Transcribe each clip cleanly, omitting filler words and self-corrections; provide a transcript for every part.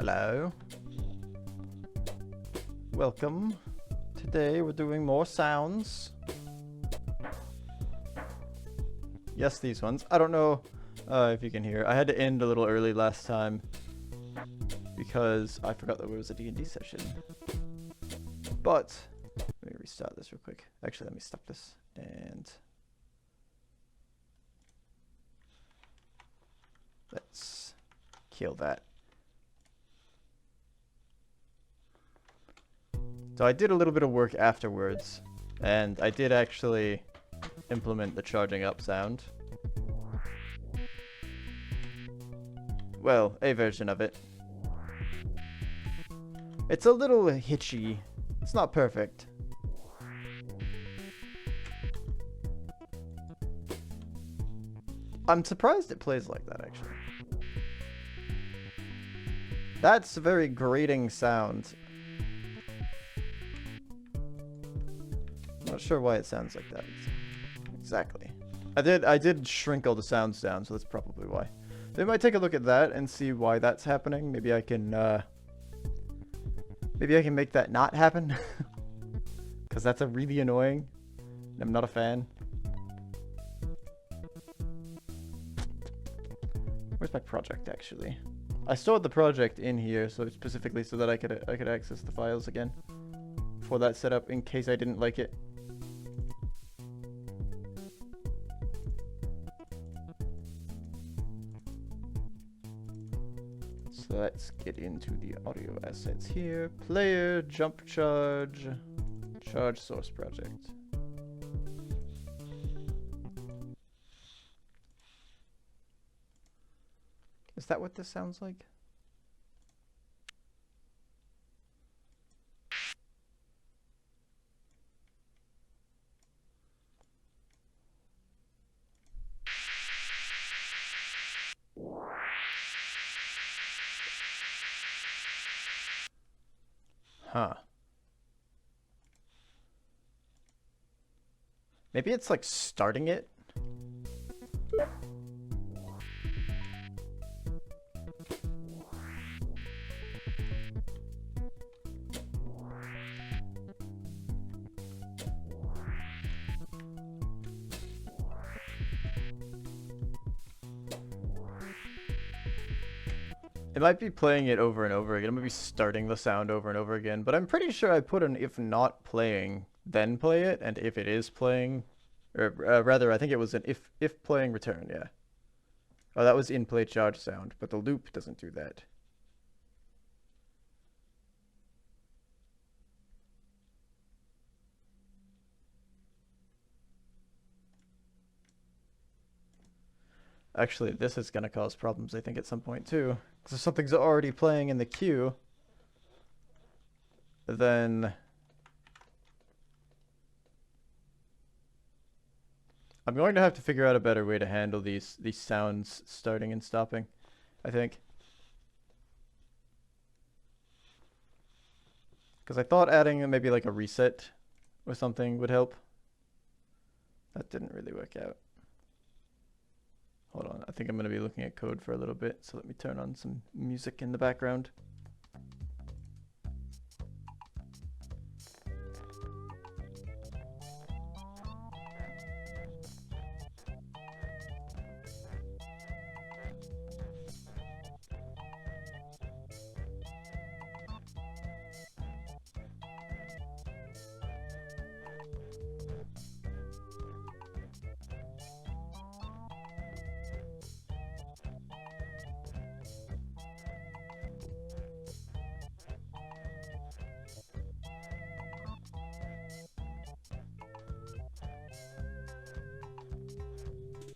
Hello. Welcome. Today we're doing more sounds. Yes, these ones. I don't know if you can hear. I had to end a little early last time because I forgot that it was a D&D session. But let me restart this real quick. Actually, let me stop this and let's kill that. So I did a little bit of work afterwards, and I did actually implement the charging up sound. Well, a version of it. It's a little hitchy. It's not perfect. I'm surprised it plays like that, actually. That's a very grating sound. Not sure why it sounds like that. Exactly. I did shrink all the sounds down, so that's probably why. They might take a look at that and see why that's happening. Maybe I can make that not happen. Because that's a really annoying. I'm not a fan. Where's my project actually? I stored the project in here, so specifically so that I could access the files again for that setup in case I didn't like it. So let's get into the audio assets here. Player, jump charge, charge source project. Is that what this sounds like? Huh. Maybe it's like starting it. It might be playing it over and over again. It might be starting the sound over and over again. But I'm pretty sure I put an if not playing, then play it. And if it is playing, or rather, I think it was an if playing return, yeah. Oh, that was in play charge sound, but the loop doesn't do that. Actually, this is going to cause problems, I think, at some point, too. Because if something's already playing in the queue, then I'm going to have to figure out a better way to handle these sounds starting and stopping, I think. Because I thought adding maybe like a reset or something would help. That didn't really work out. Hold on, I think I'm going to be looking at code for a little bit, so let me turn on some music in the background.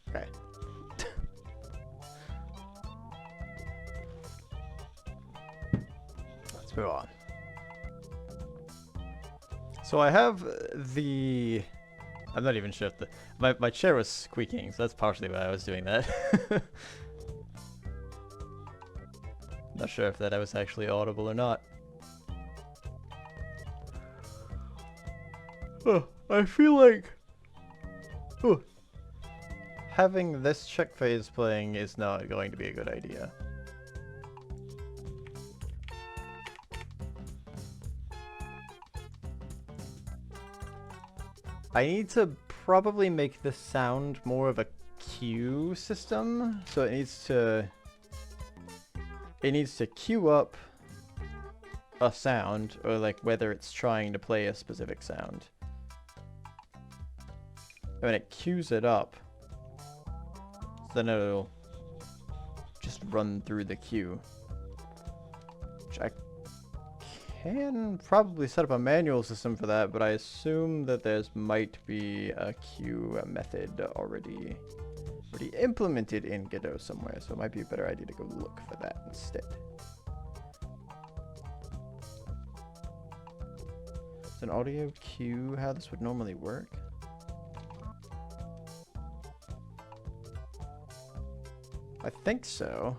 Okay. Let's move on. So I have the... I'm not even sure if the... My chair was squeaking, so that's partially why I was doing that. Not sure if that was actually audible or not. Oh, I feel like... Oh, having this check phase playing is not going to be a good idea. I need to probably make the sound more of a cue system. So it needs to queue up a sound, or like whether it's trying to play a specific sound. When it queues it up, then it'll just run through the queue. Which I can probably set up a manual system for that, but I assume that there's might be a queue method already implemented in Godot somewhere, so it might be a better idea to go look for that instead. Is an audio cue how this would normally work? I think so.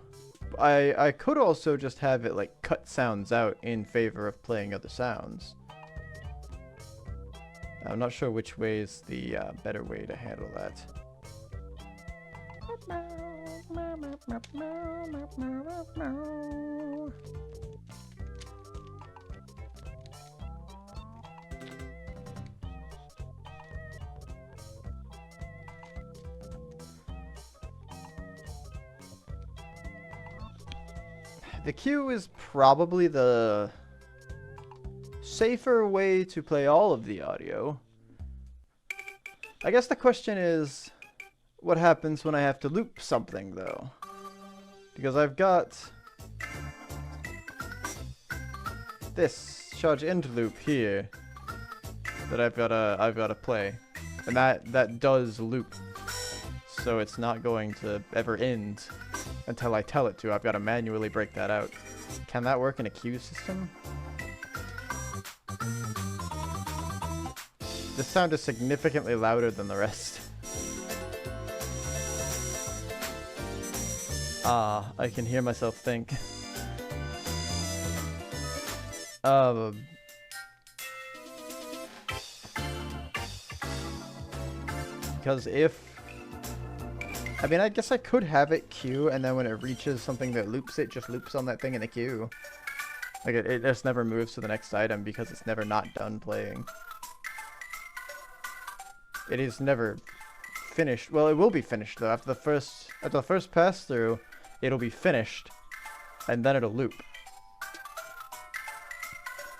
I could also just have it like cut sounds out in favor of playing other sounds. I'm not sure which way is the better way to handle that. The queue is probably the safer way to play all of the audio. I guess the question is, what happens when I have to loop something, though? Because I've got this charge end loop here that I've gotta play, and that does loop, so it's not going to ever end until I tell it to. I've got to manually break that out. Can that work in a queue system? This sound is significantly louder than the rest. Ah, I can hear myself think. Because I mean, I guess I could have it queue, and then when it reaches something that loops it, just loops on that thing in the queue. Like, it just never moves to the next item because it's never not done playing. It is never finished. Well, it will be finished, though. After the first pass through, it'll be finished, and then it'll loop.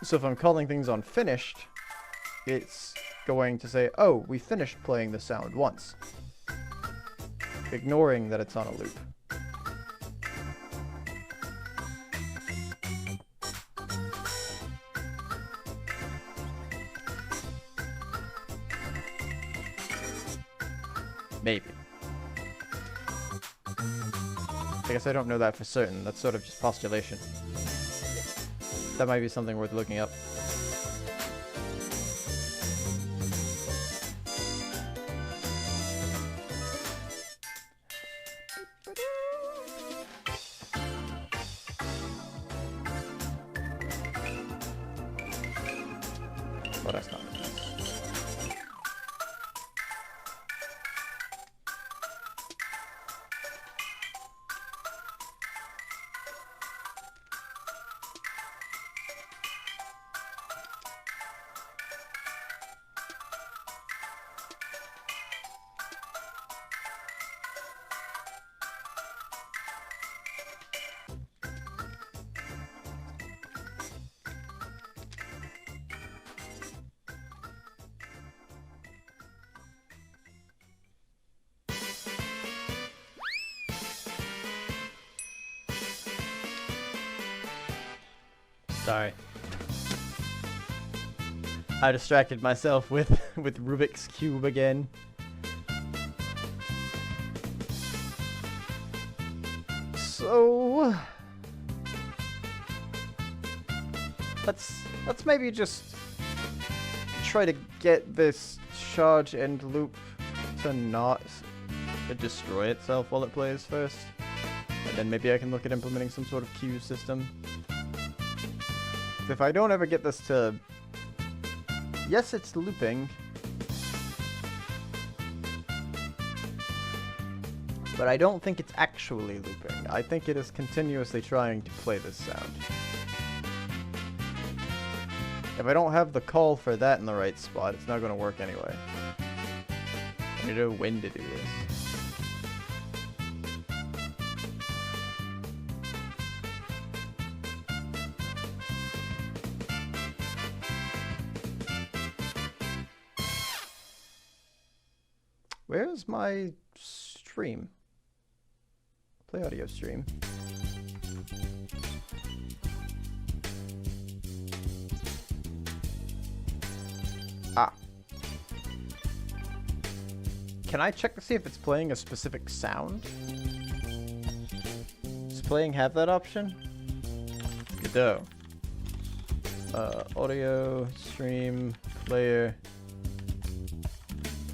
So if I'm calling things on finished, it's going to say, oh, we finished playing the sound once, ignoring that it's on a loop. Maybe. I guess I don't know that for certain. That's sort of just postulation. That might be something worth looking up. Well, that's not the case. Sorry. I distracted myself with Rubik's Cube again. So let's maybe just try to get this charge end loop to not destroy itself while it plays first. And then maybe I can look at implementing some sort of queue system. If I don't ever get this to... Yes, it's looping. But I don't think it's actually looping. I think it is continuously trying to play this sound. If I don't have the call for that in the right spot, it's not going to work anyway. I need to know when to do this. Where's my stream? Play audio stream. Ah. Can I check to see if it's playing a specific sound? Does playing have that option? Good though. Audio, stream, player,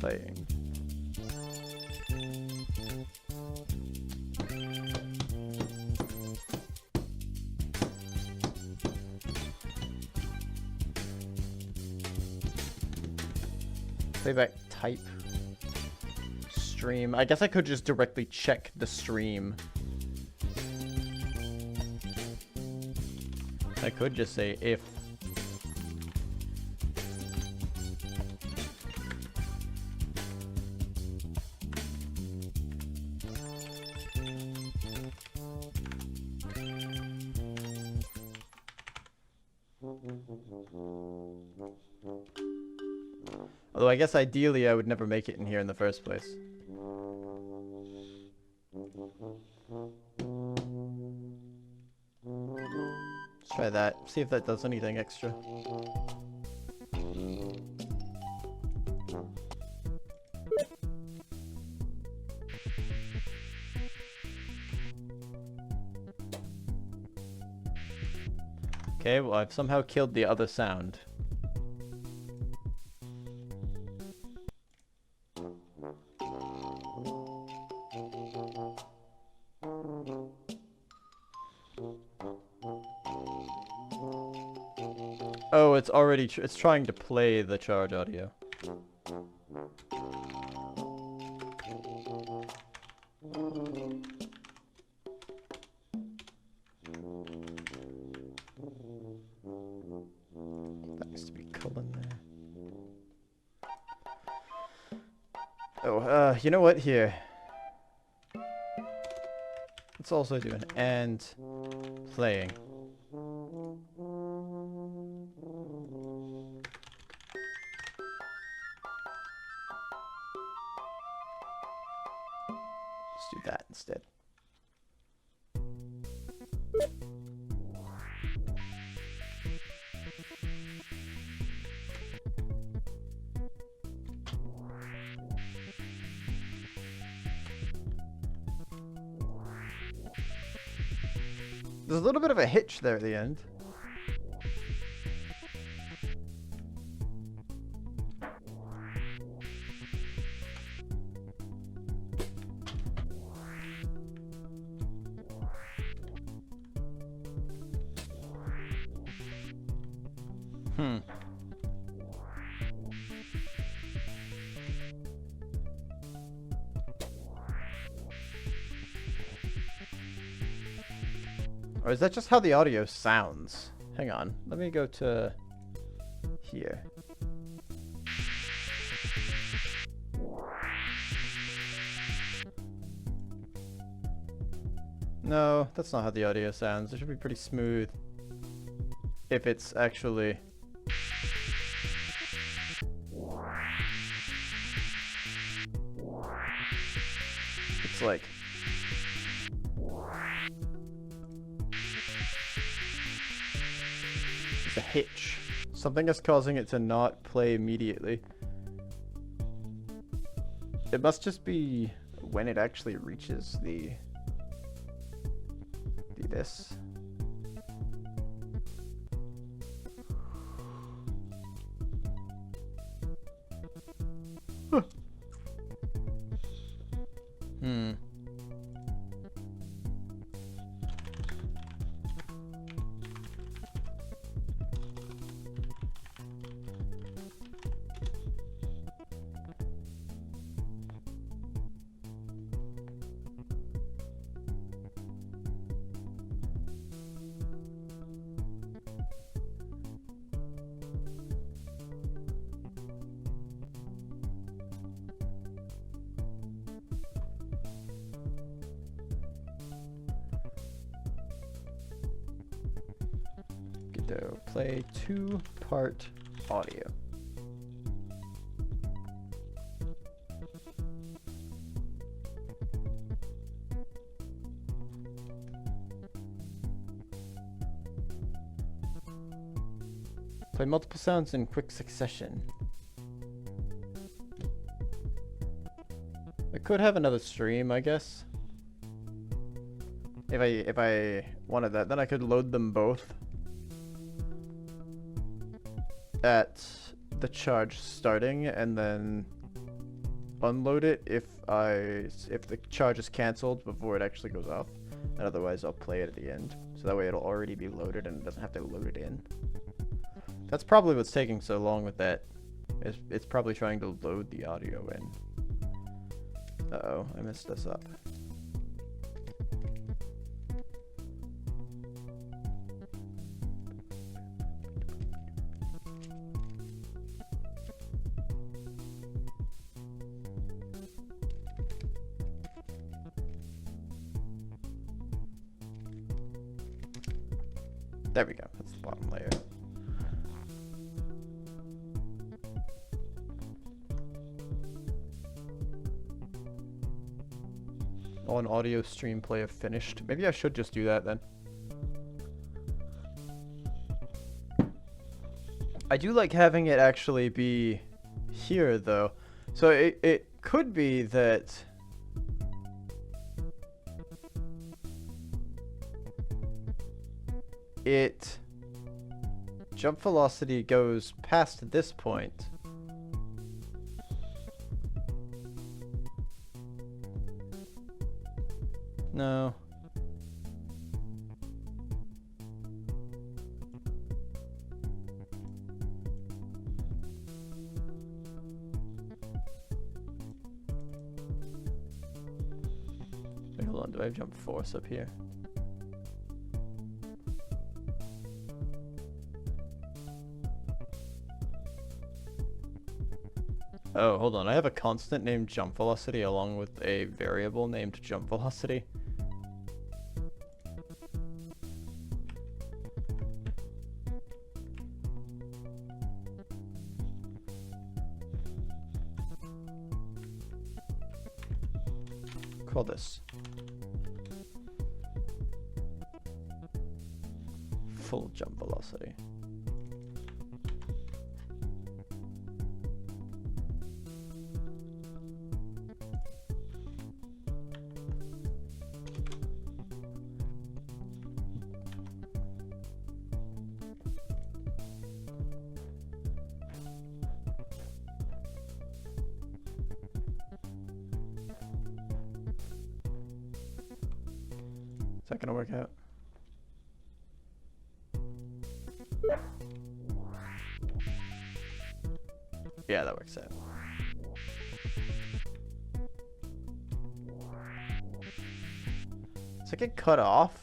playing. Playback type. Stream. I guess I could just directly check the stream. I could just say if. Although I guess ideally I would never make it in here in the first place. Let's try that. See if that does anything extra. Okay, well I've somehow killed the other sound. Oh, it's already it's trying to play the charge audio. That needs to be colon there. Oh, you know what? Here. Let's also do an and playing. Let's do that instead. There's a little bit of a hitch there at the end. Or is that just how the audio sounds? Hang on, let me go to here. No, that's not how the audio sounds. It should be pretty smooth. If it's actually... It's like... It's a hitch. Something is causing it to not play immediately. It must just be when it actually reaches the this. Huh. sudo play 2-part audio. Play multiple sounds in quick succession. I could have another stream, I guess. If I wanted that, then I could load them both at the charge starting and then unload it if the charge is canceled before it actually goes off. And otherwise I'll play it at the end. So that way it'll already be loaded and it doesn't have to load it in. That's probably what's taking so long with that. It's probably trying to load the audio in. Uh-oh, I messed this up. There we go, that's the bottom layer. On audio stream player finished. Maybe I should just do that then. I do like having it actually be here though. So it could be that jump velocity goes past this point. No. Wait, hold on. Do I have jump force up here? Oh, hold on. I have a constant named jump velocity along with a variable named jump velocity. Call this full jump velocity. Is that gonna work out? Yeah, that works out. Does it get cut off?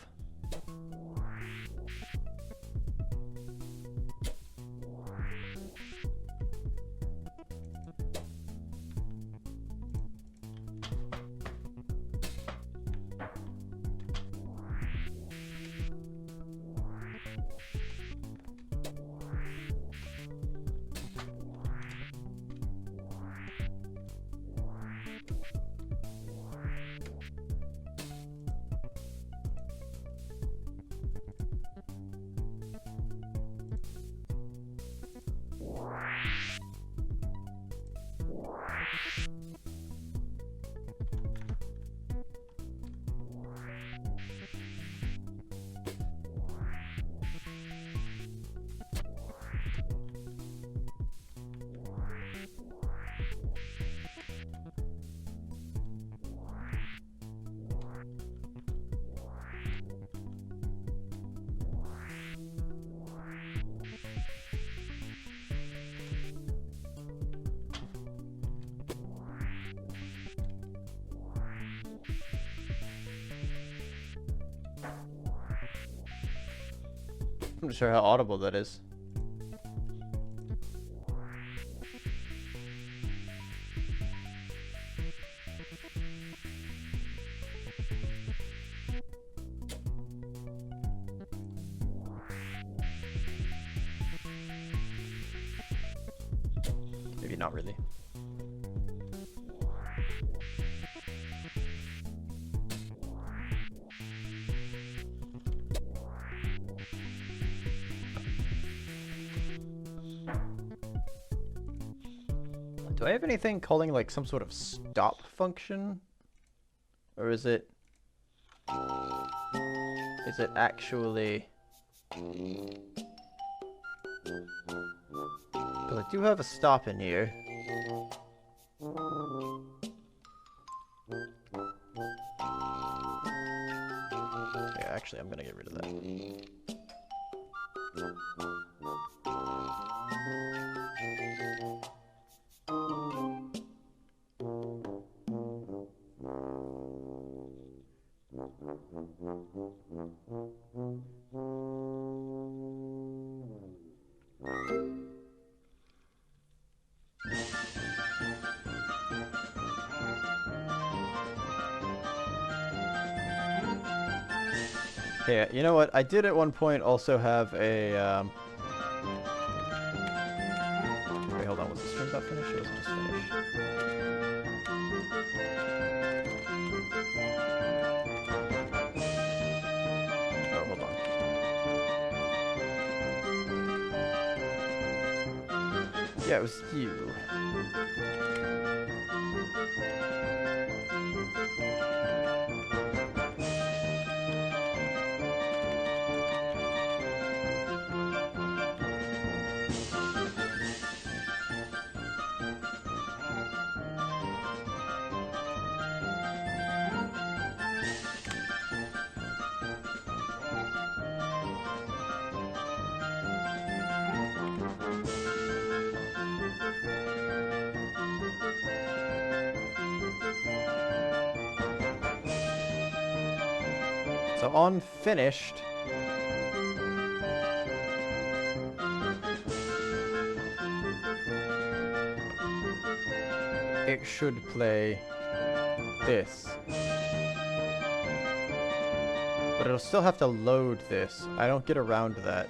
I'm not sure how audible that is. maybe not really. Do I have anything calling like some sort of stop function? Or is it actually... Because I do have a stop in here. Yeah, actually I'm gonna get rid of that. Okay, you know what? I did at one point also have a, Wait, hold on. Was the stream about finished? Or was it just finished? Oh, hold on. Yeah, it was you. So on finished, it should play this. But it'll still have to load this. I don't get around that.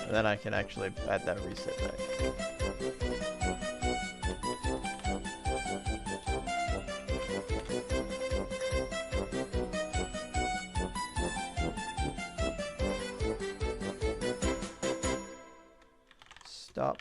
And then I can actually add that reset back. Stop.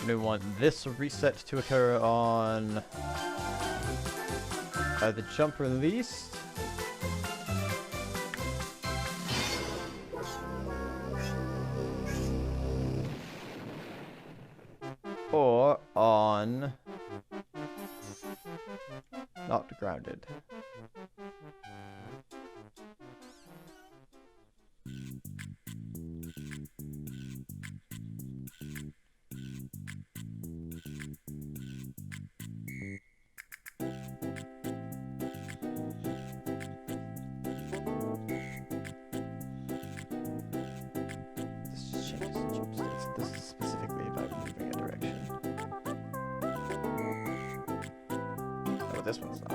We want this reset to occur on the jump released. Or on not grounded. This is specifically about moving a direction. Oh, this one's not.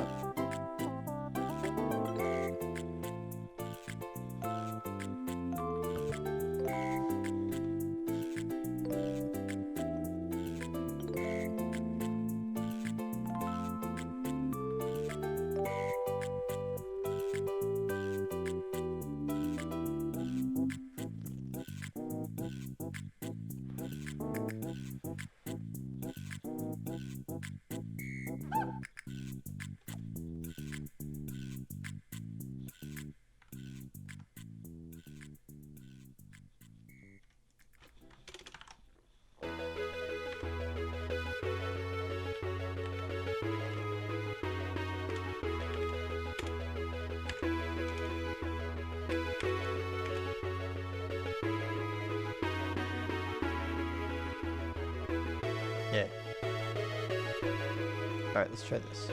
Alright, let's try this.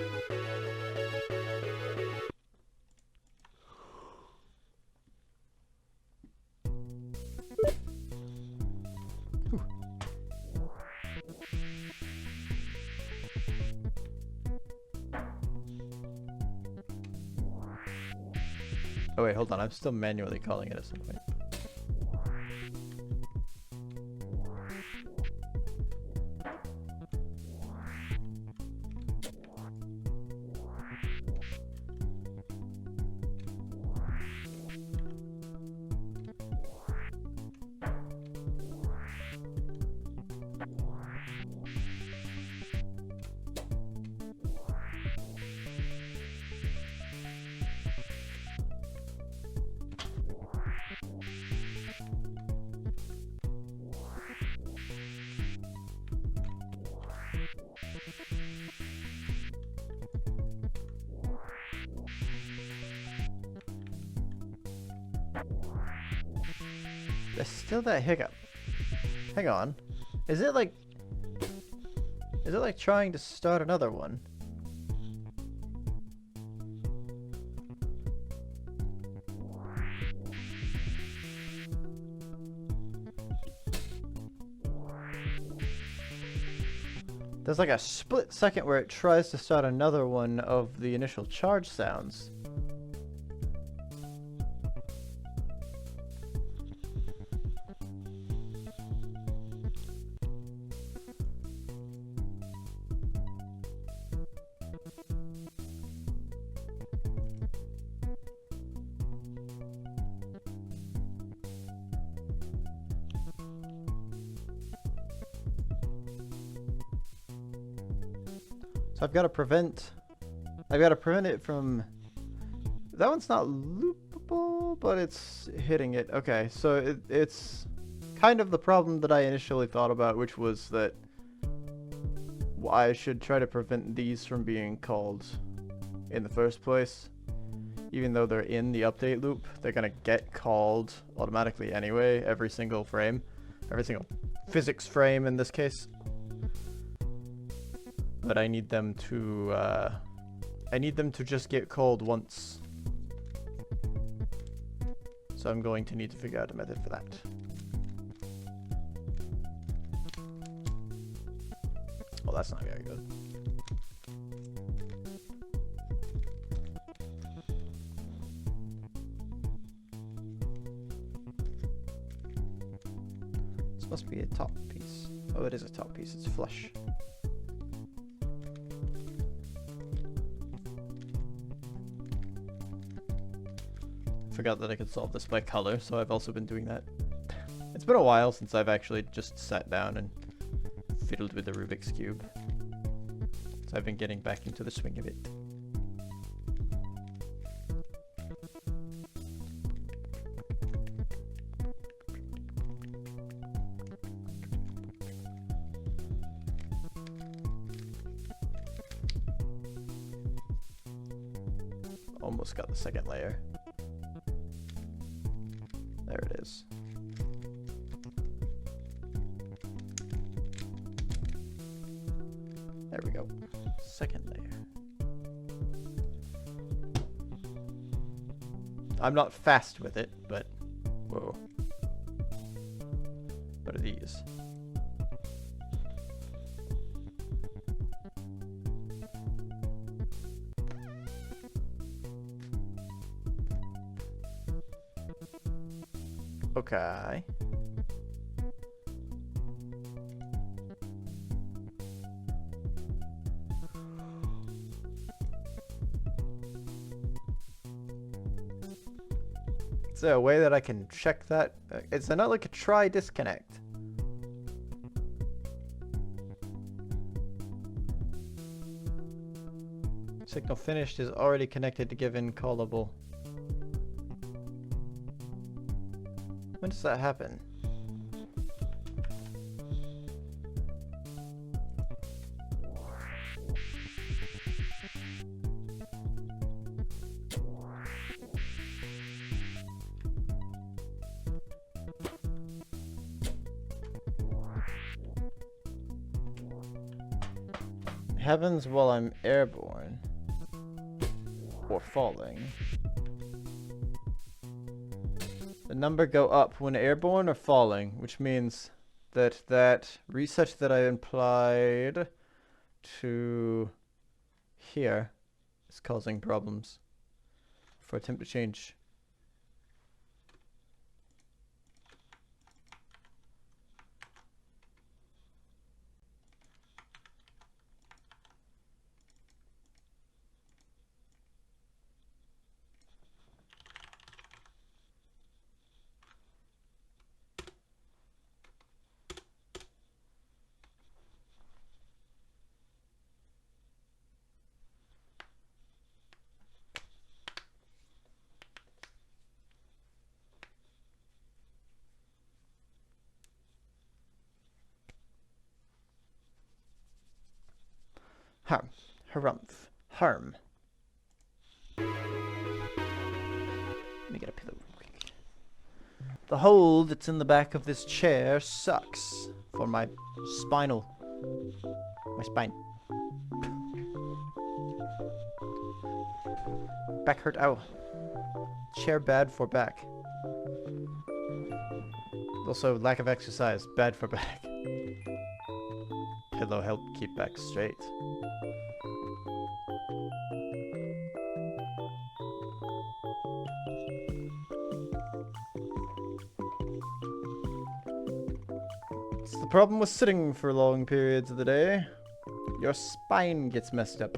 Whew. Oh wait, hold on, I'm still manually calling it at some point. There's still that hiccup. Hang on. Is it like trying to start another one? There's like a split second where it tries to start another one of the initial charge sounds. So I've got to prevent it from, that one's not loopable, but it's hitting it. Okay, so it's kind of the problem that I initially thought about, which was that I should try to prevent these from being called in the first place. Even though they're in the update loop, they're gonna get called automatically anyway, every single frame. Every single physics frame in this case. But I need them to just get called once. So I'm going to need to figure out a method for that. Well, that's not very good. This must be a top piece. Oh, it is a top piece. It's flush. Forgot that I could solve this by color, so I've also been doing that. It's been a while since I've actually just sat down and fiddled with the Rubik's Cube. So I've been getting back into the swing of it. Almost got the second layer. There it is. There we go. Second layer. I'm not fast with it, but whoa. What are these? Okay. Is there a way that I can check that? Is there not like a try disconnect? Signal finished is already connected to given callable. When does that happen? happens while I'm airborne or falling. The number go up when airborne or falling, which means that that reset that I applied to here is causing problems for attempt to change. Harm. Harumph. Harm. Let me get a pillow real quick. The hole that's in the back of this chair sucks for my spinal. My spine. Back hurt. Ow. Chair bad for back. Also, lack of exercise. Bad for back. Pillow help keep back straight. It's the problem with sitting for long periods of the day. Your spine gets messed up.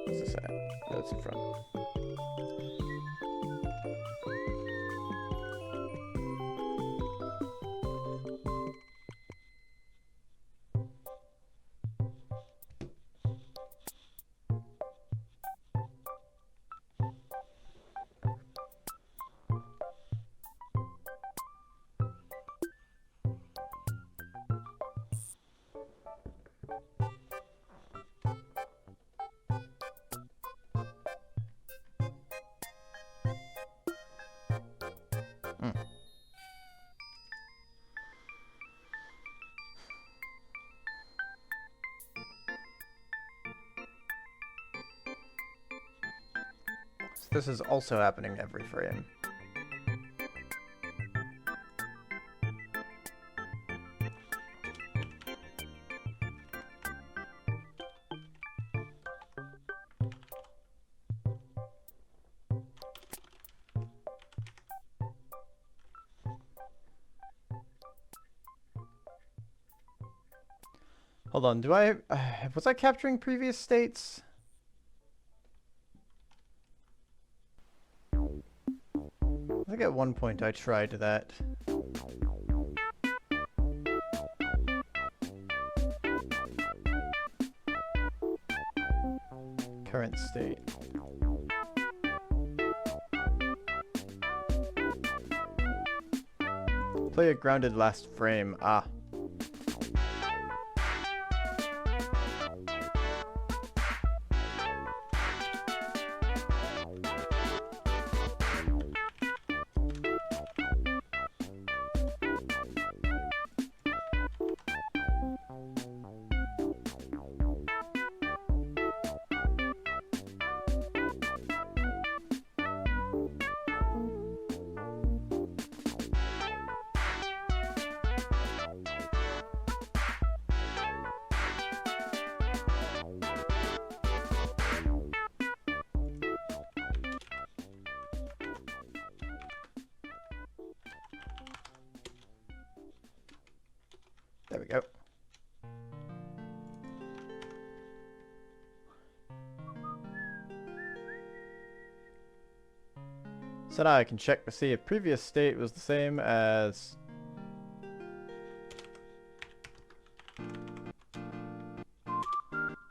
What's this at? That's in front. So this is also happening every frame. Hold on, do I was I capturing previous states? I think at one point I tried that. Current state. Play a grounded last frame. Ah. There we go. So now I can check to see if previous state was the same as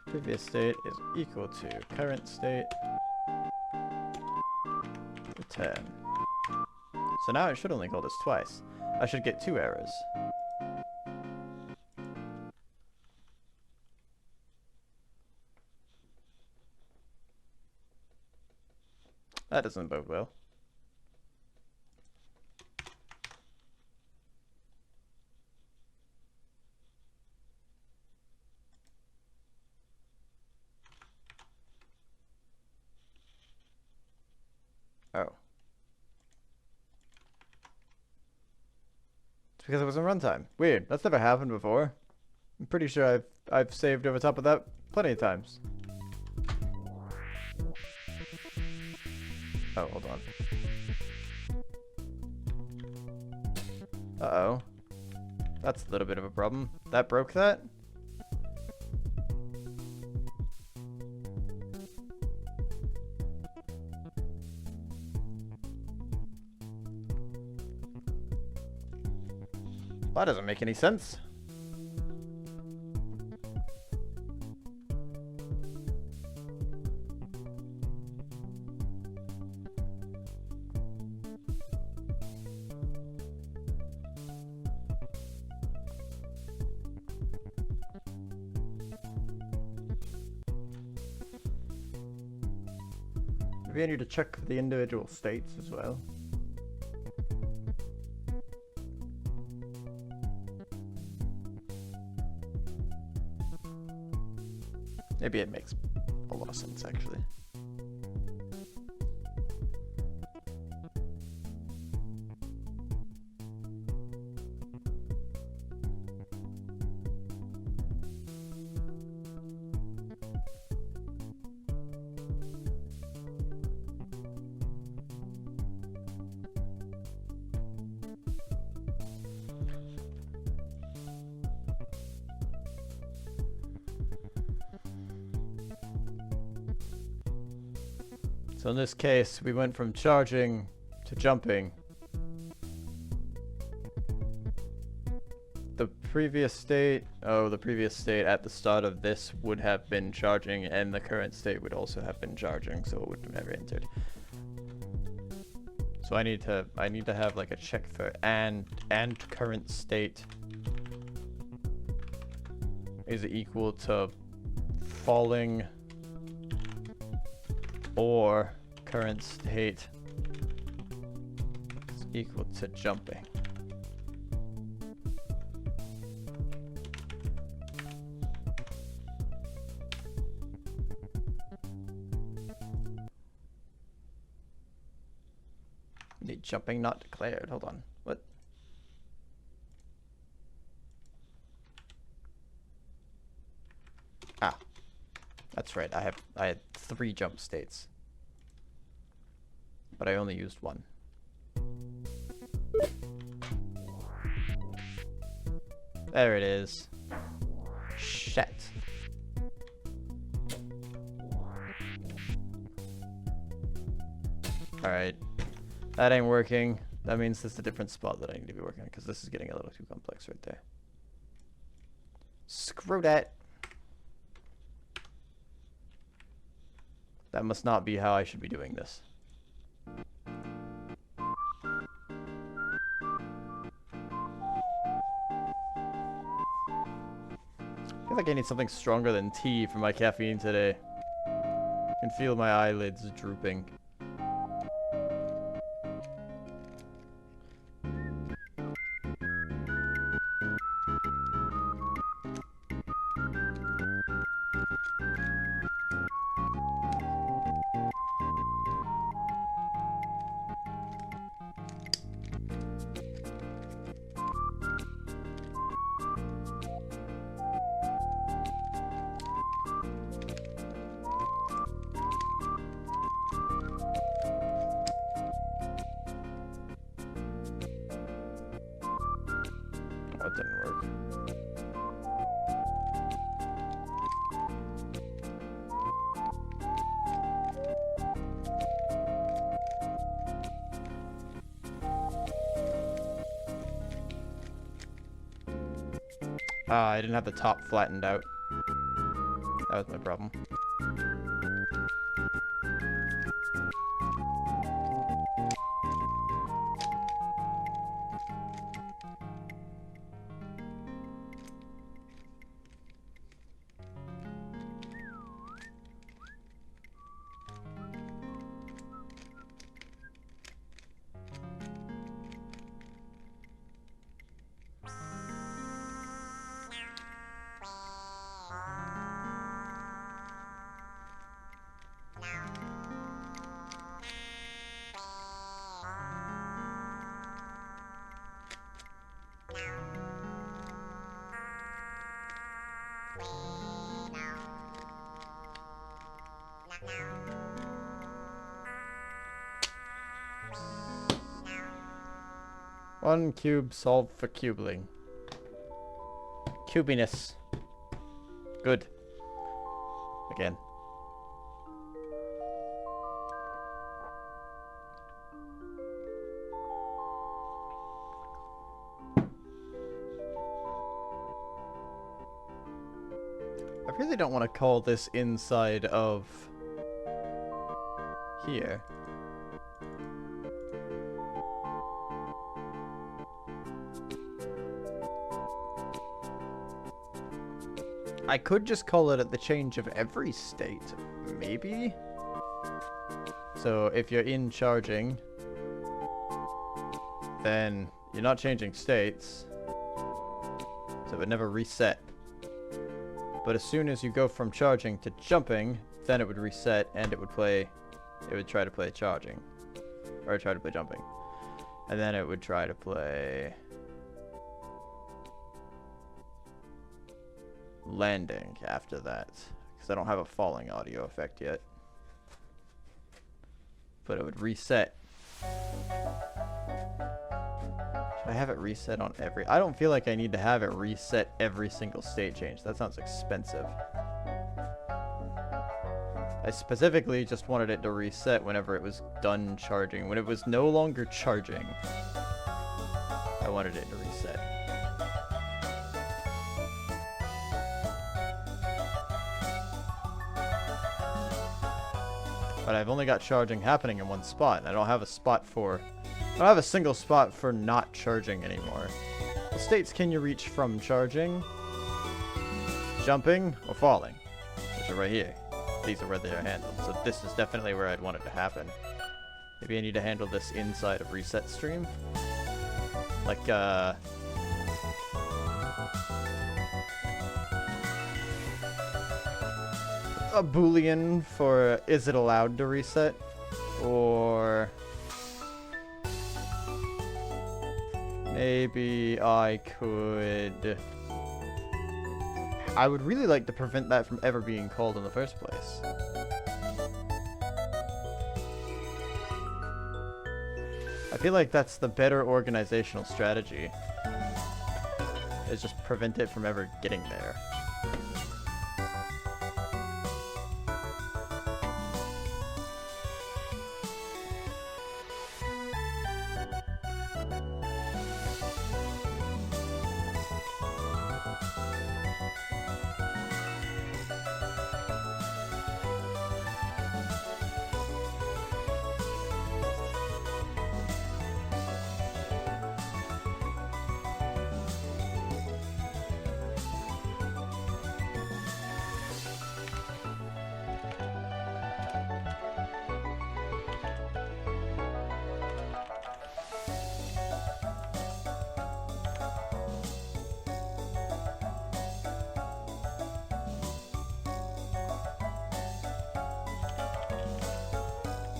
previous state is equal to current state return. So now it should only call this twice. I should get 2 errors. That doesn't bode well. because it was in runtime. Weird. That's never happened before. I'm pretty sure I've saved over top of that plenty of times. Oh, hold on. Uh-oh. That's a little bit of a problem. That broke that? That doesn't make any sense. Maybe I need to check for the individual states as well. Maybe it makes a lot of sense, actually. So in this case, we went from charging to jumping. The previous state at the start of this would have been charging, and the current state would also have been charging, so it would have never entered. So I need to have like a check for and current state is equal to falling or current state is equal to jumping. Need jumping not declared. Hold on. What? Ah. That's right. I had 3 jump states. But I only used 1. There it is. Shit. Alright. That ain't working. That means this is a different spot that I need to be working on, because this is getting a little too complex right there. Screw that. That must not be how I should be doing this. I feel like I need something stronger than tea for my caffeine today. I can feel my eyelids drooping. That didn't work. I didn't have the top flattened out. That was my problem. One cube solved for cubling. Cubiness. Good. Again. I really don't want to call this inside of here. I could just call it at the change of every state, maybe? So if you're in charging, then you're not changing states, so it would never reset. But as soon as you go from charging to jumping, then it would reset and it would try to play charging. Or try to play jumping. And then it would try to play landing after that, because I don't have a falling audio effect yet. But it would reset. Should I have it reset on every... I don't feel like I need to have it reset every single state change. That sounds expensive. I specifically just wanted it to reset whenever it was done charging. When it was no longer charging, I wanted it to reset. But I've only got charging happening in one spot, and I don't have a single spot for not charging anymore. The states can you reach from charging, jumping, or falling, which are right here. These are where they are handled, so this is definitely where I'd want it to happen. Maybe I need to handle this inside of reset stream. Like, a Boolean for is it allowed to reset, or maybe I would really like to prevent that from ever being called in the first place. I feel like that's the better organizational strategy, is just prevent it from ever getting there.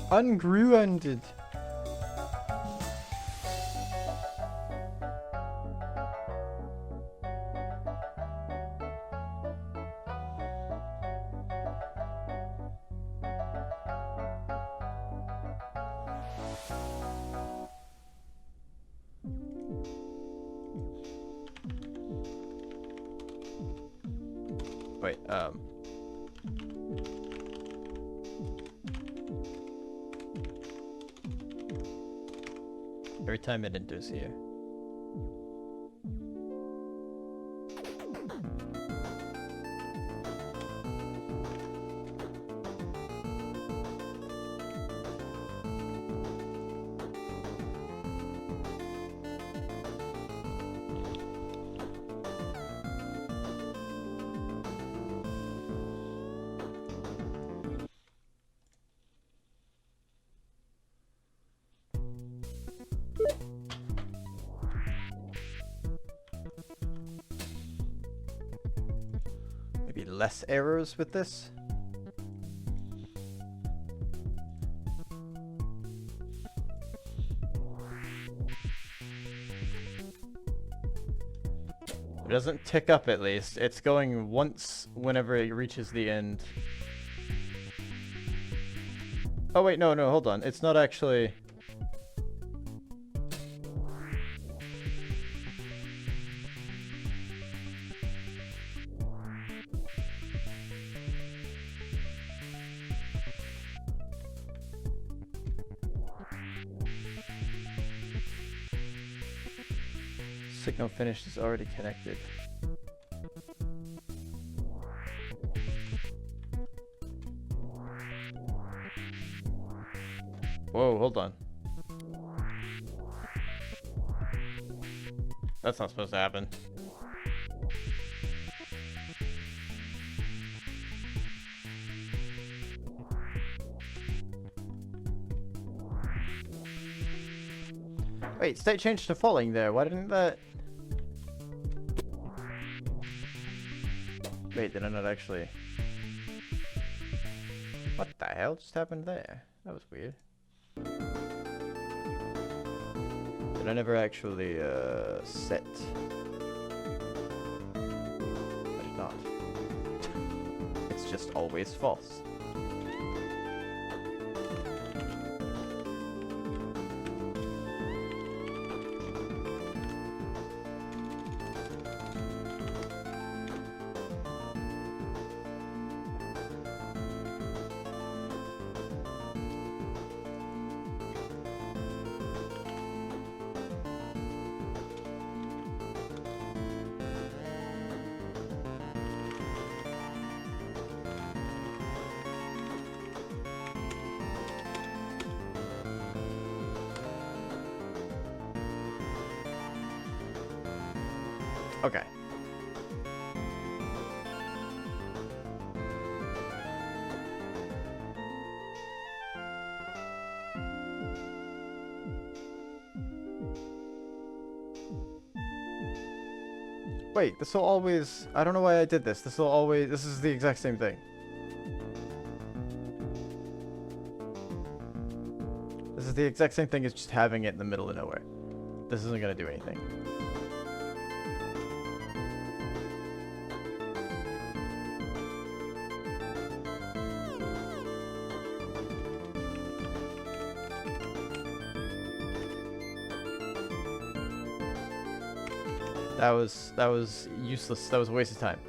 Ungruended. Wait, every time it enters here. Maybe less errors with this. It doesn't tick up at least. It's going once whenever it reaches the end. Oh wait, no, hold on. It's not actually... Signal finished is already connected. Whoa, hold on. That's not supposed to happen. Wait, state changed to falling there. Why didn't that... Wait, did I not actually... What the hell just happened there? That was weird. Did I never actually, set? I did not. It's just always false. Okay. Wait, this will always... I don't know why I did this. This will always... This is the exact same thing. This is the exact same thing as just having it in the middle of nowhere. This isn't going to do anything. That was useless. That was a waste of time.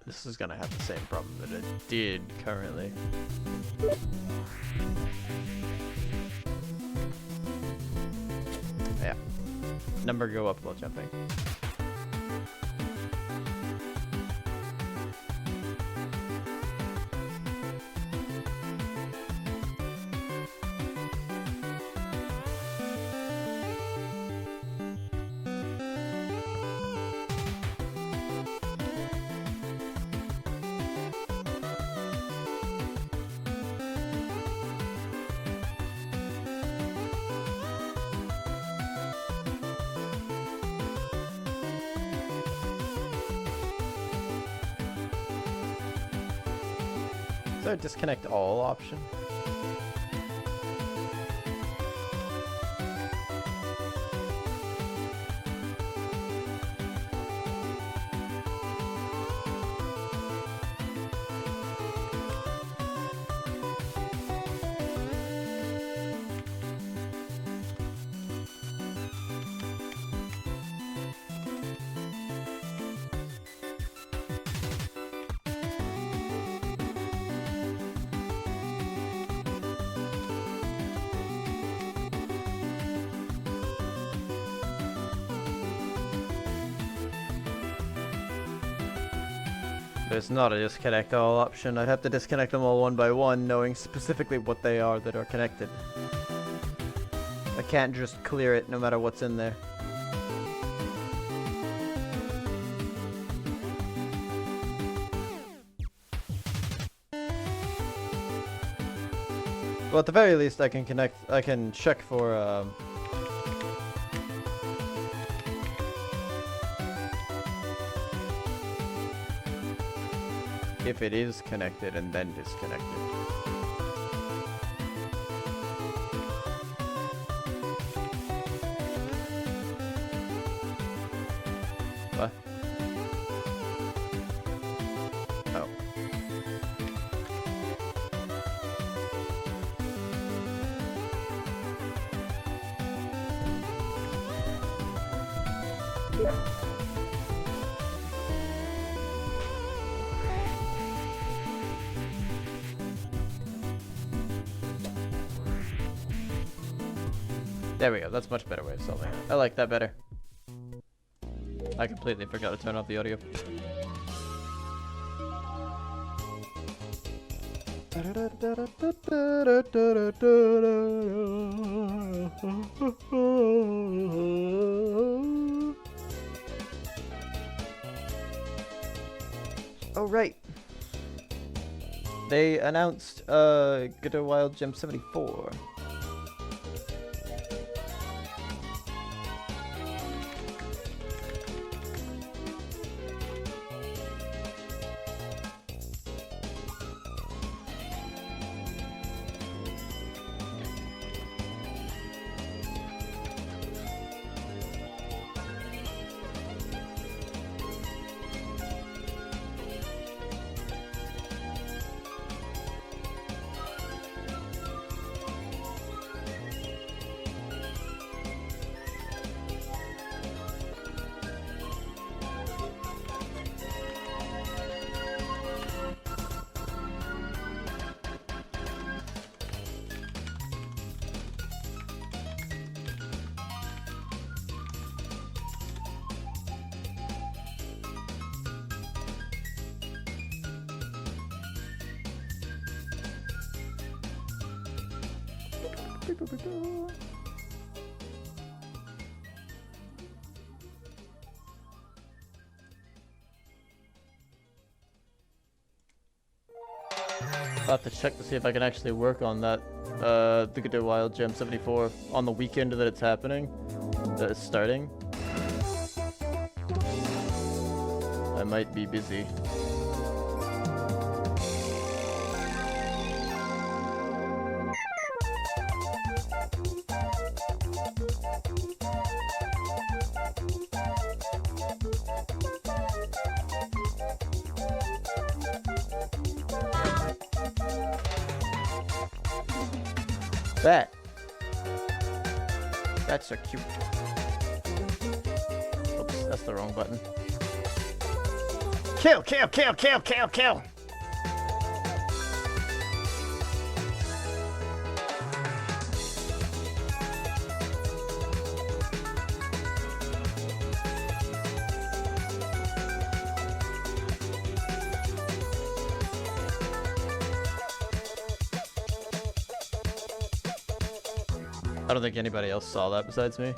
This is gonna have the same problem that it did currently. Yeah. Number go up while jumping. Is there a disconnect all option? There's not a disconnect all option. I'd have to disconnect them all one by one, knowing specifically what they are that are connected. I can't just clear it no matter what's in there. Well, at the very least, I can check for, if it is connected and then disconnected. What? Oh. There we go, that's a much better way of solving it. I like that better. I completely forgot to turn off the audio. Oh right. They announced Godot Wild Gem 74. I'll have to check to see if I can actually work on that, the Godot Wild Gem 74 on the weekend that it's happening, that it's starting. I might be busy. That's so cute. Oops, that's the wrong button. Kill, kill, kill, kill, kill, kill! I don't think anybody else saw that besides me.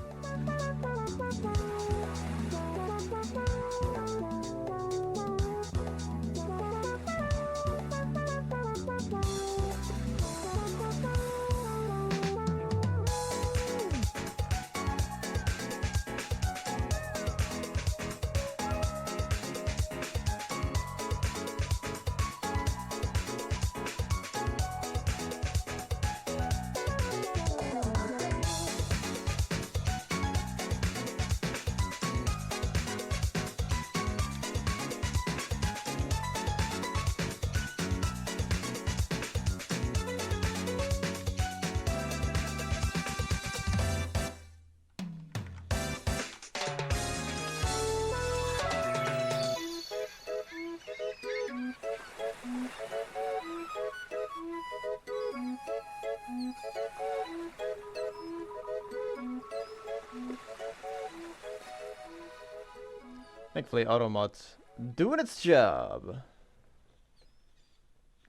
Thankfully, Automod's doing its job.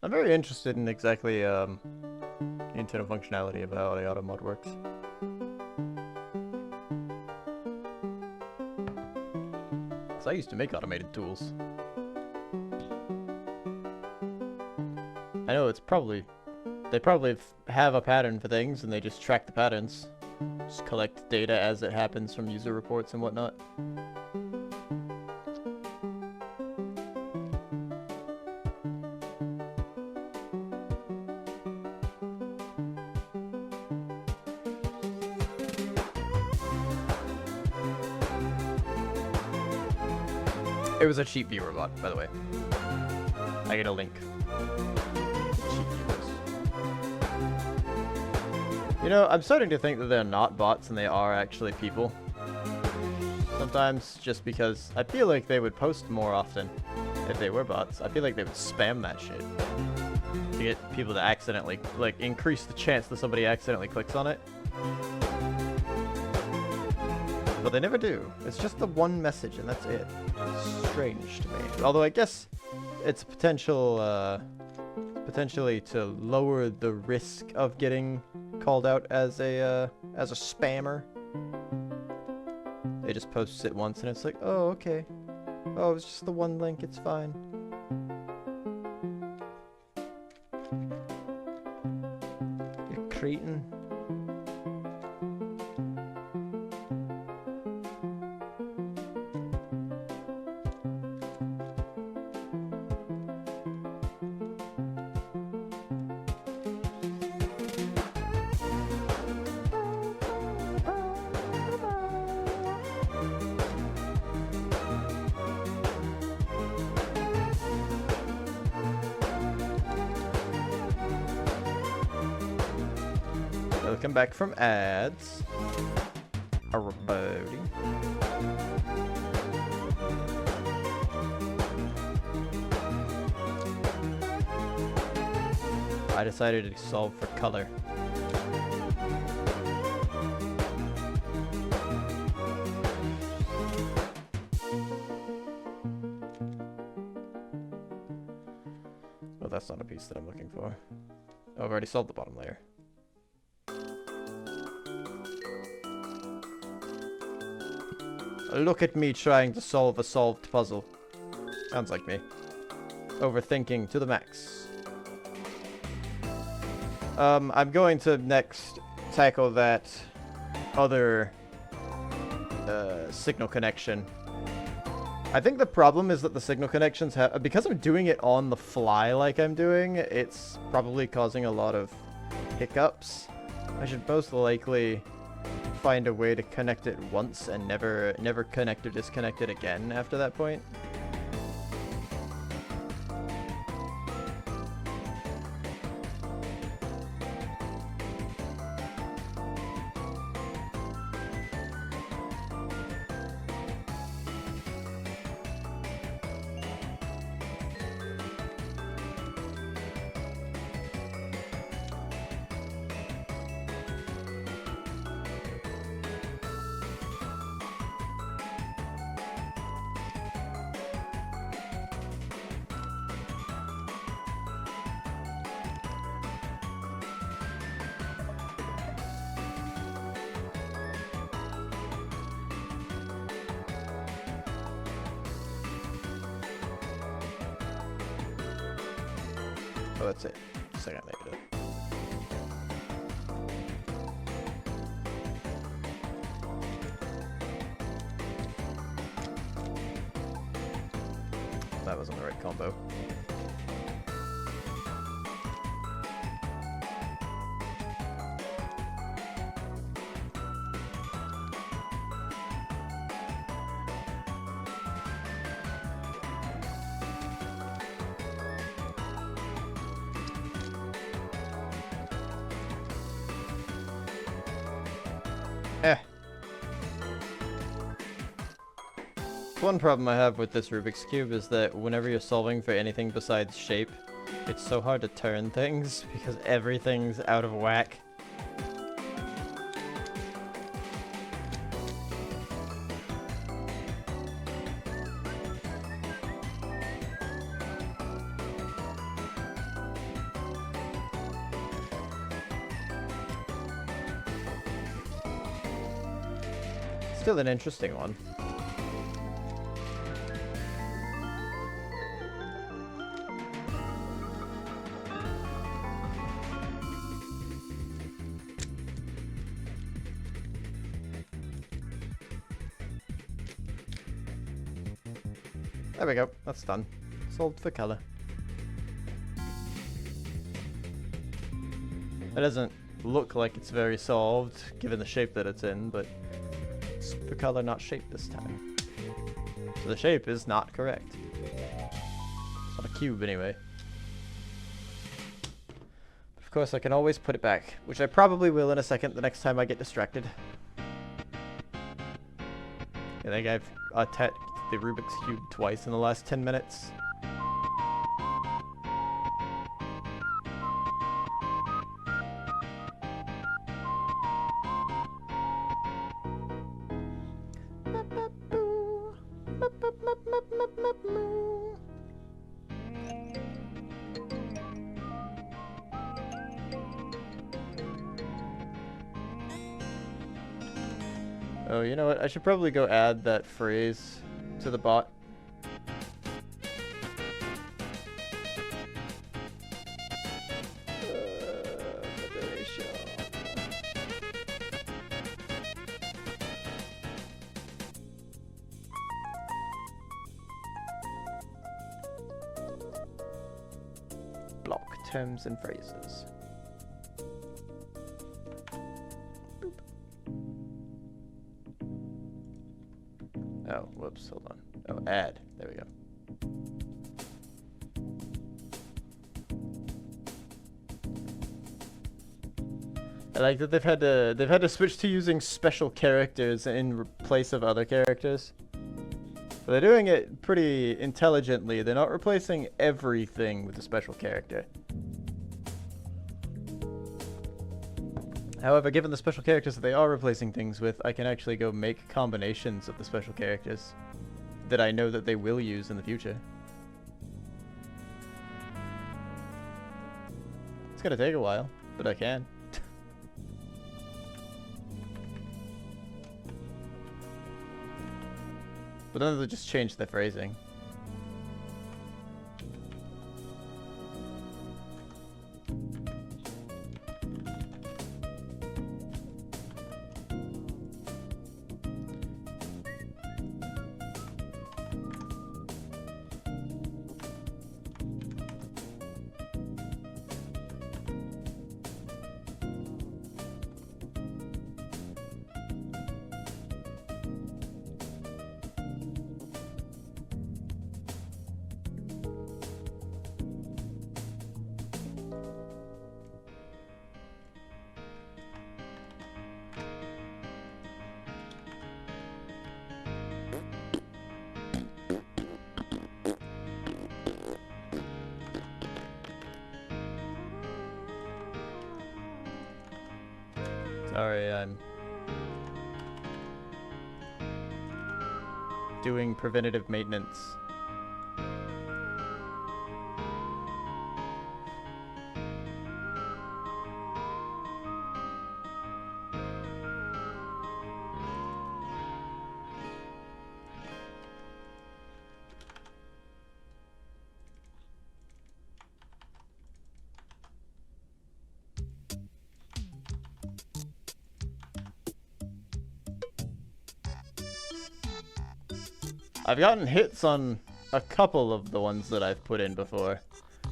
I'm very interested in exactly the internal functionality of how the AutoMod works. Because I used to make automated tools. I know it's probably... They probably have a pattern for things, and they just track the patterns. Just collect data as it happens from user reports and whatnot. It was a cheap viewer bot, by the way. I get a link. Cheap viewers. You know, I'm starting to think that they're not bots and they are actually people. Sometimes, just because I feel like they would post more often if they were bots. I feel like they would spam that shit to get people to accidentally, like, increase the chance that somebody accidentally clicks on it. But they never do. It's just the one message and that's it. It's strange to me. Although I guess it's potentially to lower the risk of getting called out as a spammer. They just post it once and it's like, oh, okay. Oh, it's just the one link, it's fine. You cretin. Welcome back from ads. Everybody. I decided to solve for color. Oh, that's not a piece that I'm looking for. Oh, I've already solved the bottom layer. Look at me trying to solve a solved puzzle. Sounds like me. Overthinking to the max. I'm going to next tackle that other signal connection. I think the problem is that the signal connections have... Because I'm doing it on the fly like I'm doing, it's probably causing a lot of hiccups. I should most likely find a way to connect it once and never connect or disconnect it again after that point. Oh, that's it. Second negative. That wasn't the right combo. One problem I have with this Rubik's Cube is that whenever you're solving for anything besides shape, it's so hard to turn things because everything's out of whack. Still an interesting one. There we go, that's done. Solved for color. It doesn't look like it's very solved, given the shape that it's in, but it's for color, not shape this time. So the shape is not correct. It's not a cube anyway. Of course, I can always put it back, which I probably will in a second the next time I get distracted. I think I've attacked the Rubik's Cube twice in the last 10 minutes. Oh, you know what? I should probably go add that phrase to the bot. Block terms and phrases. Oh, whoops, hold on. Oh, add. There we go. I like that they've had to switch to using special characters in place of other characters. But they're doing it pretty intelligently. They're not replacing everything with a special character. However, given the special characters that they are replacing things with, I can actually go make combinations of the special characters that I know that they will use in the future. It's gonna take a while, but I can. But then they'll just change the phrasing. Sorry, I'm doing preventative maintenance. I've gotten hits on a couple of the ones that I've put in before,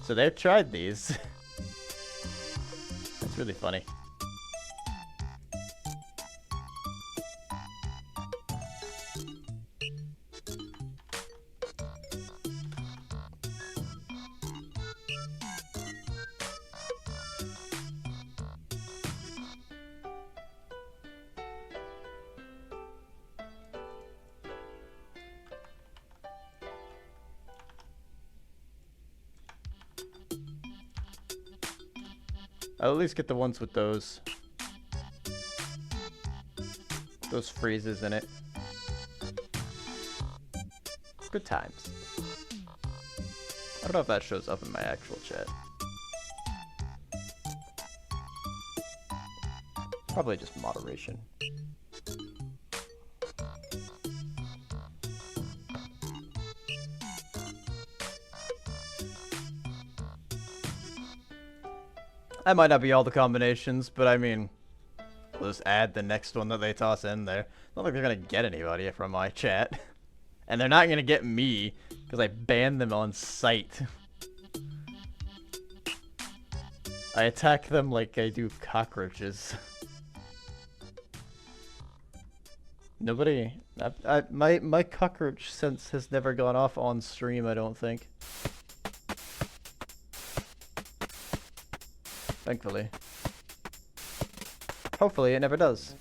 so they've tried these. It's really funny. I'll at least get the ones with those phrases in it. Good times. I don't know if that shows up in my actual chat. Probably just moderation. I might not be all the combinations, but I mean, we'll just add the next one that they toss in there. Not like they're gonna get anybody from my chat. And they're not gonna get me, because I banned them on sight. I attack them like I do cockroaches. Nobody... my cockroach sense has never gone off on stream, I don't think. Thankfully. Hopefully it never does.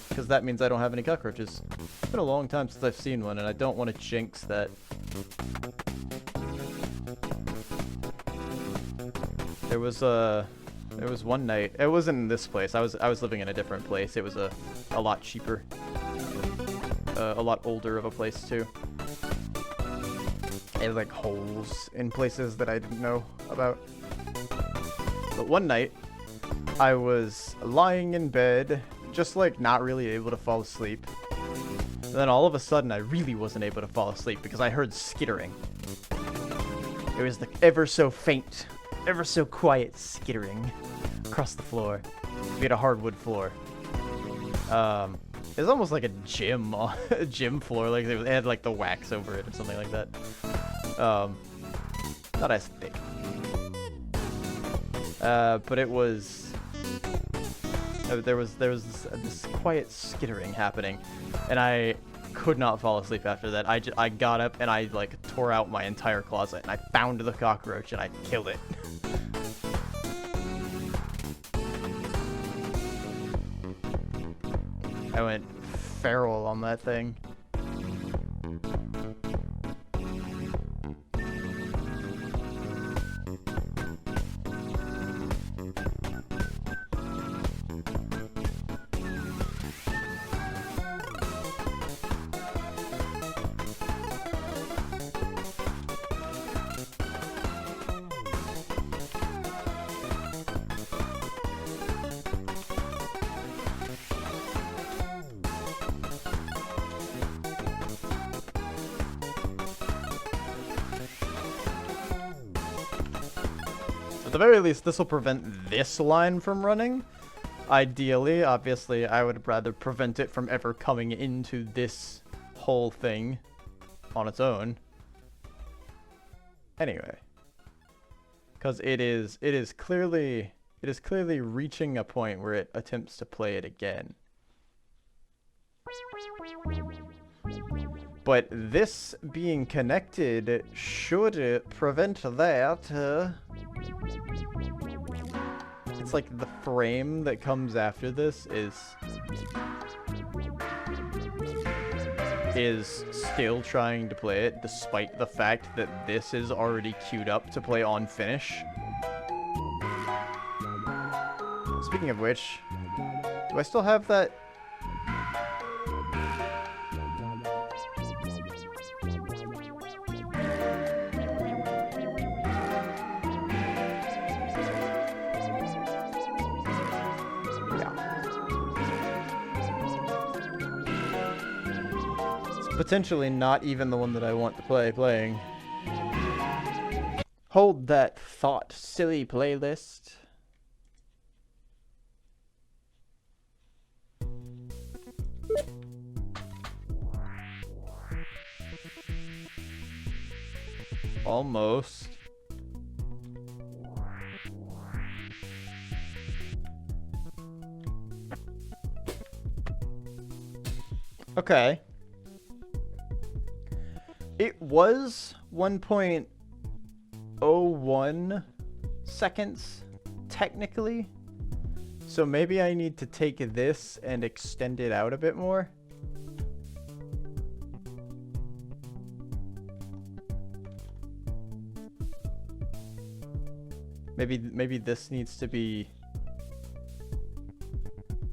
Because that means I don't have any cockroaches. It's been a long time since I've seen one, and I don't want to jinx that. There was one night. It wasn't in this place. I was living in a different place. It was a lot cheaper. A lot older of a place too. It had like holes in places that I didn't know about. But one night, I was lying in bed, just like not really able to fall asleep. And then all of a sudden, I really wasn't able to fall asleep because I heard skittering. It was the ever so faint, ever so quiet skittering across the floor. We had a hardwood floor. It was almost like a gym, a gym floor. Like it had like the wax over it or something like that. Not as thick. But it was. There was this quiet skittering happening, and I could not fall asleep after that. I got up and I like tore out my entire closet and I found the cockroach and I killed it. I went feral on that thing. At the very least, this will prevent this line from running. Ideally, obviously, I would rather prevent it from ever coming into this whole thing on its own. Anyway, because it is clearly reaching a point where it attempts to play it again. But this being connected should prevent that. It's like the frame that comes after this is still trying to play it, despite the fact that this is already queued up to play on finish. Speaking of which, do I still have that? Potentially not even the one that I want to playing. Hold that thought, silly playlist. Almost. Okay. It was 1.01 seconds, technically. So maybe I need to take this and extend it out a bit more. Maybe this needs to be...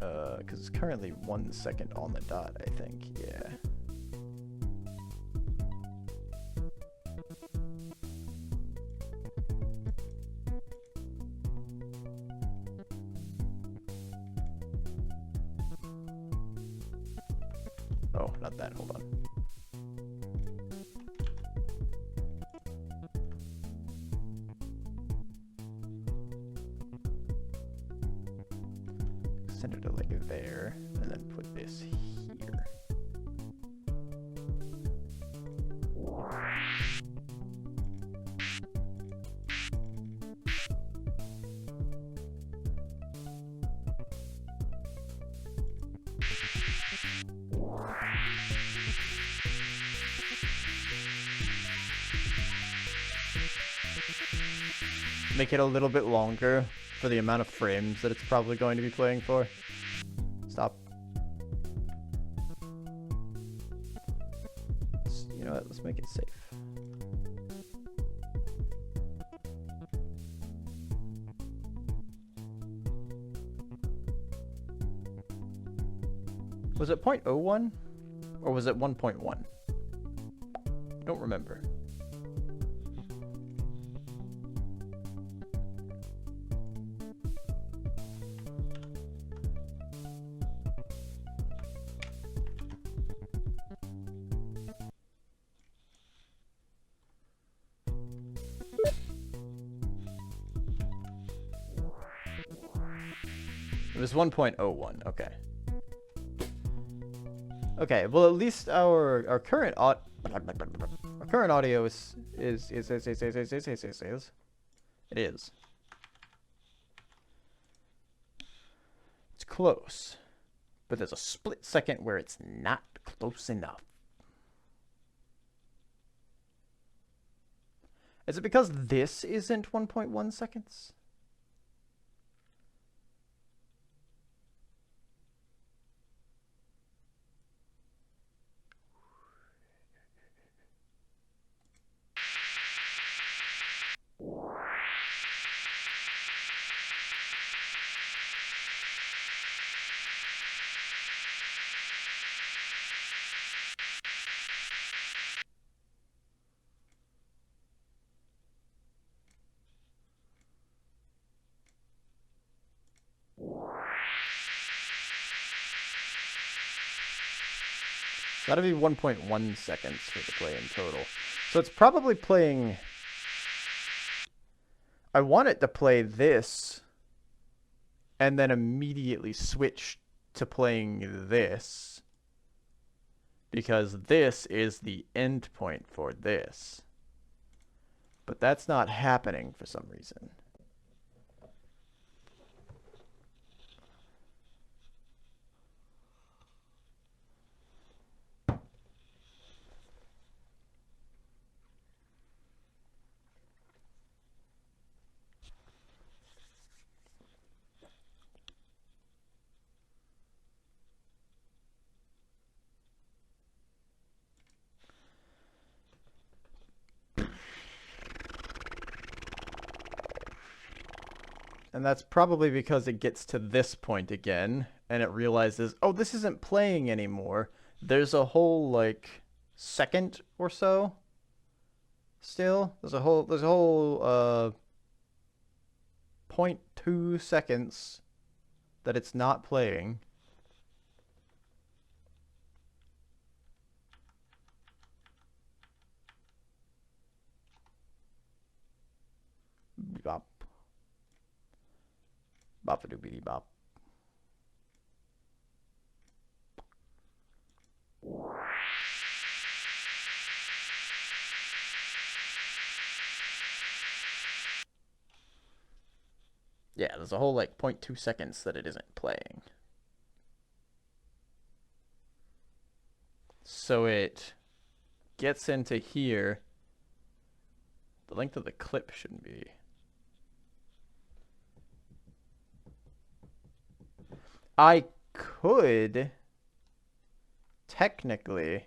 because it's currently 1 second on the dot, I think. Yeah. Oh, not that. Hold on. Send it to like there, and then put this here. Make it a little bit longer for the amount of frames that it's probably going to be playing for. Stop. You know what? Let's make it safe. Was it 0.01 or was it 1.1? I don't remember. It was 1.01. Okay. Okay. Well, at least our current audio is it is. It's close, but there's a split second where it's not close enough. Is it because this isn't 1.1 seconds? It's gotta be 1.1 seconds for the play in total. So it's probably playing... I want it to play this and then immediately switch to playing this because this is the end point for this. But that's not happening for some reason. And that's probably because it gets to this point again, and it realizes, oh, this isn't playing anymore. There's a whole, like, second or so still. There's a whole 0.2 seconds that it's not playing. Bop. Bop-a-doobity bop. Yeah, there's a whole like 0.2 seconds that it isn't playing. So it gets into here. The length of the clip shouldn't be... I could technically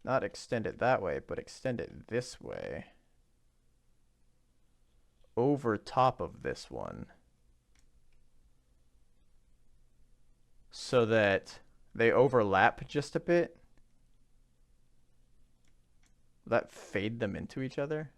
not extend it that way, but extend it this way over top of this one so that they overlap just a bit. Will that fade them into each other?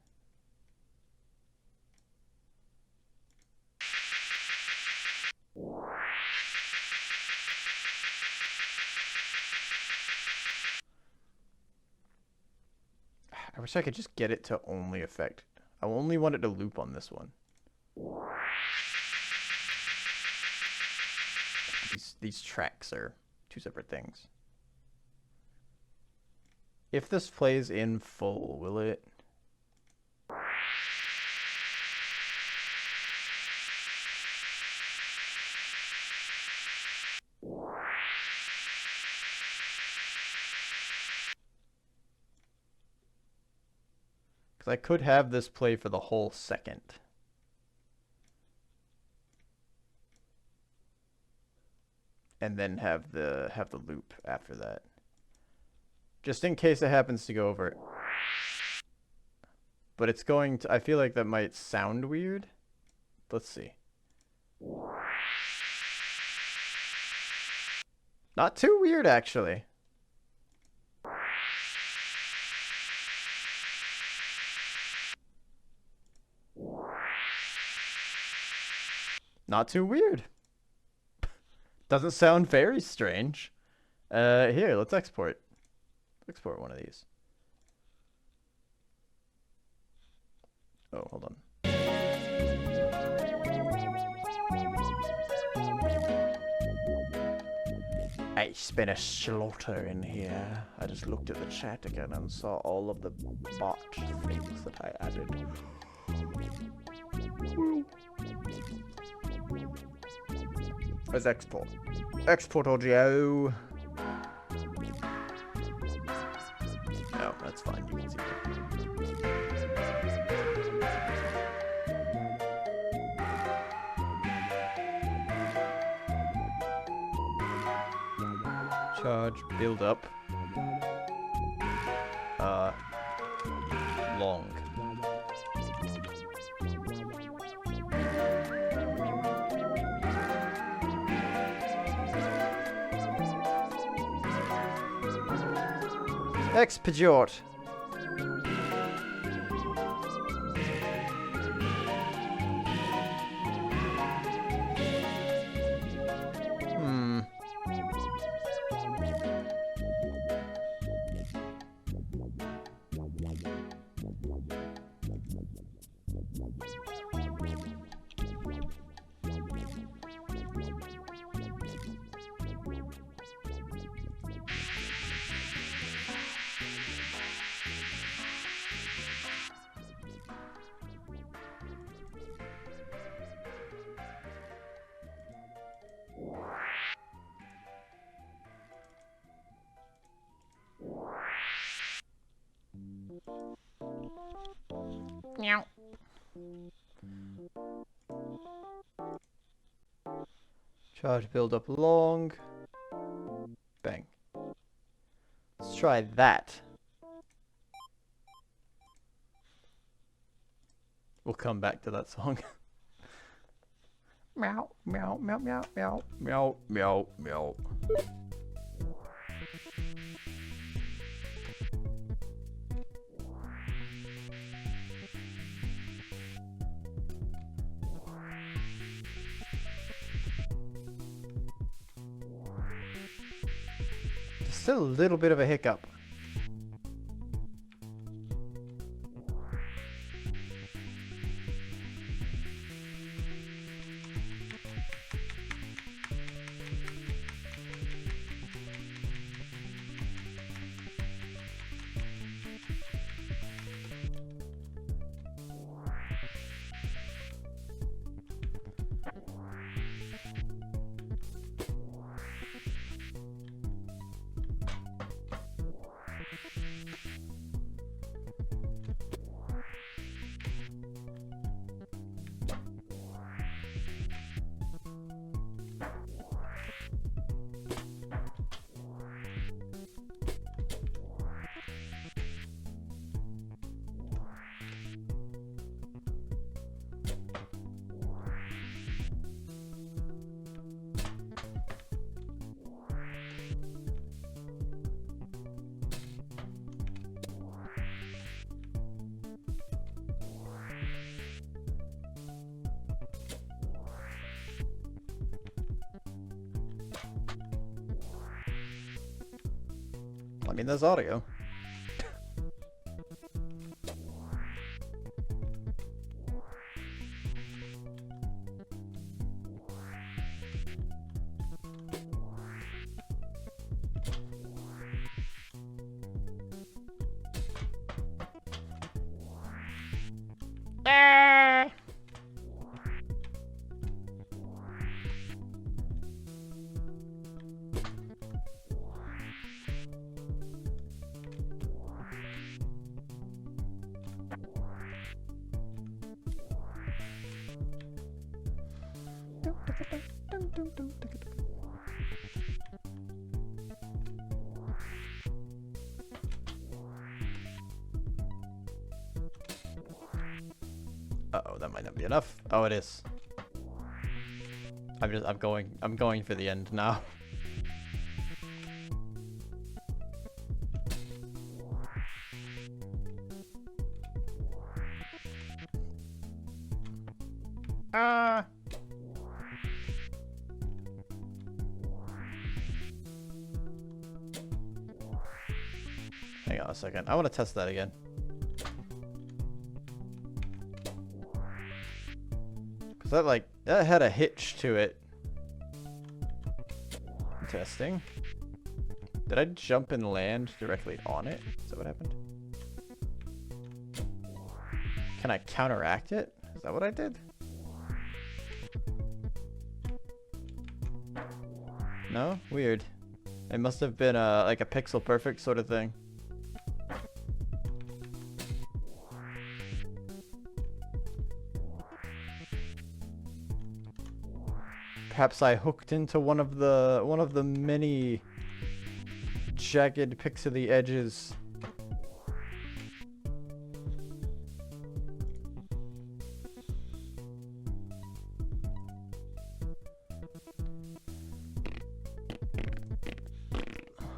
I wish I could just get it to only affect. I only want it to loop on this one. these tracks are two separate things. If this plays in full, will it? Because I could have this play for the whole second. And then have the loop after that. Just in case it happens to go over it. But it's going to, I feel like that might sound weird. Let's see. Not too weird, actually. Not too weird. Doesn't sound very strange. Here, let's export. Export one of these. Oh, hold on. It's been a slaughter in here. I just looked at the chat again and saw all of the bot things that I added. Let's export. Export audio. No, that's fine. You can see it. Charge, build up. Long. Expedite. Meow. Charge build up long. Bang. Let's try that. We'll come back to that song. Meow, meow, meow, meow, meow, meow, meow, meow. Still a little bit of a hiccup. I mean, there's audio. Ah! Uh-oh, that might not be enough. Oh, it is. I'm going for the end now. Ah. Hang on a second. I want to test that again. Because that had a hitch to it. Testing. Did I jump and land directly on it? Is that what happened? Can I counteract it? Is that what I did? No? Weird. It must have been like a pixel perfect sort of thing. Perhaps I hooked into one of the many jagged pixely edges.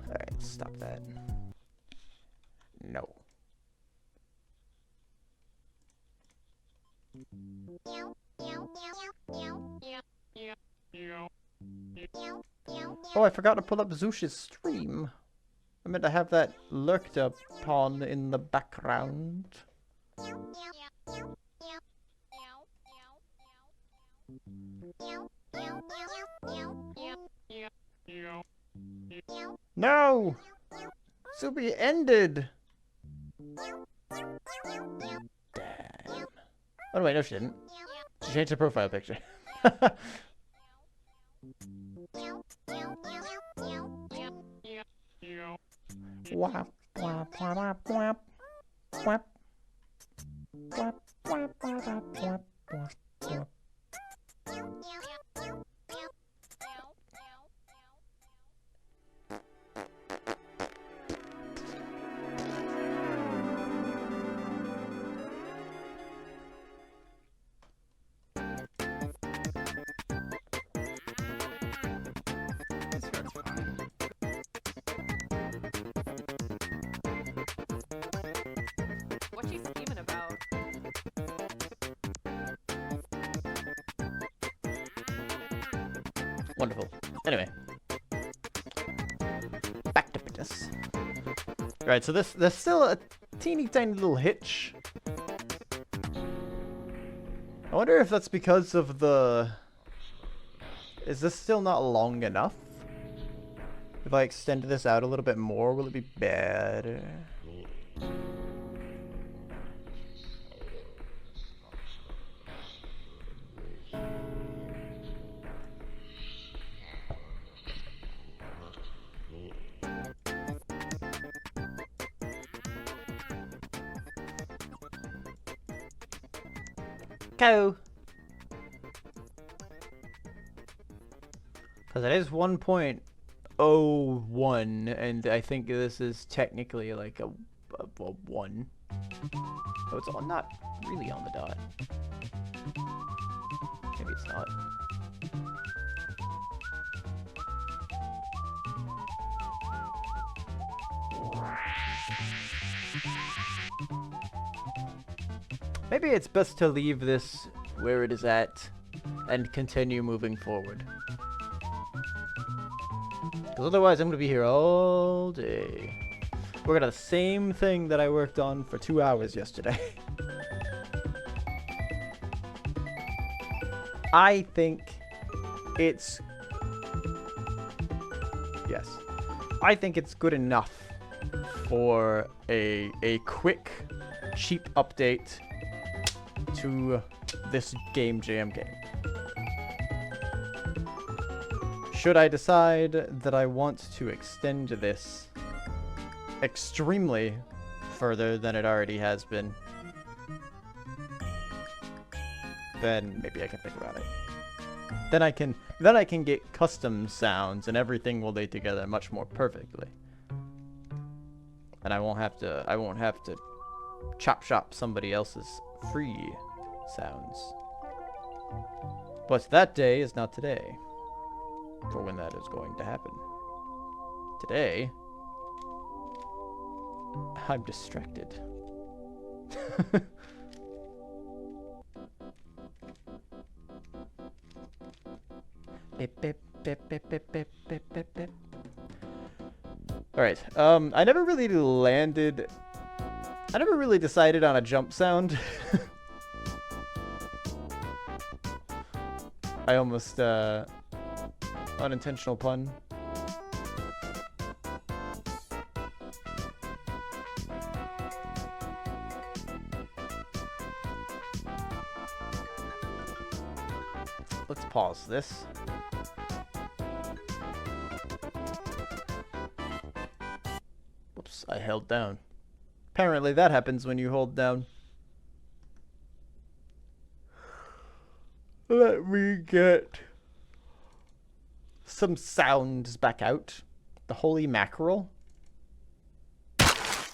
Alright, stop that. No. Oh, I forgot to pull up Zoosh's stream. I meant to have that lurked upon in the background. No! Zuby ended! Damn. Oh, wait, no, she didn't. She changed her profile picture. Wap, wap, wap, wap, wap. Wap, wap, wap, wap, wap, wap. What you scheming about? Wonderful. Anyway. Back to business. Right, so there's still a teeny tiny little hitch. I wonder if that's because of the... Is this still not long enough? If I extend this out a little bit more, will it be better? Go! Because it is 1.01, and I think this is technically like a 1. Oh, it's not really on the dot. Maybe it's not. Maybe it's best to leave this where it is at and continue moving forward. Because otherwise I'm going to be here all day. Working on the same thing that I worked on for 2 hours yesterday. I think it's... Yes. I think it's good enough for a quick, cheap update to this Game Jam game. Should I decide that I want to extend this extremely further than it already has been, then maybe I can think about it. Then I can get custom sounds and everything will lay together much more perfectly. And I won't have to chop shop somebody else's free sounds. But that day is not today for when that is going to happen. Today, I'm distracted. Alright, I never really decided on a jump sound. I almost, unintentional pun. Let's pause this. Whoops, I held down. Apparently that happens when you hold down. Let me get some sounds back out. The holy mackerel. That's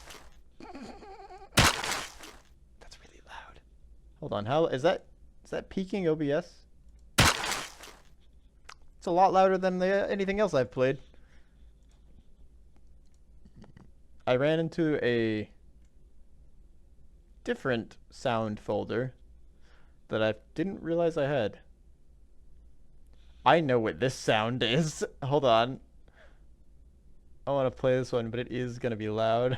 really loud. Hold on, how is that peaking OBS? It's a lot louder than anything else I've played. I ran into a different sound folder that I didn't realize I had. I know what this sound is. Hold on. I want to play this one, but it is going to be loud.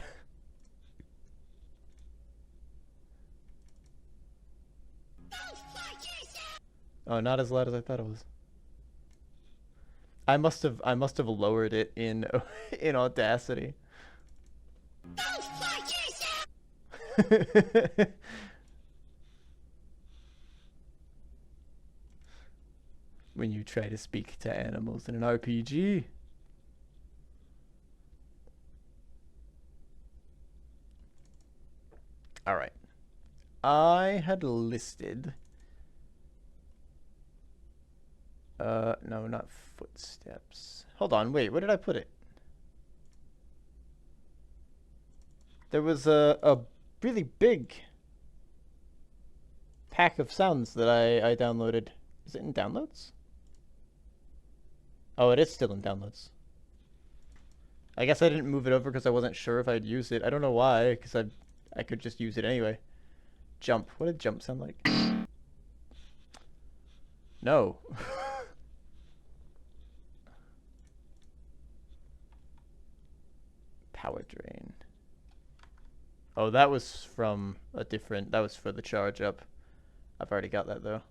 Oh, not as loud as I thought it was. I must have lowered it in in Audacity. When you try to speak to animals in an RPG. All right. I had listed no, not footsteps. Hold on, wait, where did I put it? There was a really big pack of sounds that I downloaded. Is it in downloads? Oh, it is still in downloads. I guess I didn't move it over because I wasn't sure if I'd use it. I don't know why, because I could just use it anyway. Jump. What did jump sound like? No. Power drain. Oh, that was from a different... That was for the charge up. I've already got that, though.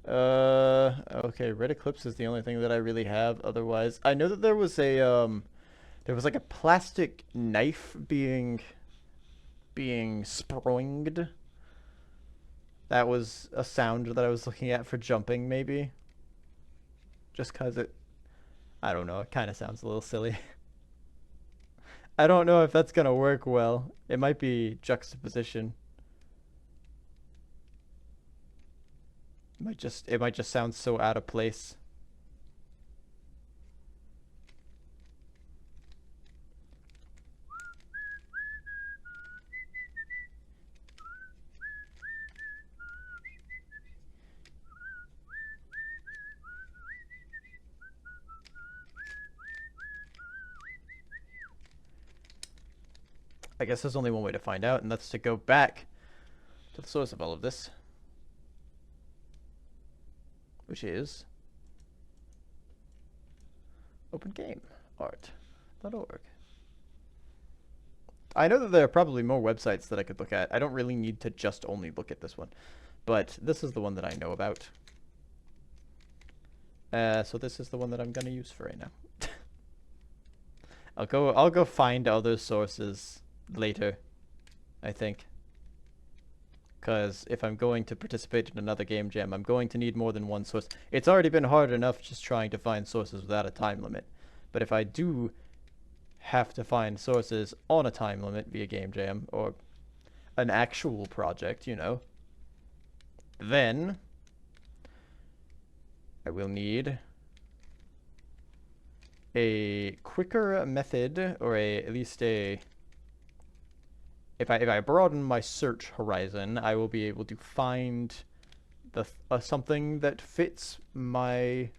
Okay, Red Eclipse is the only thing that I really have. Otherwise, I know that there was a, there was like a plastic knife being springed. That was a sound that I was looking at for jumping, maybe. Just 'cause it... I don't know, it kind of sounds a little silly. I don't know if that's gonna work well. It might be juxtaposition. It might just sound so out of place. I guess there's only one way to find out, and that's to go back to the source of all of this, which is opengameart.org. I know that there are probably more websites that I could look at. I don't really need to just only look at this one, but this is the one that I know about. So this is the one that I'm gonna use for right now. I'll go find other sources later, I think. Because if I'm going to participate in another game jam, I'm going to need more than one source. It's already been hard enough just trying to find sources without a time limit. But if I do have to find sources on a time limit via game jam, or an actual project, you know, then I will need a quicker method, or at least a... If I broaden my search horizon, I will be able to find the something that fits my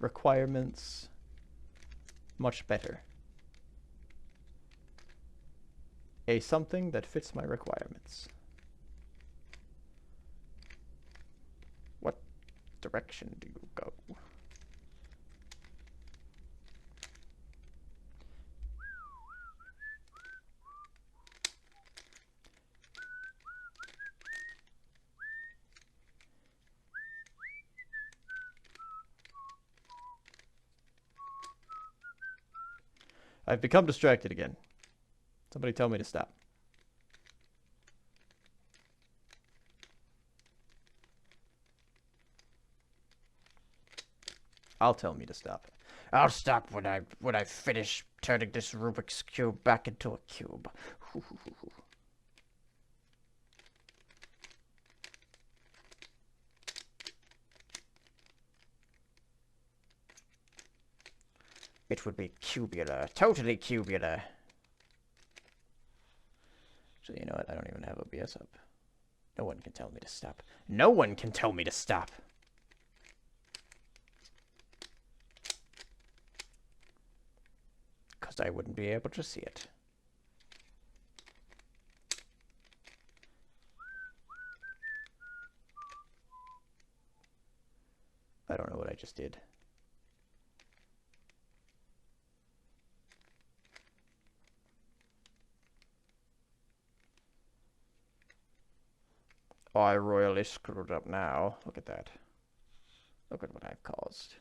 requirements much better. A something that fits my requirements. What direction do you go? I've become distracted again. Somebody tell me to stop. I'll tell me to stop. I'll stop when I finish turning this Rubik's Cube back into a cube. It would be cubular. Totally cubular. So you know what? I don't even have OBS up. No one can tell me to stop. No one can tell me to stop. Because I wouldn't be able to see it. I don't know what I just did. Oh, I royally screwed up now. Look at that. Look at what I've caused.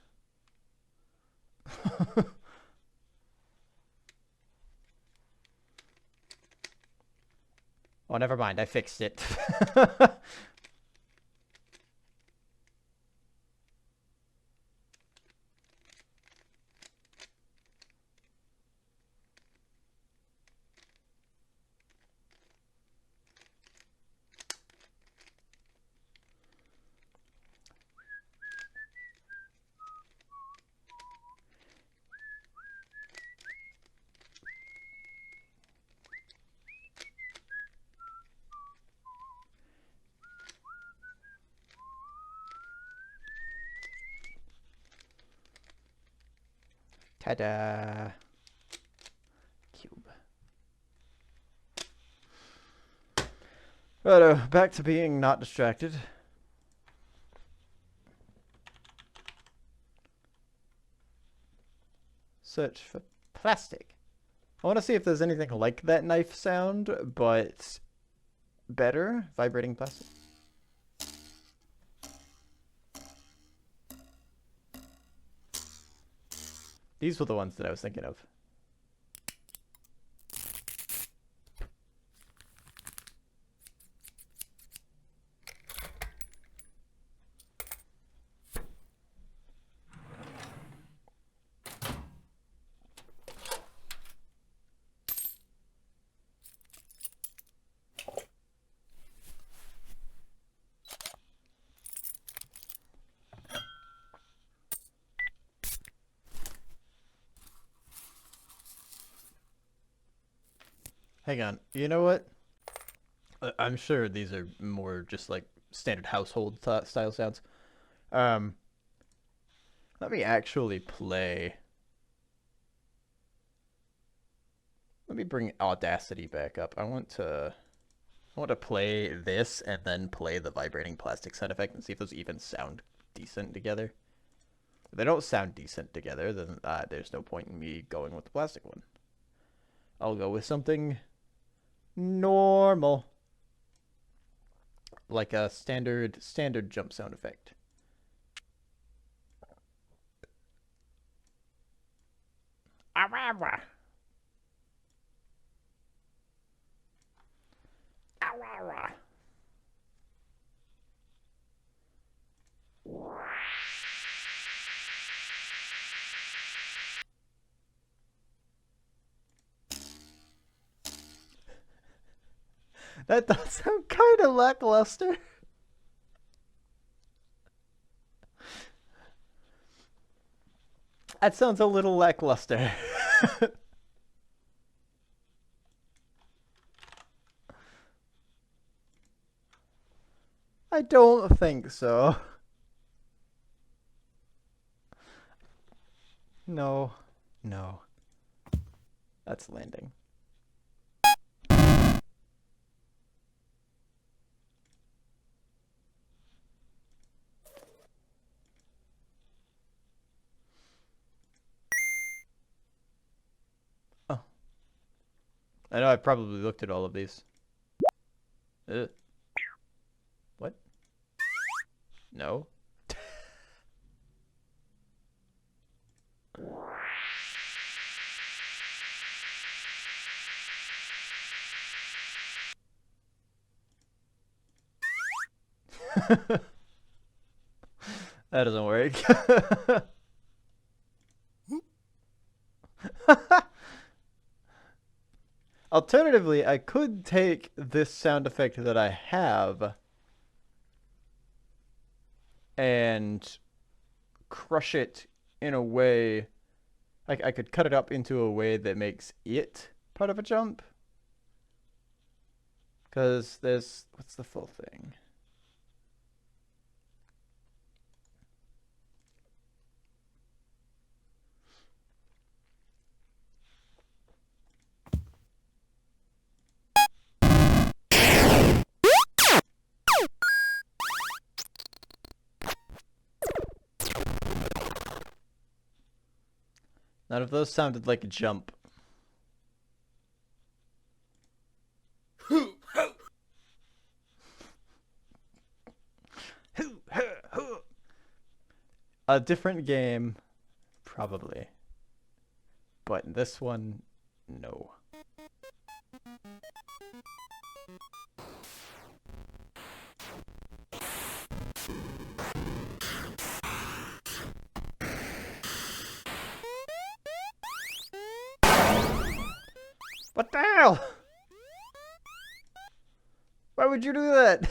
Oh, never mind. I fixed it. Ta-da! Cube. Righto, back to being not distracted. Search for plastic. I want to see if there's anything like that knife sound, but better. Vibrating plastic. These were the ones that I was thinking of. Hang on. You know what? I'm sure these are more just like standard household style sounds. Um, Let me actually play. Let me bring Audacity back up. I want to play this and then play the vibrating plastic sound effect and see if those even sound decent together. If they don't sound decent together, then there's no point in me going with the plastic one. I'll go with something normal, like a standard jump sound effect. That does sound kind of lackluster. That sounds a little lackluster. I don't think so. No. No. That's landing. Oh. I know I probably looked at all of these. What? No. That doesn't work. Alternatively, I could take this sound effect that I have and crush it in a way. I could cut it up into a way that makes it part of a jump. Because there's. What's the full thing? None of those sounded like a jump. A different game, probably. But this one, no. What the hell? Why would you do that?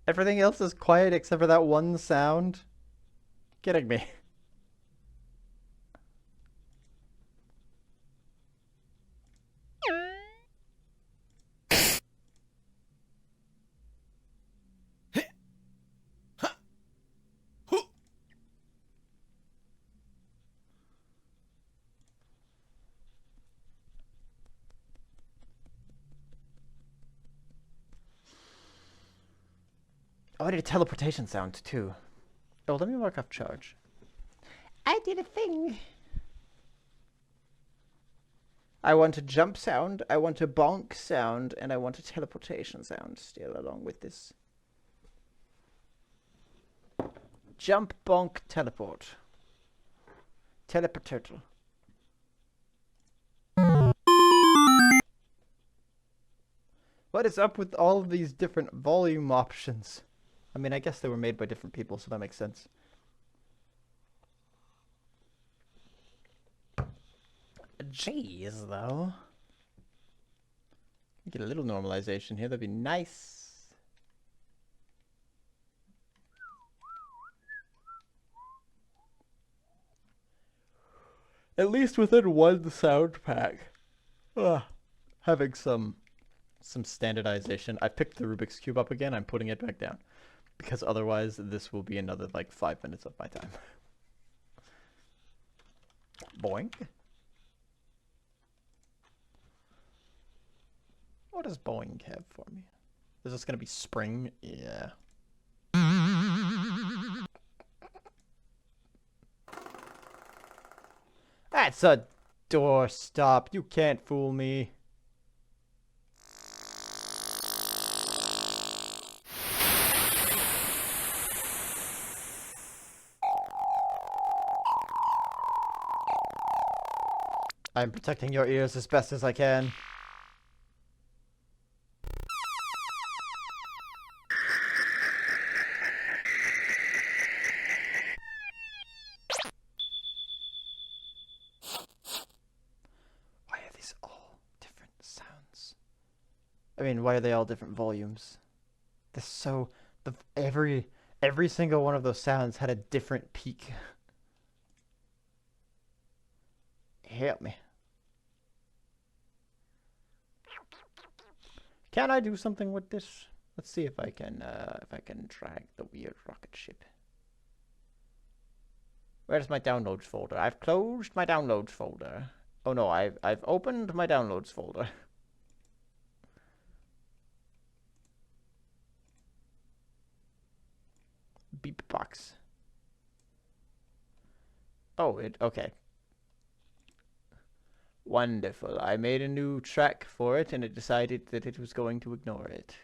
Everything else is quiet except for that one sound? Kidding me. Oh, I did a teleportation sound too. Oh, let me mark off charge. I did a thing. I want a jump sound, I want a bonk sound, and I want a teleportation sound still along with this. Jump, bonk, teleport. Teleporturtle. What is up with all of these different volume options? I mean, I guess they were made by different people, so that makes sense. Jeez, though. Get a little normalization here, that'd be nice. At least within one sound pack. Having some standardization. I picked the Rubik's Cube up again, I'm putting it back down. Because otherwise, this will be another, like, 5 minutes of my time. Boink. What does Boing have for me? Is this gonna be spring? Yeah. That's a doorstop. You can't fool me. I'm protecting your ears as best as I can. Why are these all different sounds? I mean, why are they all different volumes? They're so every single one of those sounds had a different peak. Help me. Can I do something with this? Let's see if I can drag the weird rocket ship. Where's my downloads folder? I've closed my downloads folder. Oh no, I've opened my downloads folder. Beep box. Oh, okay. Wonderful. I made a new track for it and it decided that it was going to ignore it.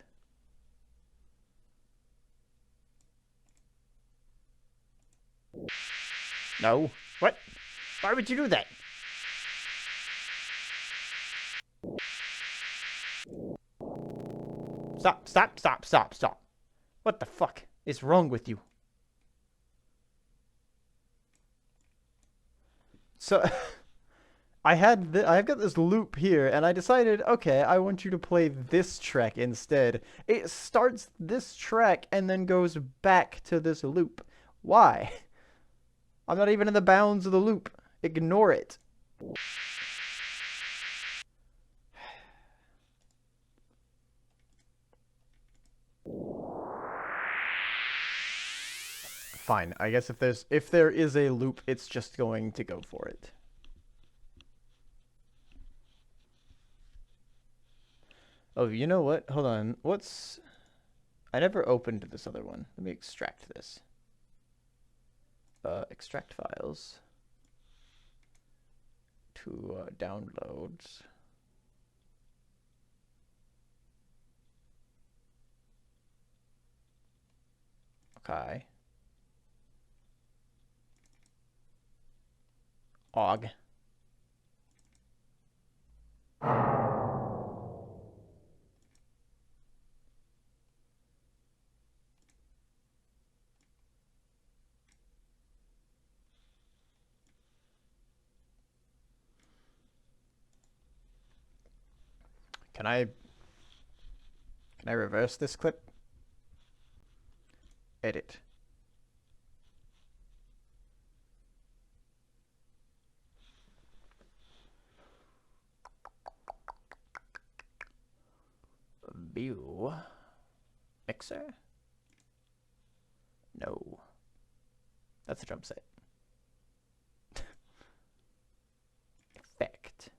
No. What? Why would you do that? Stop, stop, stop, stop, stop. What the fuck is wrong with you? So, I've got this loop here, and I decided, okay, I want you to play this track instead. It starts this track and then goes back to this loop. Why? I'm not even in the bounds of the loop. Ignore it. Fine. I guess if there is a loop, it's just going to go for it. Oh, you know what? Hold on. I never opened this other one. Let me extract this. Extract files to downloads. Okay. Og. Can I reverse this clip? Edit. View. Mixer? No. That's a drum set. Effect.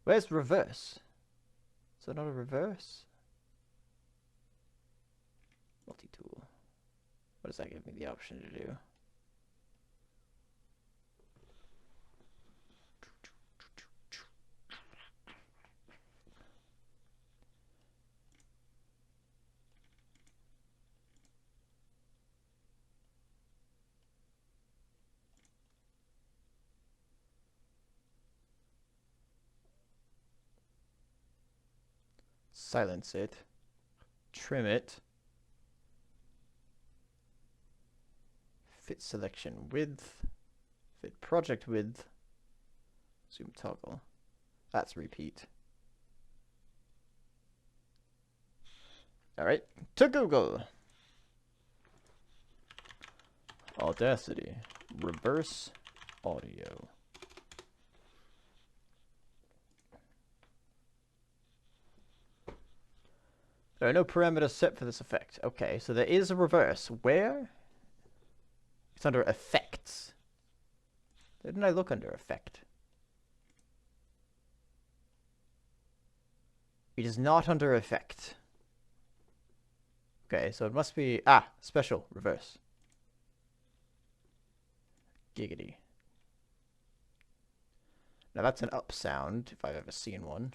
Where's reverse? Is that not a reverse? Multi-tool. What does that give me the option to do? Silence it. Trim it. Fit selection width. Fit project width. Zoom toggle. That's repeat. Alright, to Google. Audacity. Reverse audio. There are no parameters set for this effect. Okay, so there is a reverse. Where? It's under effects. Didn't I look under effect? It is not under effect. Okay, so it must be... Ah, special, reverse. Giggity. Now that's an up sound, if I've ever seen one.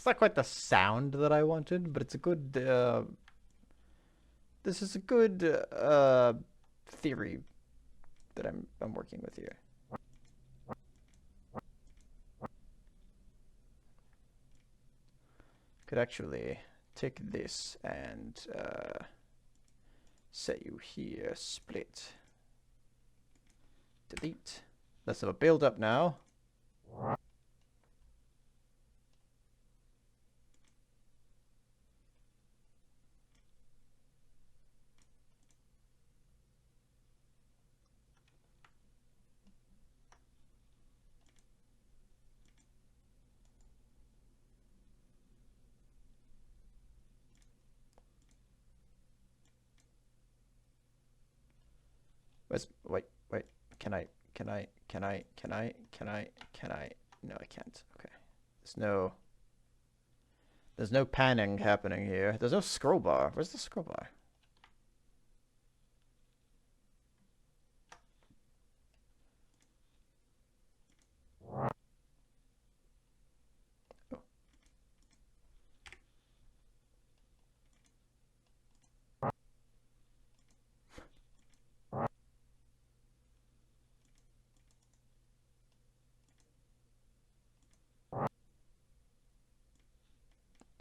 It's not quite the sound that I wanted, but it's a good. This is a good theory that I'm working with here. Could actually take this and set you here. Split. Delete. Less of a build up now. Wait. Can I? No, I can't. Okay. There's no panning happening here. There's no scroll bar. Where's the scroll bar?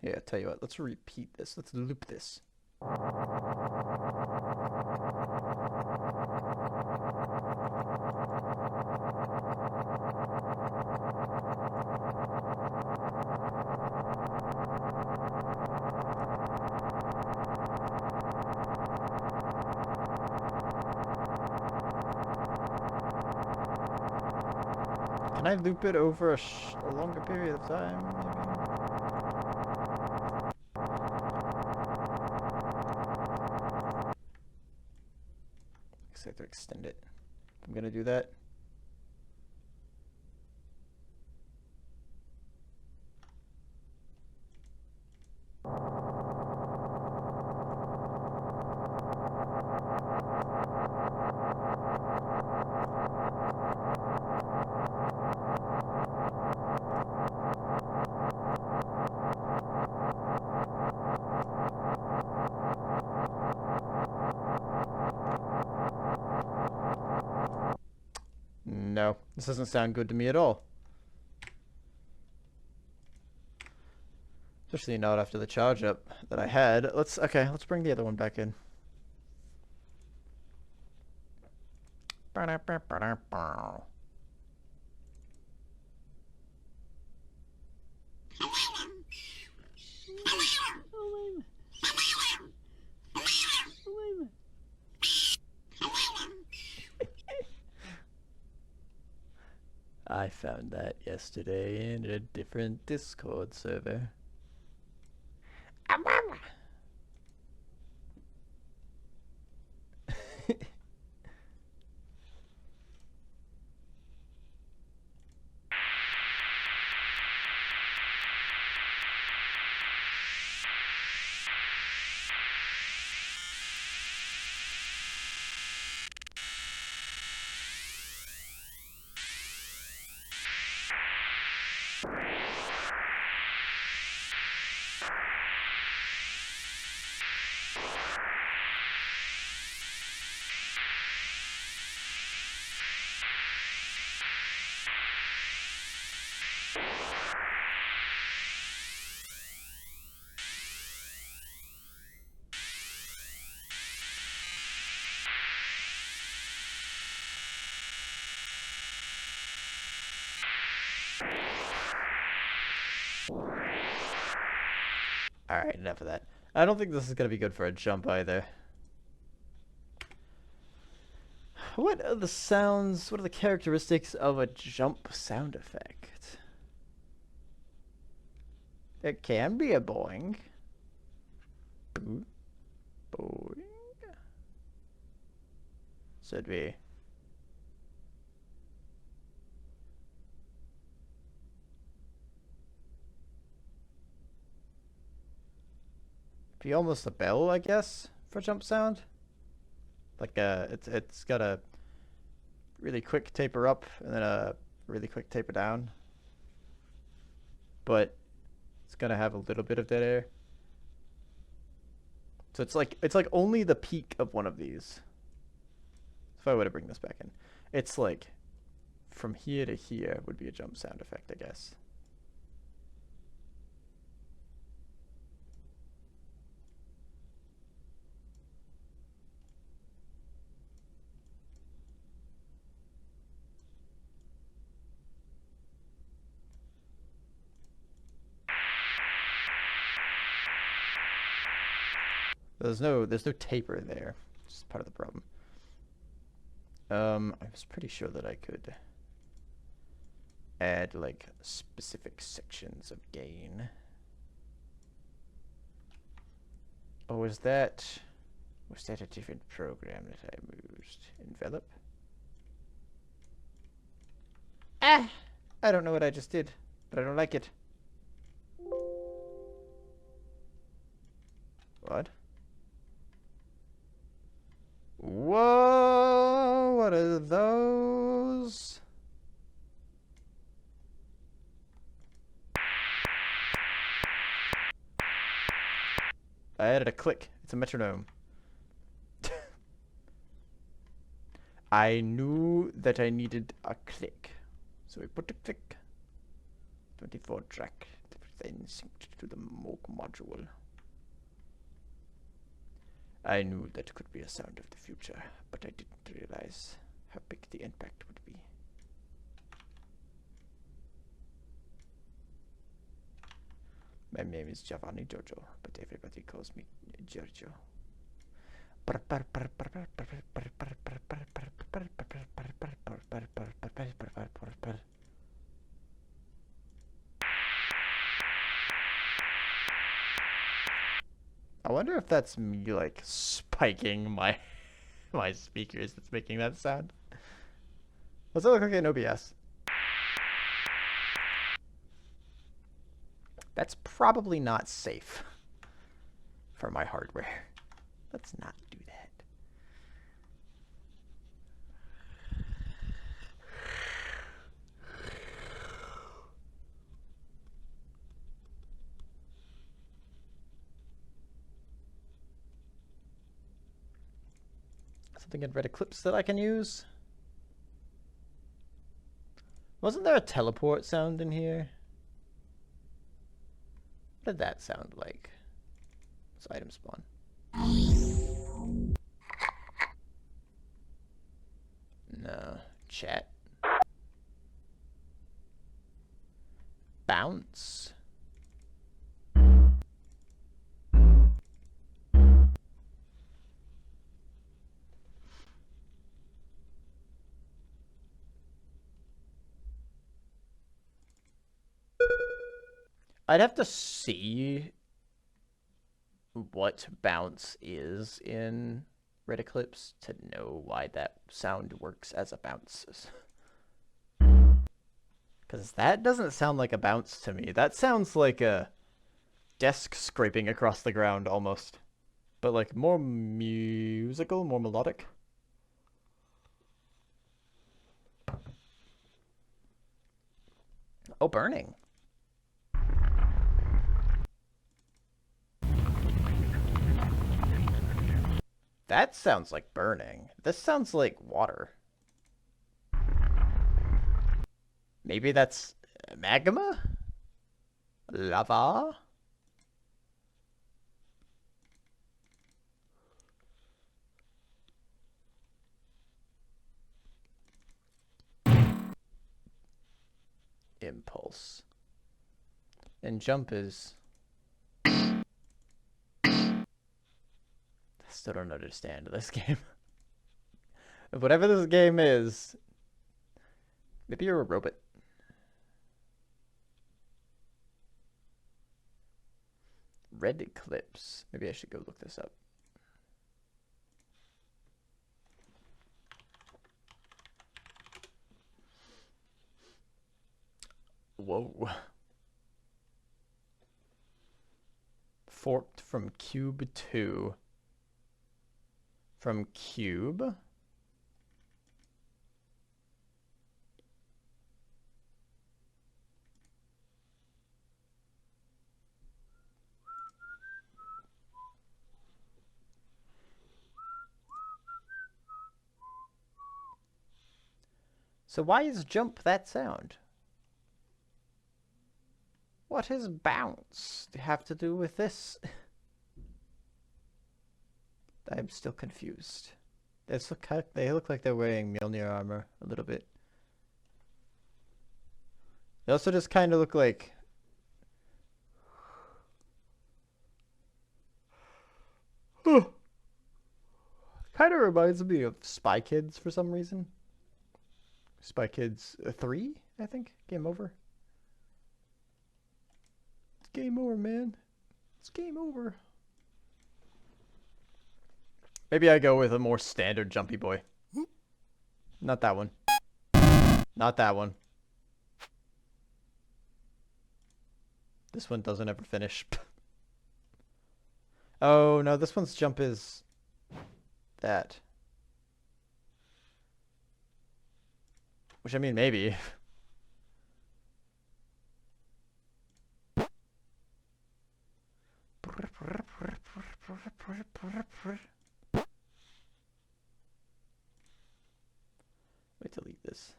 Yeah, tell you what, let's repeat this. Let's loop this. Can I loop it over a longer period of time, maybe? I have to extend it. I'm gonna do that. No, this doesn't sound good to me at all. Especially not after the charge up that I had. Let's bring the other one back in. I found that yesterday in a different Discord server. Alright, enough of that. I don't think this is gonna be good for a jump either. What are the sounds, what are the characteristics of a jump sound effect? It can be a boing. Boing. Boing. Should be. Be almost a bell, I guess, for jump sound. Like it's got a really quick taper up and then a really quick taper down. But It's gonna have a little bit of dead air. So it's like only the peak of one of these. If I were to bring this back in, it's like from here to here would be a jump sound effect, I guess. There's no taper there. It's part of the problem. I was pretty sure that I could add like specific sections of gain. Oh, was that a different program that I used? Envelop? Ah! I don't know what I just did, but I don't like it. What? Whoa! What are those? I added a click. It's a metronome. I knew that I needed a click. So we put a click. 24 track. Then synced to the Moog module. I knew that could be a sound of the future, but I didn't realize how big the impact would be. My name is Giovanni Jojo, but everybody calls me Giorgio. I wonder if that's me like spiking my speakers that's making that sound. Does it look like an OBS? That's probably not safe for my hardware. Let's not do that. Something in Red Eclipse that I can use? Wasn't there a teleport sound in here? What did that sound like? It's item spawn. No. Chat. Bounce. I'd have to see what bounce is in Red Eclipse to know why that sound works as a bounce. Because that doesn't sound like a bounce to me. That sounds like a desk scraping across the ground almost. But like more musical, more melodic. Oh, burning. That sounds like burning. This sounds like water. Maybe that's magma? Lava? Impulse. And jump is... I still don't understand this game. Whatever this game is, maybe you're a robot. Red Eclipse. Maybe I should go look this up. Whoa. Forked from Cube 2. From Cube. So why is jump that sound? What does bounce have to do with this? I'm still confused. They look like they're wearing Mjolnir armor a little bit. They also just kind of look like... Kind of reminds me of Spy Kids for some reason. Spy Kids 3, I think. Game over. It's game over, man. It's game over. Maybe I go with a more standard jumpy boy. Not that one. Not that one. This one doesn't ever finish. Oh, no, this one's jump is that. Which, I mean, maybe. Wait to delete this.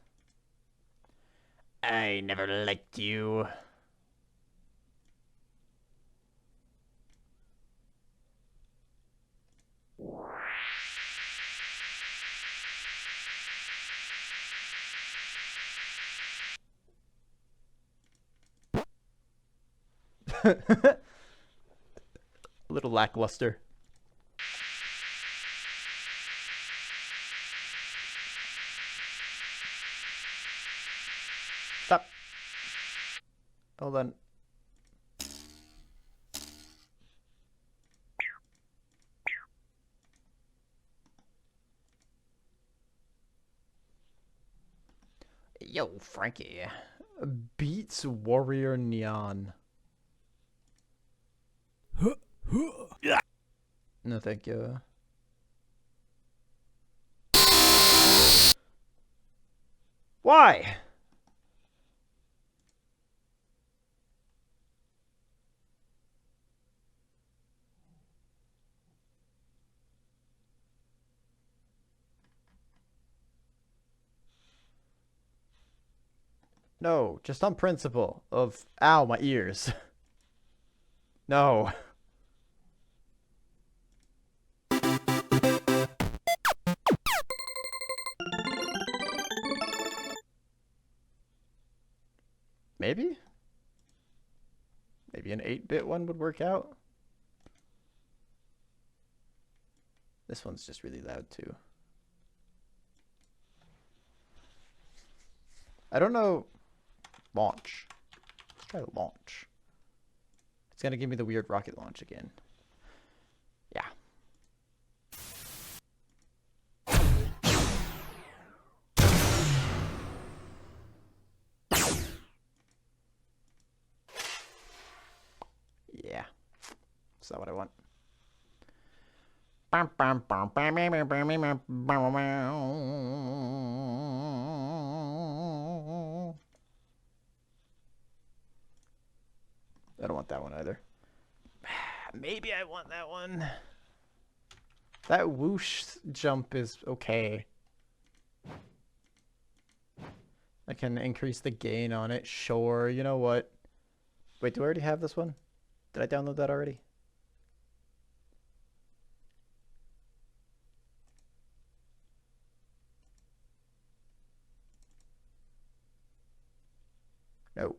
I never liked you. A little lackluster. Stop. Hold on. Yo, Frankie. Beats Warrior Neon. No, thank you. Why? No, just on principle of, ow, my ears. No. Maybe? Maybe an 8-bit one would work out. This one's just really loud too. I don't know. Launch. Let's try launch. It's gonna give me the weird rocket launch again. Yeah. Yeah. Is that what I want? I don't want that one either. Maybe I want that one. That whoosh jump is okay. I can increase the gain on it. Sure, you know what? Wait, do I already have this one? Did I download that already? No.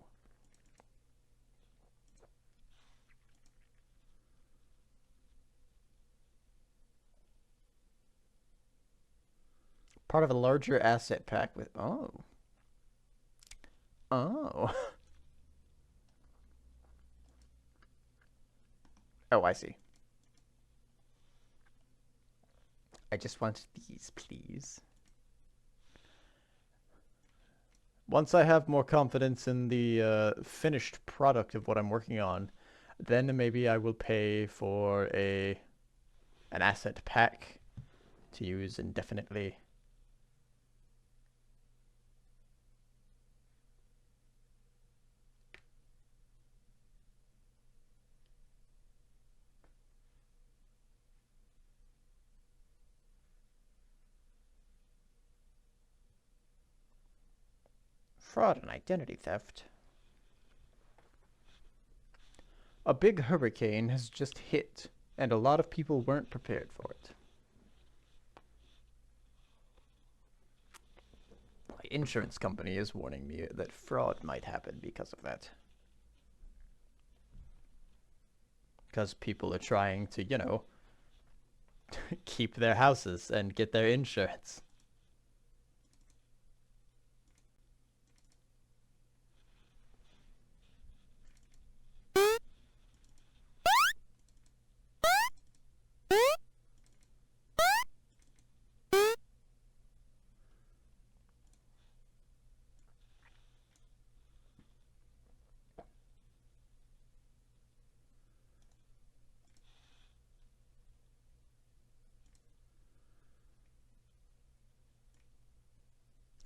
Part of a larger asset pack with... Oh. Oh. Oh, I see. I just want these, please. Once I have more confidence in the finished product of what I'm working on, then maybe I will pay for an asset pack to use indefinitely. Fraud and identity theft. A big hurricane has just hit, and a lot of people weren't prepared for it. My insurance company is warning me that fraud might happen because of that. Because people are trying to, you know, keep their houses and get their insurance.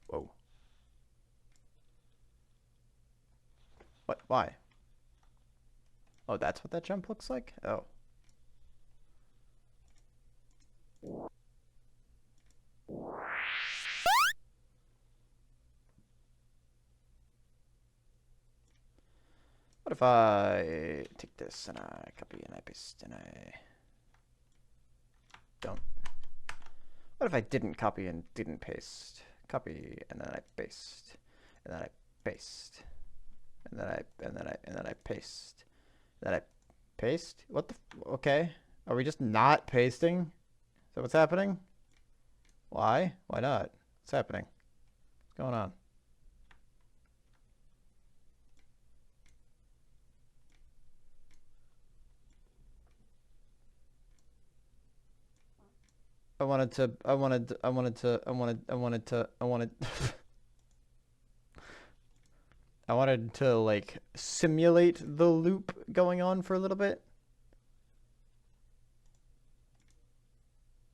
Whoa. What? Why? Oh, that's what that jump looks like? Oh. What if I take this and I copy and I paste and I don't? What if I didn't copy and didn't paste? Copy and then I paste and then I paste and then I paste. Then I paste? What the okay. Are we just not pasting? Is that what's happening? Why? Why not? What's happening? What's going on? I wanted I wanted to like simulate the loop going on for a little bit.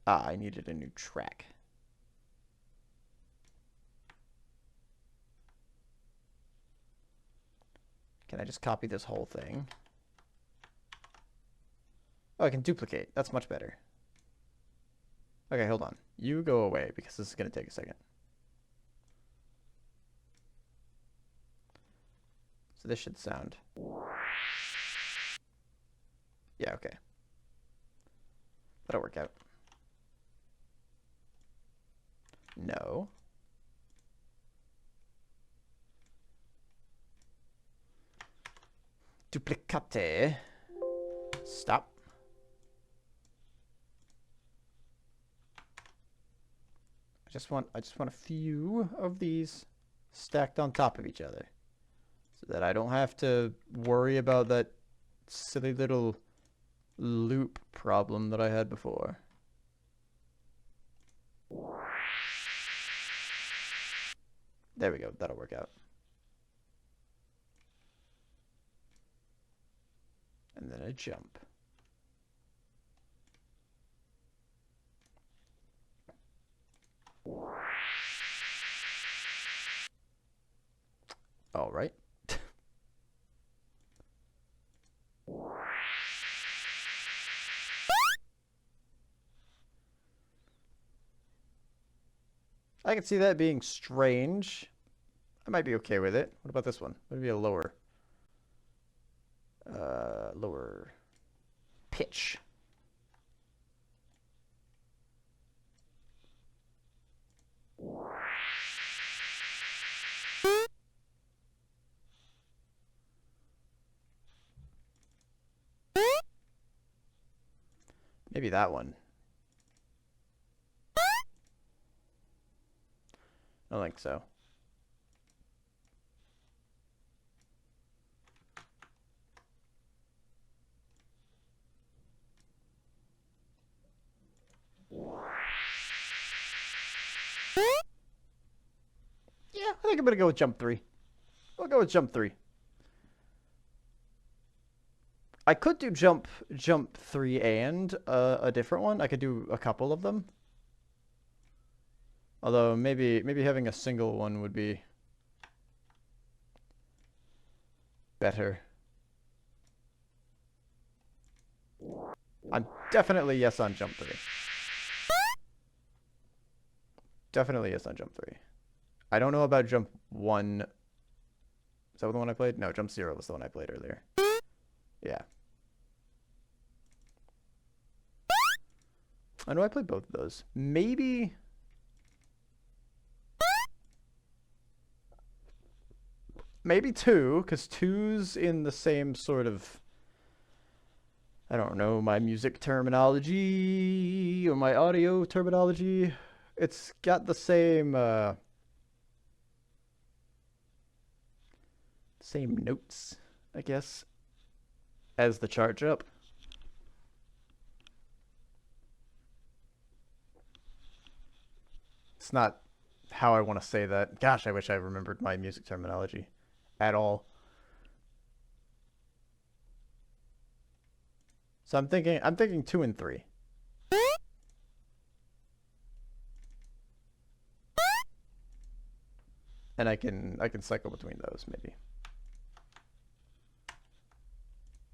Ah, I needed a new track. Can I just copy this whole thing? Oh, I can duplicate. That's much better. Okay, hold on. You go away because this is going to take a second. So this should sound. Yeah, okay. That'll work out. No. Duplicate. Stop. I just want a few of these stacked on top of each other so that I don't have to worry about that silly little loop problem that I had before. There we go. That'll work out. And then a jump. All right. I can see that being strange. I might be okay with it. What about this one? Maybe a lower pitch. Maybe that one. I don't think so. Yeah, I think I'm gonna go with jump 3. We'll go with jump 3. I could do jump 3 and a different one. I could do a couple of them. Although maybe having a single one would be better. I'm definitely yes on jump 3. Definitely yes on jump 3. I don't know about jump 1 that the one I played? No, Jump Zero was the one I played earlier. Yeah. I know I played both of those. Maybe... Maybe 2, because 2's in the same sort of... I don't know, my music terminology or my audio terminology. It's got the same, same notes, I guess, as the Charge Up. It's not how I want to say that. Gosh, I wish I remembered my music terminology at all. So I'm thinking 2 and 3. And I can cycle between those maybe.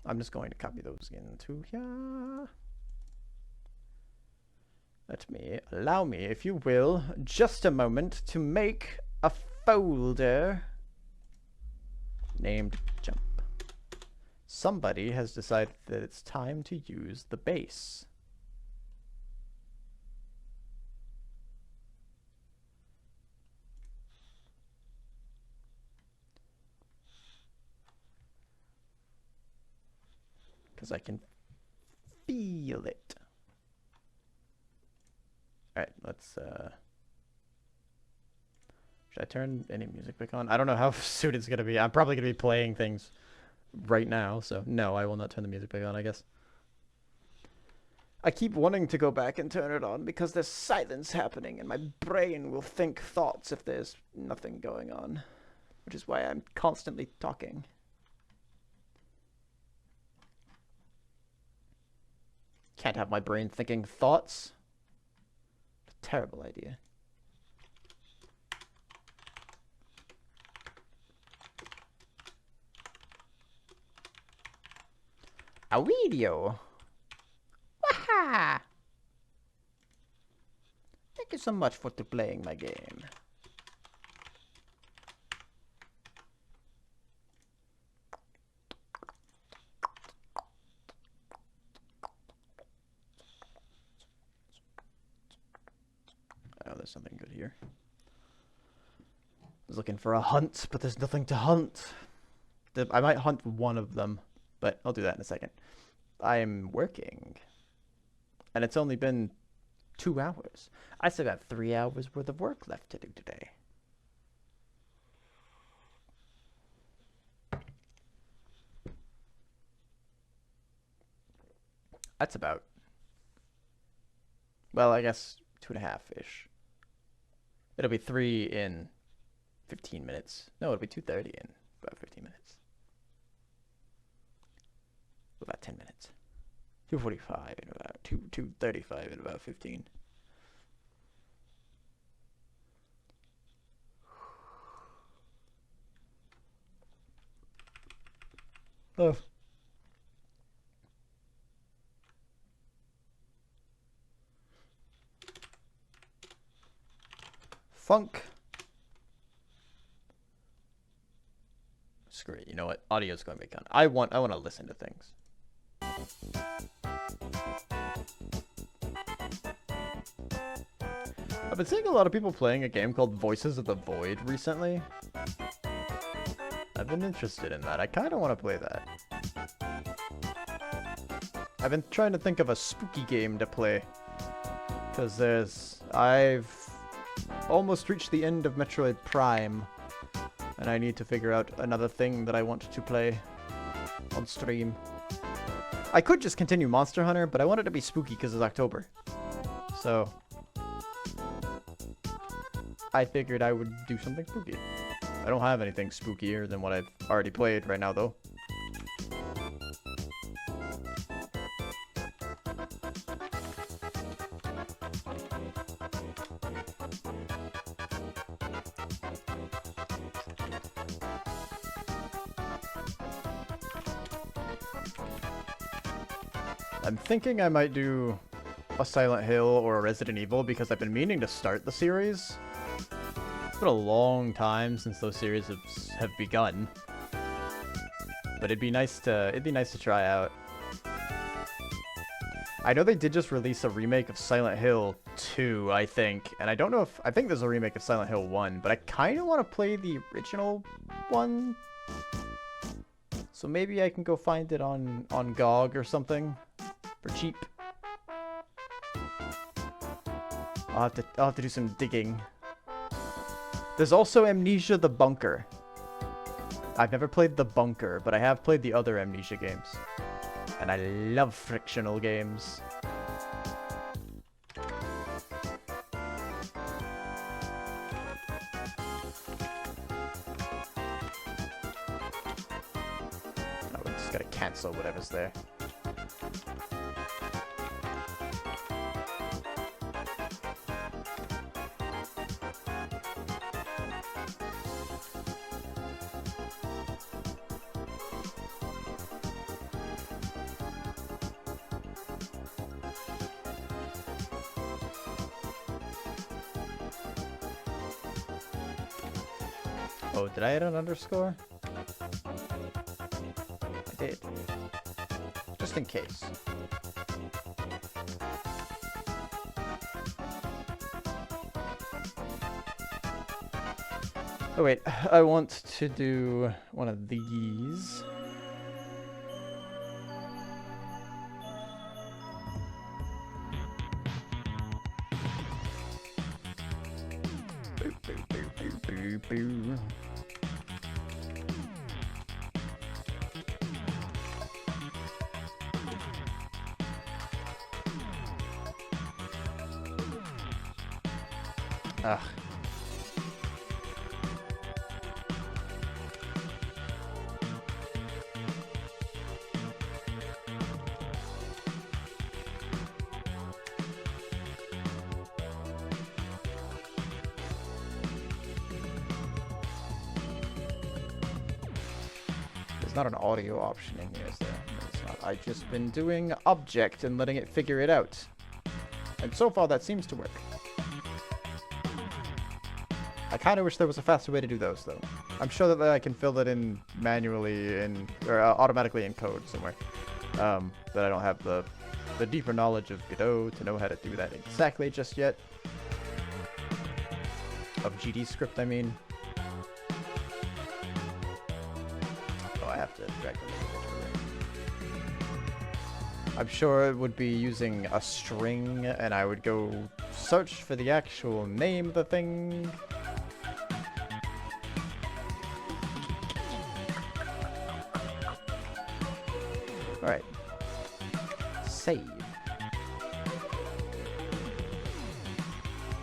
I'm just going to copy those into here. Allow me, if you will, just a moment to make a folder named Jump. Somebody has decided that it's time to use the base. Because I can feel it. Alright, let's, should I turn any music back on? I don't know how soon it's going to be. I'm probably going to be playing things right now, so no, I will not turn the music back on, I guess. I keep wanting to go back and turn it on because there's silence happening and my brain will think thoughts if there's nothing going on, which is why I'm constantly talking. Can't have my brain thinking thoughts. Terrible idea. A video. Waha! Thank you so much for playing my game. Oh, there's something good here. I was looking for a hunt, but there's nothing to hunt. I might hunt one of them, but I'll do that in a second. I'm working. And it's only been 2 hours. I still got 3 hours worth of work left to do today. That's about... Well, I guess 2.5-ish. It'll be 3 in 15 minutes. No, it'll be 2:30 in about 15 minutes. About 10 minutes. 2:45 in about 2:35 in about 15. Oh. Funk. Screw it. You know what? Audio's going to be gone. I want to listen to things. I've been seeing a lot of people playing a game called Voices of the Void recently. I've been interested in that. I kind of want to play that. I've been trying to think of a spooky game to play. Because I've almost reached the end of Metroid Prime. And I need to figure out another thing that I want to play on stream. I could just continue Monster Hunter, but I want it to be spooky because it's October. So I figured I would do something spooky. I don't have anything spookier than what I've already played right now, though. I'm thinking I might do a Silent Hill or a Resident Evil because I've been meaning to start the series. It's been a long time since those series have begun. but it'd be nice to try out. I know they did just release a remake of Silent Hill 2, I think, and I don't know if I think there's a remake of Silent Hill 1, but I kind of want to play the original one. So maybe I can go find it on GOG or something for cheap. I'll have to do some digging. There's also Amnesia: The Bunker. I've never played The Bunker, but I have played the other Amnesia games. And I love frictional games. Oh, we just gotta cancel whatever's there. Oh, did I add an underscore? I did. Just in case. Oh wait, I want to do one of these. Boo, boo, boo, boo, boo, boo. Ugh. There's not an audio option in here, is there? No, it's not. I've just been doing object and letting it figure it out. And so far that seems to work. I kind of wish there was a faster way to do those, though. I'm sure that I can fill that in manually or automatically in code somewhere. But I don't have the deeper knowledge of Godot to know how to do that exactly just yet. Of GDScript, I mean. Oh, I have to drag them in. I'm sure it would be using a string, and I would go search for the actual name of the thing. Alright. Save.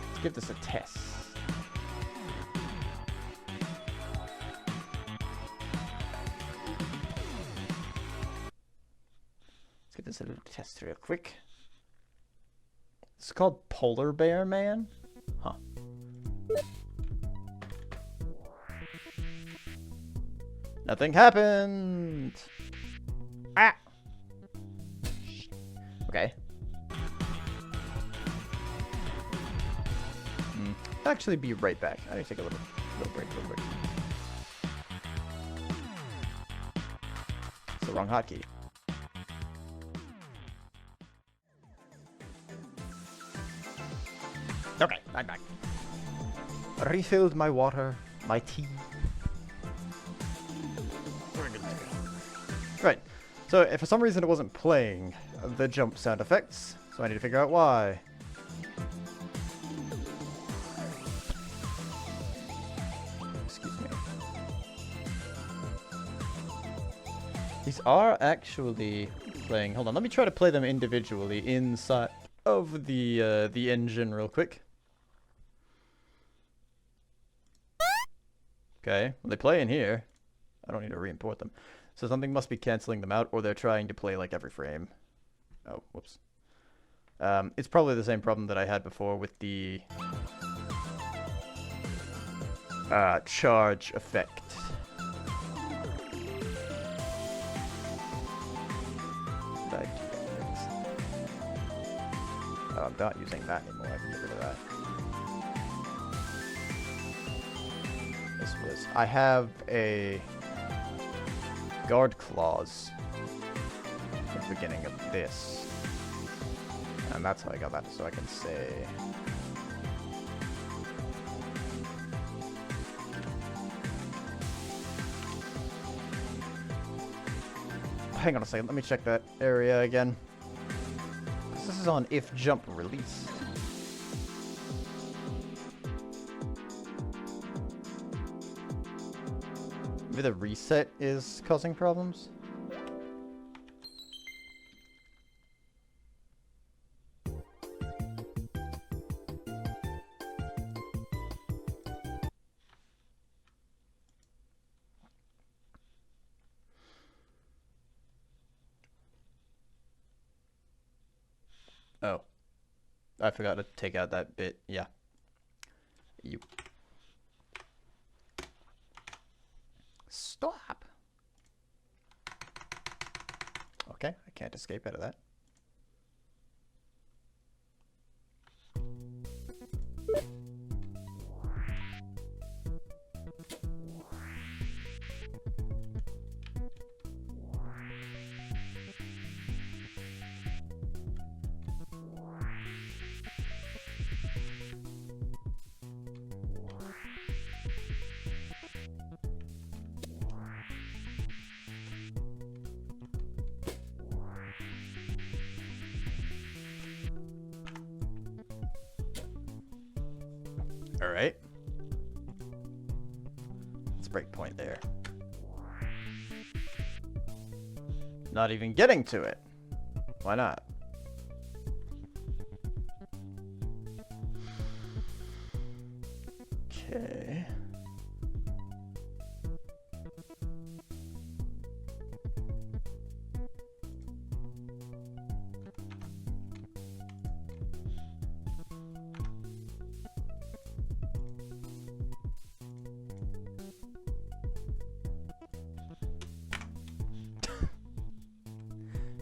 Let's give this a test. Let's give this a little test real quick. It's called Polar Bear Man? Huh. Nothing happened! Ah! Okay. I'll actually be right back. I need to take a little break real quick. It's the wrong hotkey. Okay, I'm back. Refilled my water, my tea. Right. So, if for some reason it wasn't playing the jump sound effects, so I need to figure out why. Excuse me. These are actually playing. Hold on, let me try to play them individually inside of the engine real quick. Okay, well, they play in here. I don't need to re-import them. So something must be canceling them out, or they're trying to play like every frame. Oh, whoops. It's probably the same problem that I had before with the charge effect. Oh, I'm not using that anymore. I can get rid of that. This was. I have a guard clause at the beginning of this. And that's how I got that, so I can say... Hang on a second, let me check that area again. This is on if jump release. Maybe the reset is causing problems? Oh. I forgot to take out that bit. Yeah. You. Stop. Okay, I can't escape out of that. Alright. Let's break point there. Not even getting to it. Why not? Okay.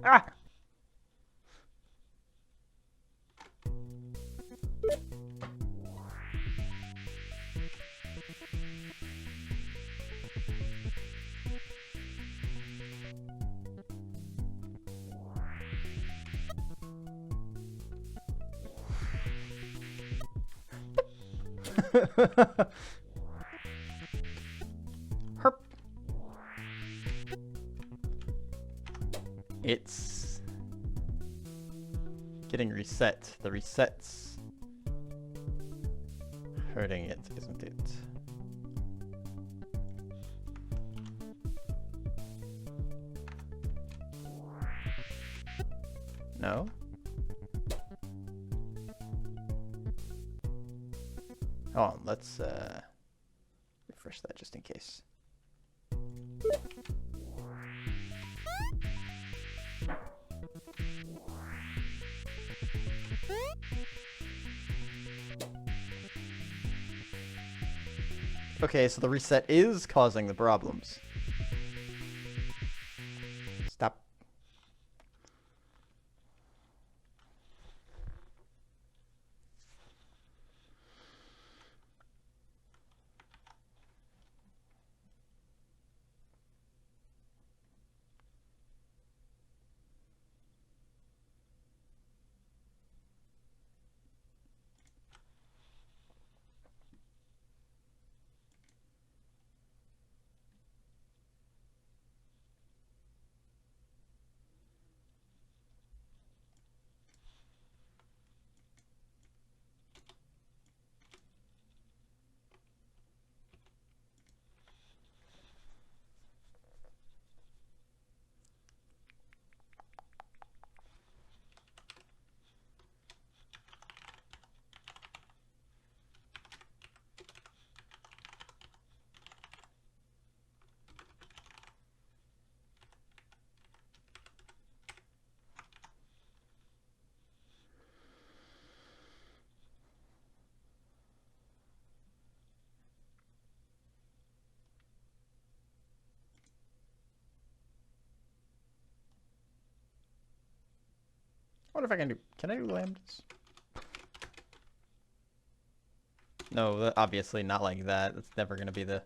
Ah! Herp. It's getting reset. The reset's hurting it, isn't it? No? Hold on, let's refresh that just in case. Okay, so the reset is causing the problems. Stop. I wonder if I can I do lambdas? No, obviously not like that. That's never going to be the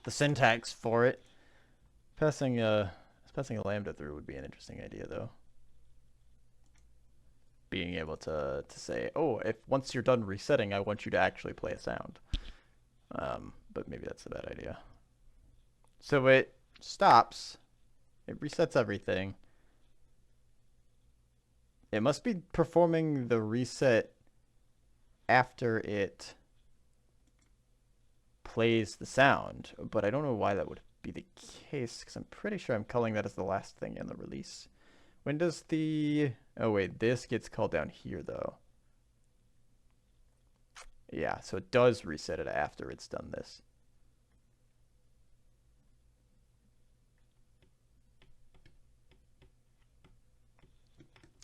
syntax for it. Passing passing a lambda through would be an interesting idea, though. Being able to say, oh, if once you're done resetting, I want you to actually play a sound. But maybe that's a bad idea. So it stops. It resets everything. It must be performing the reset after it plays the sound, but I don't know why that would be the case, because I'm pretty sure I'm calling that as the last thing in the release. When does the... Oh wait, this gets called down here though. Yeah, so it does reset it after it's done this.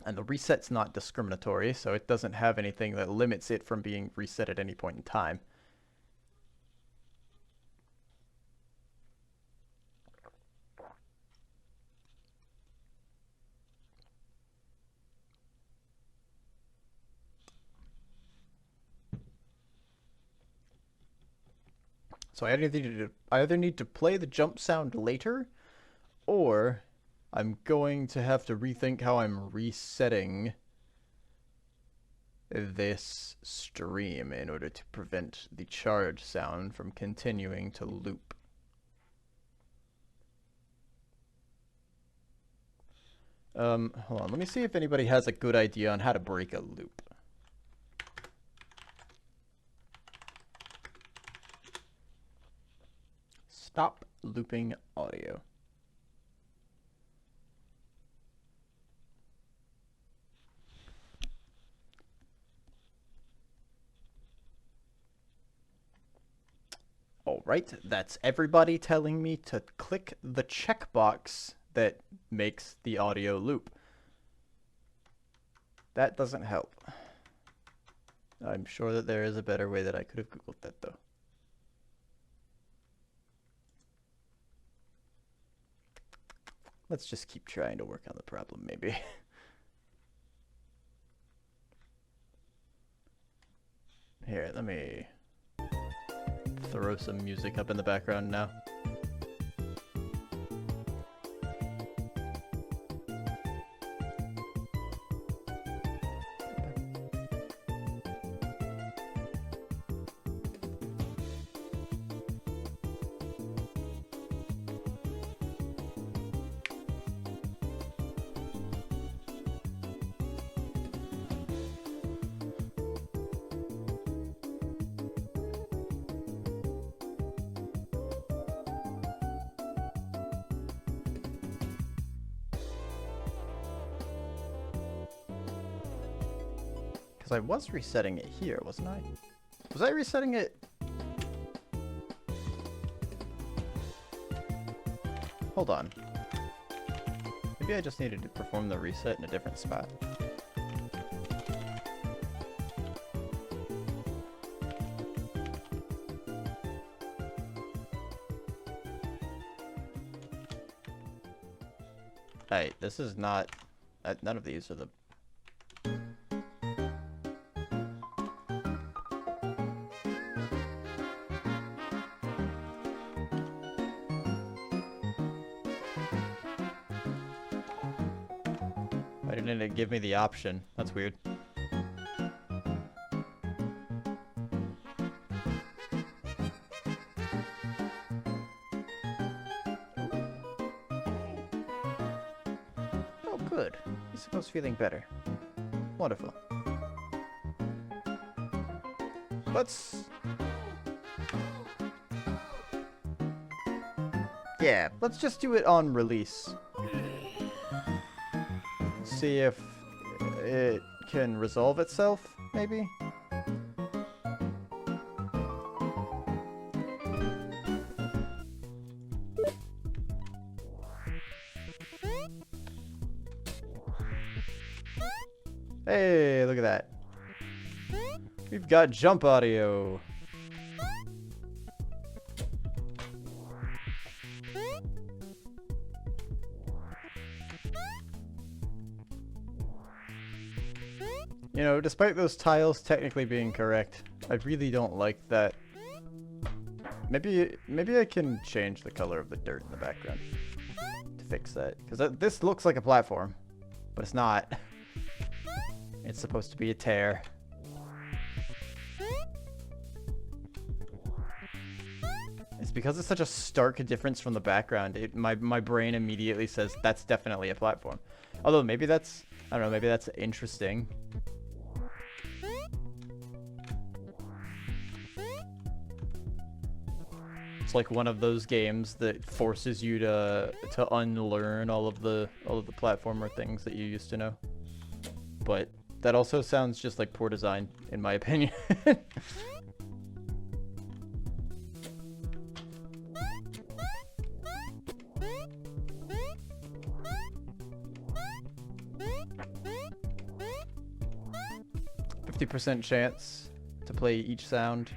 And the reset's not discriminatory, so it doesn't have anything that limits it from being reset at any point in time. So I either need to play the jump sound later, or I'm going to have to rethink how I'm resetting this stream in order to prevent the charge sound from continuing to loop. Hold on, let me see if anybody has a good idea on how to break a loop. Stop looping audio. Alright, that's everybody telling me to click the checkbox that makes the audio loop. That doesn't help. I'm sure that there is a better way that I could have Googled that though. Let's just keep trying to work on the problem, maybe. Here, let me throw some music up in the background now. I was resetting it here, wasn't I? Was I resetting it? Hold on. Maybe I just needed to perform the reset in a different spot. Hey, this is not... none of these are the... I didn't give me the option. That's weird. Oh, good. He's supposed to be feeling better. Wonderful. Let's... Yeah, let's just do it on release. See if it can resolve itself, maybe? Hey, look at that. We've got jump audio. You know, despite those tiles technically being correct, I really don't like that Maybe I can change the color of the dirt in the background to fix that, because this looks like a platform, but it's not. It's supposed to be a tear. It's because it's such a stark difference from the background. My brain immediately says that's definitely a platform. Although maybe that's, I don't know, maybe that's interesting. It's like one of those games that forces you to unlearn all of the platformer things that you used to know. But that also sounds just like poor design, in my opinion. 50% chance to play each sound.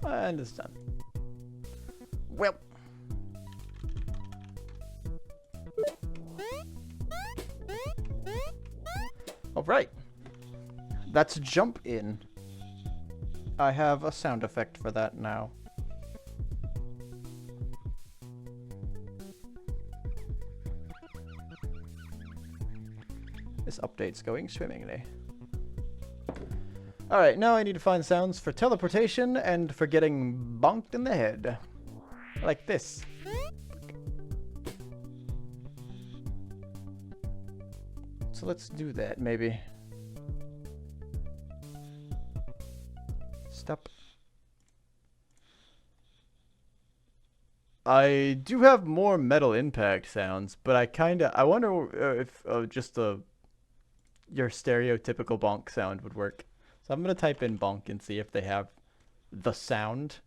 I understand. Well. Alright. That's jump in. I have a sound effect for that now. This update's going swimmingly. Alright, now I need to find sounds for teleportation and for getting bonked in the head. Like this. So let's do that, maybe. Stop. I do have more Metal Impact sounds, but I wonder if just your stereotypical bonk sound would work. So I'm going to type in bonk and see if they have the sound.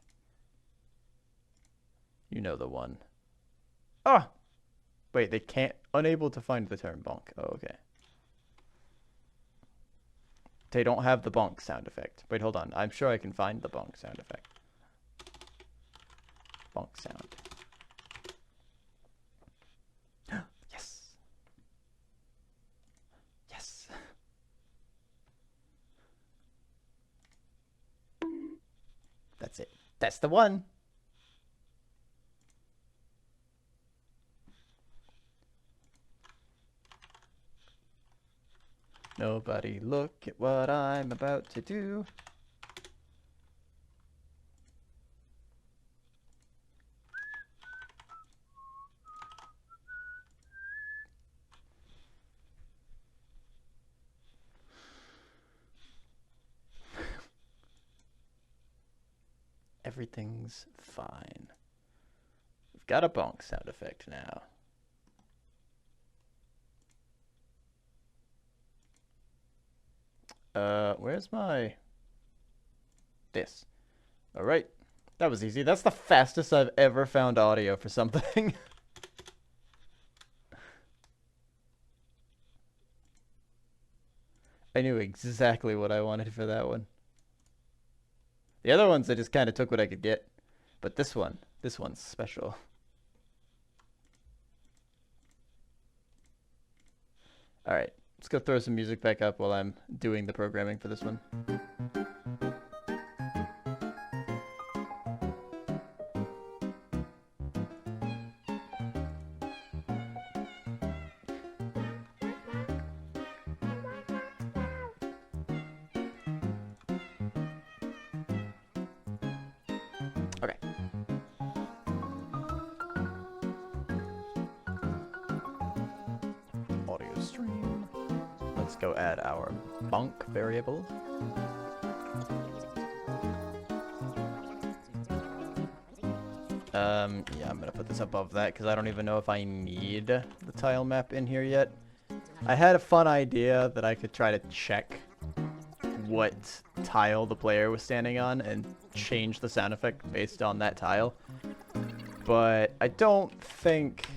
You know the one. Ah! Wait, they can't. Unable to find the term bonk. Oh, okay. They don't have the bonk sound effect. Wait, hold on. I'm sure I can find the bonk sound effect. Bonk sound. Yes. Yes. That's it. That's the one. Nobody look at what I'm about to do. Everything's fine. We've got a bonk sound effect now. Where's my... This. Alright. That was easy. That's the fastest I've ever found audio for something. I knew exactly what I wanted for that one. The other ones, I just kind of took what I could get. But this one's special. Alright. Let's go throw some music back up while I'm doing the programming for this one. Okay. Audio stream. Let's go add our bonk variable. Yeah, I'm gonna put this above that because I don't even know if I need the tile map in here yet. I had a fun idea that I could try to check what tile the player was standing on and change the sound effect based on that tile. But I don't think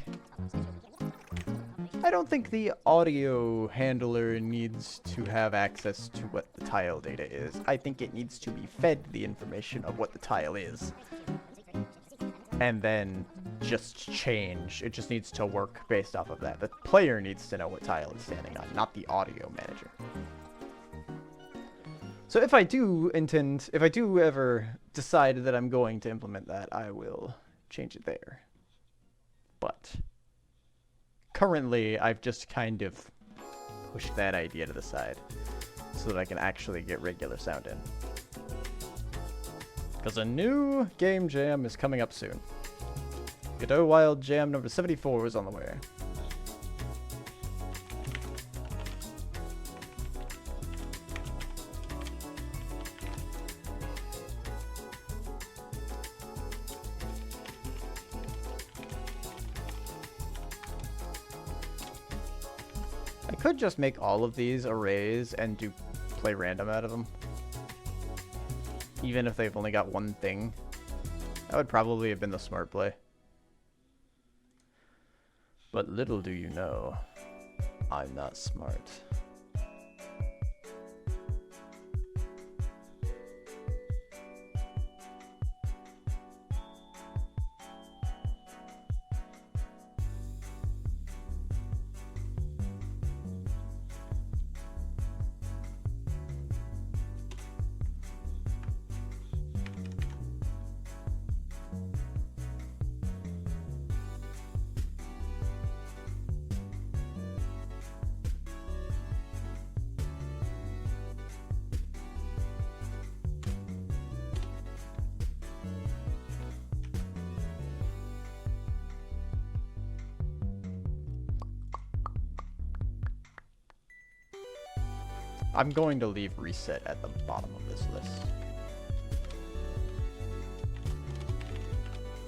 I don't think the audio handler needs to have access to what the tile data is. I think it needs to be fed the information of what the tile is. And then just change. It just needs to work based off of that. The player needs to know what tile it's standing on, not the audio manager. So if I do ever decide that I'm going to implement that, I will change it there. But currently, I've just kind of pushed that idea to the side so that I can actually get regular sound in. Because a new game jam is coming up soon. Godot Wild Jam number 74 is on the way. I could just make all of these arrays and play random out of them. Even if they've only got one thing. That would probably have been the smart play. But little do you know, I'm not smart. I'm going to leave reset at the bottom of this list.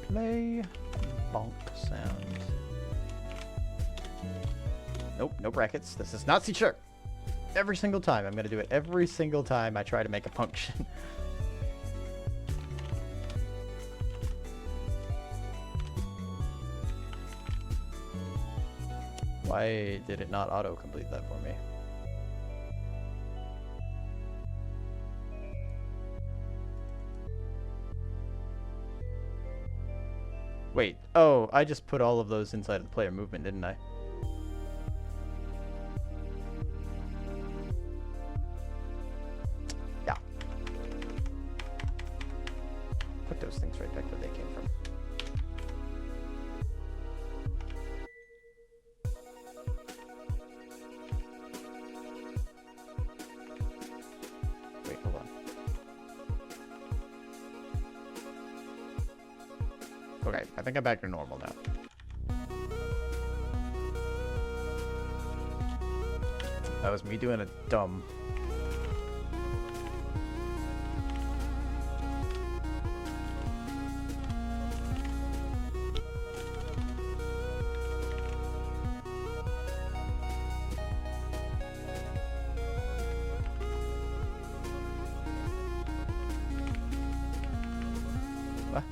Play bonk sound. Nope, no brackets. This is not C sharp. Every single time. I'm going to do it every single time I try to make a function. Why did it not auto-complete that for me? Wait, oh, I just put all of those inside of the player movement, didn't I? Yeah. Put those things right back where they came from. Wait, hold on. Okay, I think I'm back to normal now. That was me doing a dumb. What?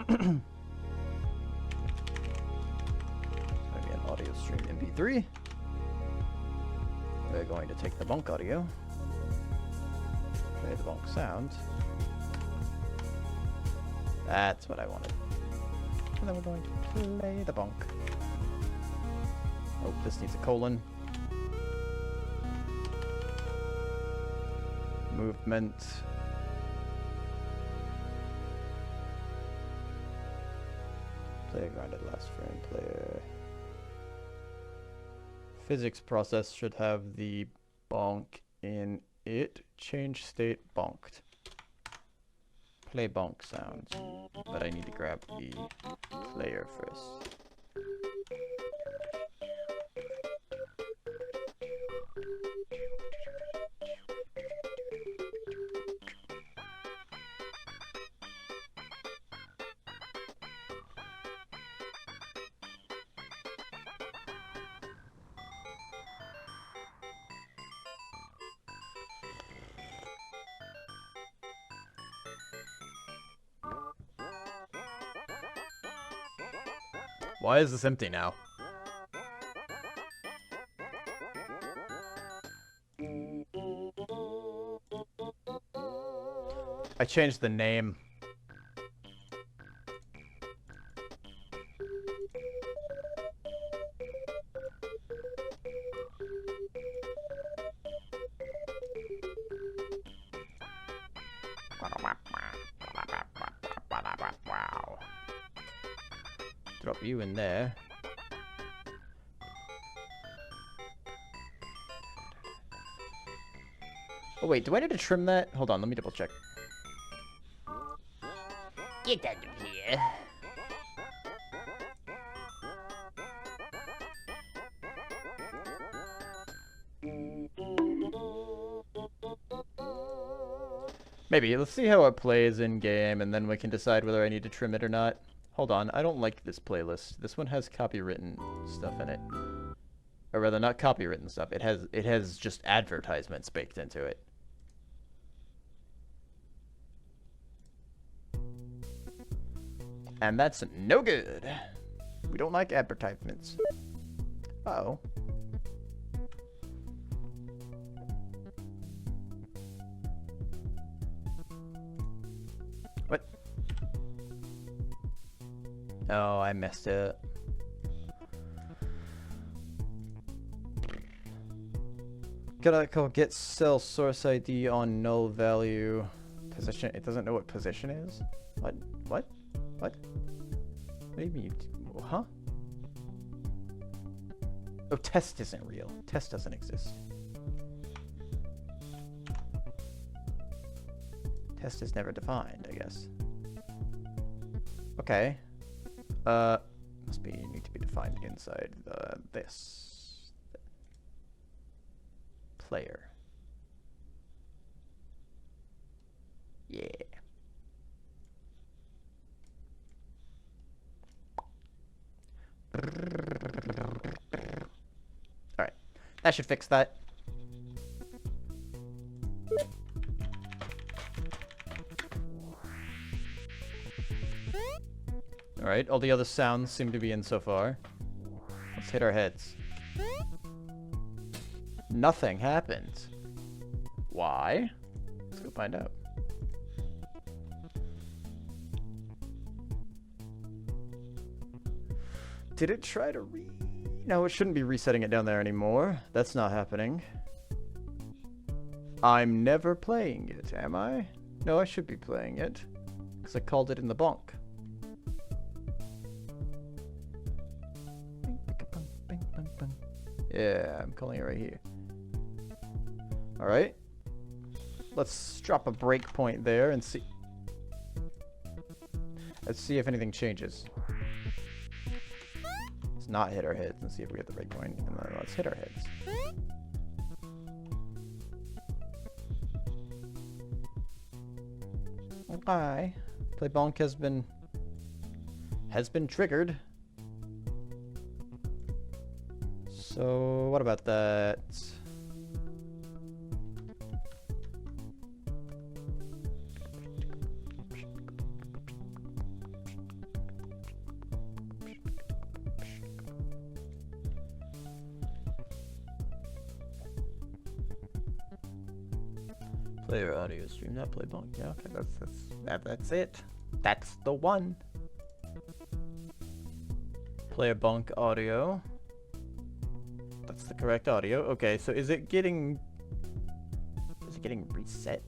Again, audio stream MP3. We're going to take the bonk audio, play the bonk sound. That's what I wanted. And then we're going to play the bonk. Oh, this needs a colon. Movement. Player grounded last frame player. Physics process should have the bonk in it. Change state bonked. Play bonk sounds. But I need to grab the player first. Why is this empty now? I changed the name. Drop you in there. Oh wait, do I need to trim that? Hold on, let me double check. Get out of here. Maybe. Let's see how it plays in game, and then we can decide whether I need to trim it or not. Hold on, I don't like this playlist. This one has copywritten stuff in it. Or rather, not copywritten stuff. It has just advertisements baked into it. And that's no good. We don't like advertisements. Uh-oh. What? Oh, I messed it. Gotta call get cell source ID on null value position. It doesn't know what position is. What? What? What? What do you mean? Huh? Oh, test isn't real. Test doesn't exist. Test is never defined, I guess. Okay. Must be need to be defined inside this player. Yeah. Alright. That should fix that. Alright, all the other sounds seem to be in so far. Let's hit our heads. Nothing happened. Why? Let's go find out. Did it try to No, it shouldn't be resetting it down there anymore. That's not happening. I'm never playing it, am I? No, I should be playing it. Because I called it in the bonk. Yeah, I'm calling it right here. Alright. Let's drop a breakpoint there and see. Let's see if anything changes. Let's not hit our heads and see if we get the breakpoint. And then let's hit our heads. Okay. Play bonk has been triggered. So what about that? Player audio stream, not play bonk. Yeah, okay, that's it. That's the one. Player bonk audio. That's the correct audio. Okay, so is it getting reset?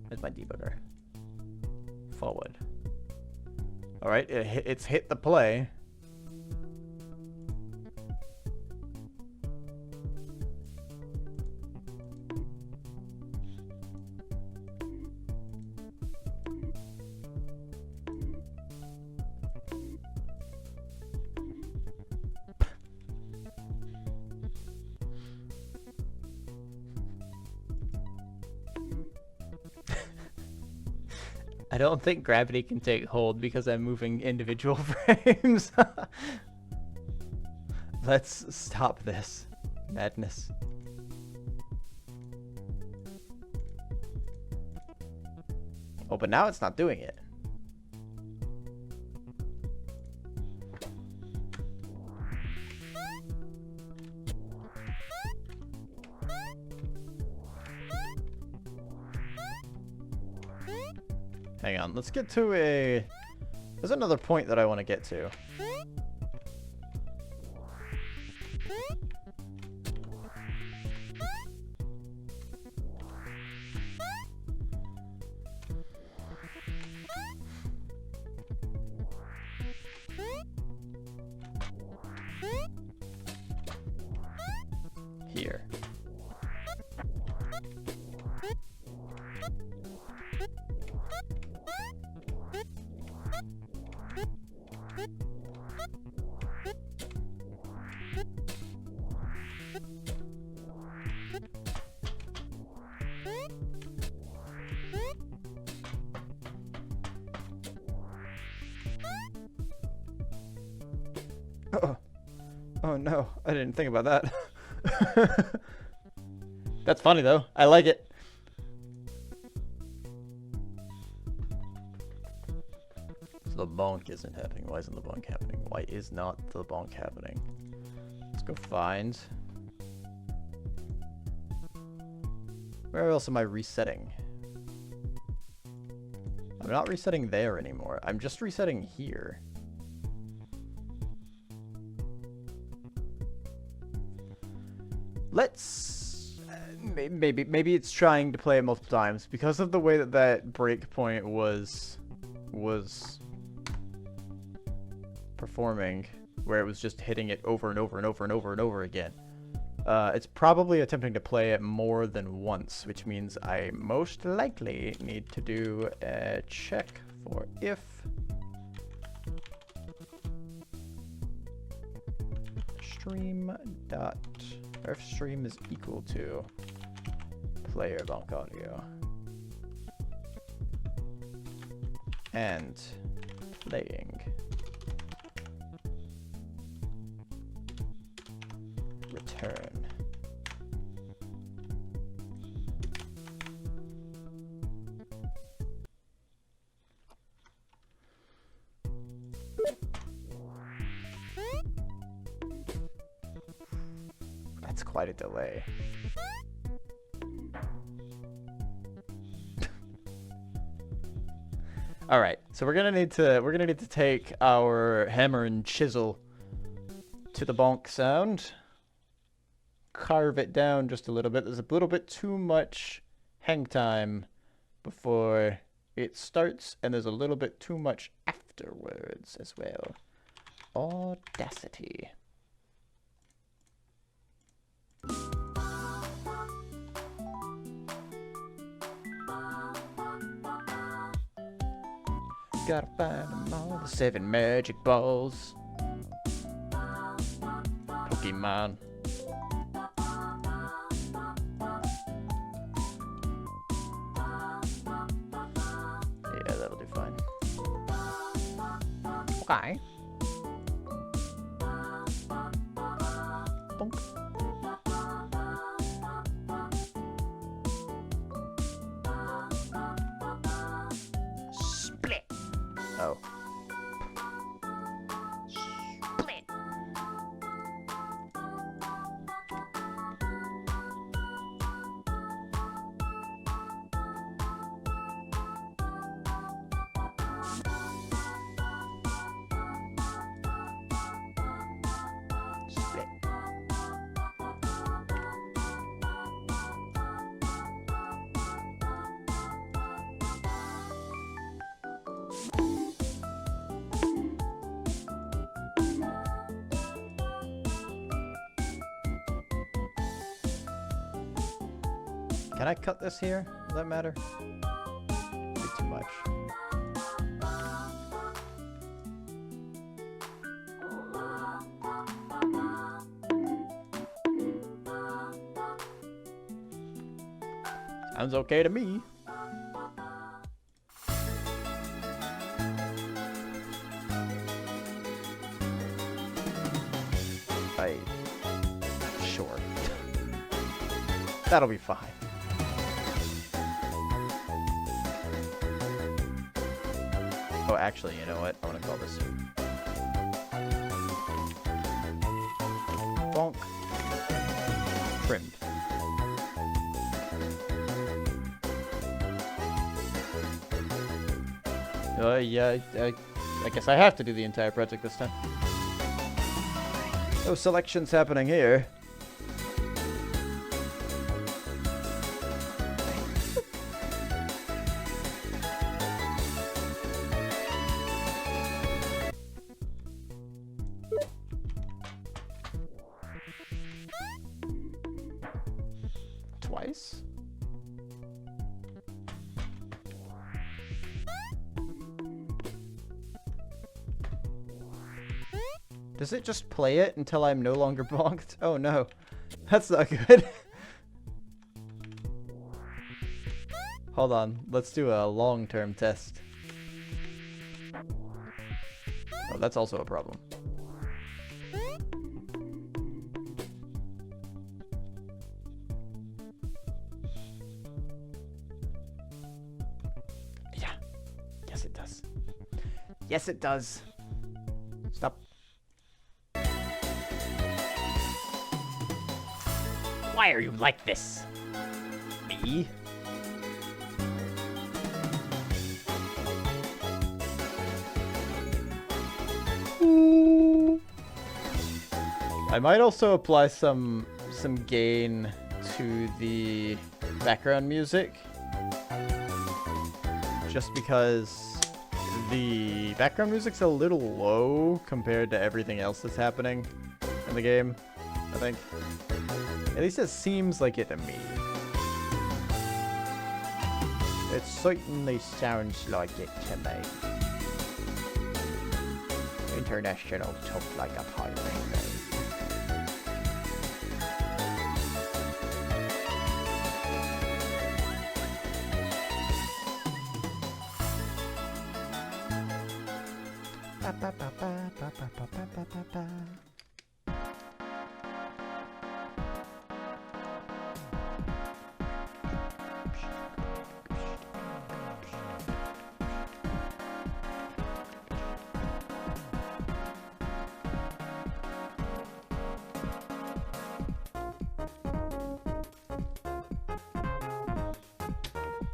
Where's my debugger? Forward. All right, it's hit the play. I don't think gravity can take hold because I'm moving individual frames. Let's stop this madness. Oh, but now it's not doing it. Hang on, let's get to a... There's another point that I want to get to. Here. Oh. Oh no, I didn't think about that. That's funny though. I like it. So the bonk isn't happening. Why isn't the bonk happening? Why is not the bonk happening? Let's go find. Where else am I resetting? I'm not resetting there anymore. I'm just resetting here. Let's maybe it's trying to play it multiple times because of the way that that breakpoint was performing, where it was just hitting it over and over and over and over and over again. It's probably attempting to play it more than once, which means I most likely need to do a check for if stream is equal to player bonk audio and playing return. That's quite a delay. All right, so we're gonna need to take our hammer and chisel to the bonk sound, carve it down just a little bit. There's a little bit too much hang time before it starts, and there's a little bit too much afterwards as well. Audacity. Gotta find them all, the 7 magic balls. Pokemon. Yeah, that'll do fine. Okay. Bonk. Split. Oh. Split. Split. Can I cut this here? Does that matter? Be too much. Sounds okay to me. Right. Sure. That'll be fine. Oh, actually, you know what? I want to call this bonk trimmed. Yeah, I guess I have to do the entire project this time. No selections happening here. Twice? Does it just play it until I'm no longer bonked? Oh no, that's not good. Hold on, let's do a long-term test. Oh, that's also a problem. Yeah, yes it does. Yes it does. Stop. Why are you like this? Me? I might also apply some gain to the background music, just because the background music's a little low compared to everything else that's happening in the game, I think. At least it seems like it to me. It certainly sounds like it to me. International talk like a pirate.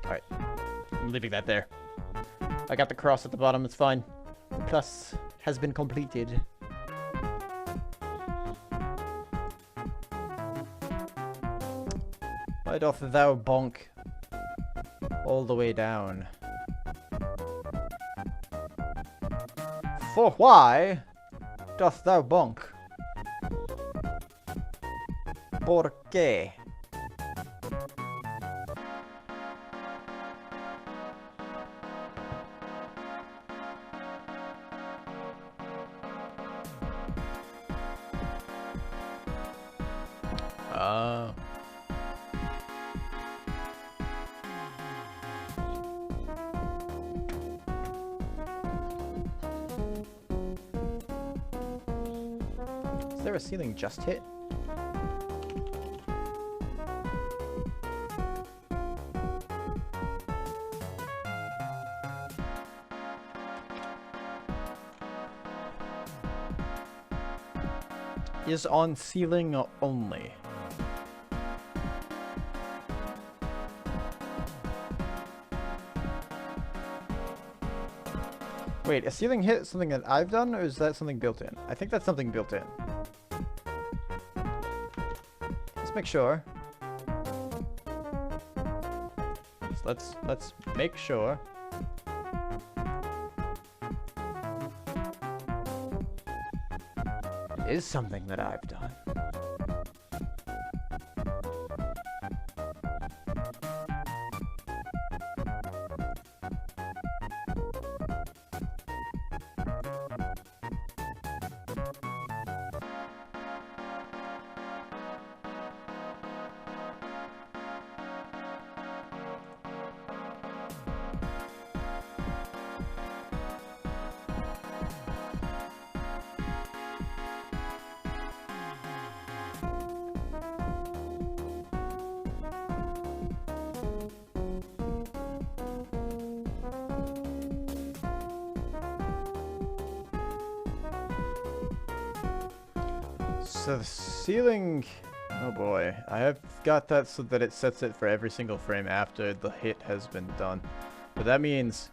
Alright, I'm leaving that there. I got the cross at the bottom, it's fine. The plus has been completed. Why doth thou bonk all the way down? For why doth thou bonk? Por qué? Oh. Is there a ceiling just hit? Is on ceiling only. Wait, a ceiling hit something that I've done, or is that something built in? I think that's something built in. Let's make sure. Let's make sure. It is something that I've done. So the ceiling, oh boy, I have got that so that it sets it for every single frame after the hit has been done. But that means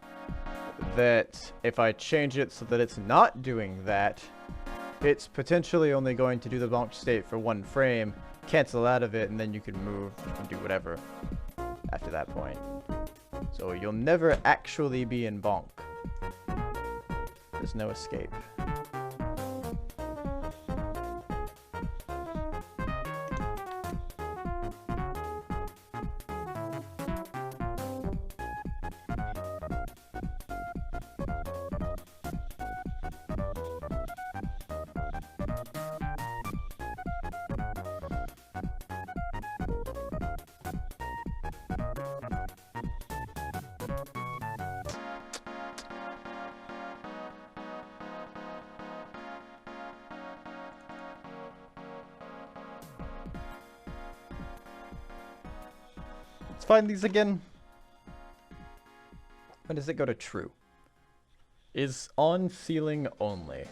that if I change it so that it's not doing that, it's potentially only going to do the bonk state for one frame, cancel out of it, and then you can move and do whatever after that point. So you'll never actually be in bonk. There's no escape. Let's find these again. When does it go to true? Is on ceiling only.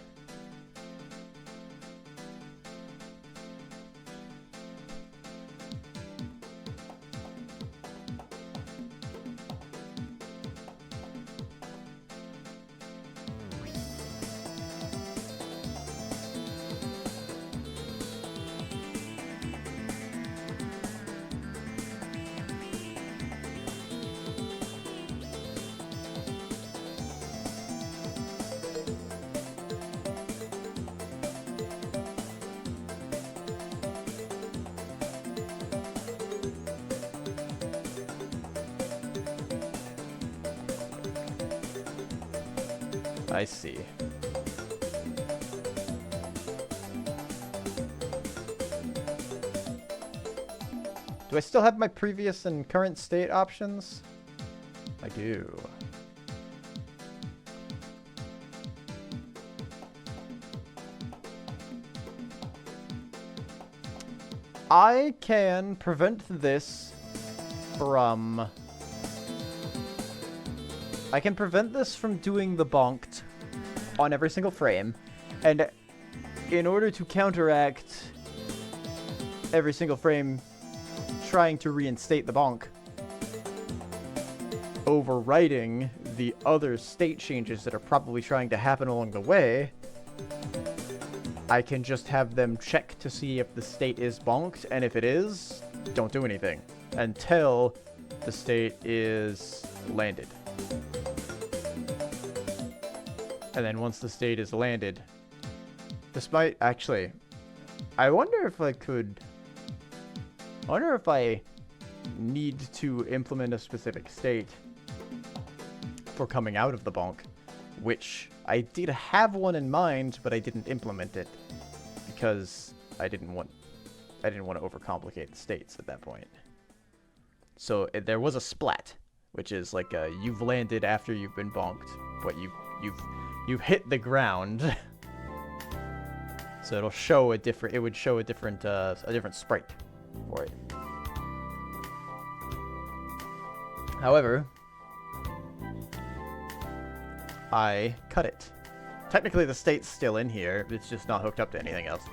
I see. Do I still have my previous and current state options? I do. I can prevent this from... I can prevent this from doing the bonked on every single frame, and in order to counteract every single frame trying to reinstate the bonk, overriding the other state changes that are probably trying to happen along the way, I can just have them check to see if the state is bonked, and if it is, don't do anything until the state is landed. And then once the state is landed, this might actually... I wonder if I could... I wonder if I need to implement a specific state for coming out of the bonk, which I did have one in mind, but I didn't implement it because I didn't want to overcomplicate the states at that point. So there was a splat, which is like you've landed after you've been bonked, but you've hit the ground. So it'll show a different. It would show a different sprite for it. However, I cut it. Technically, the state's still in here. It's just not hooked up to anything else.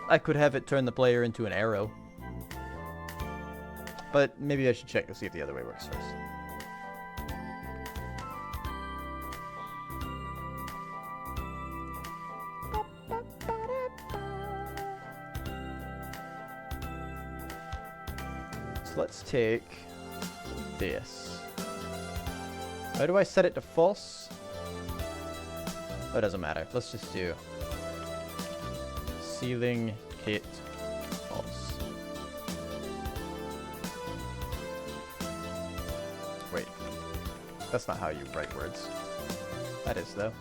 I could have it turn the player into an arrow. But maybe I should check to see if the other way works first. So let's take this. How do I set it to false? Oh, it doesn't matter. Let's just do ceiling hit false. Wait, that's not how you write words. That is, though.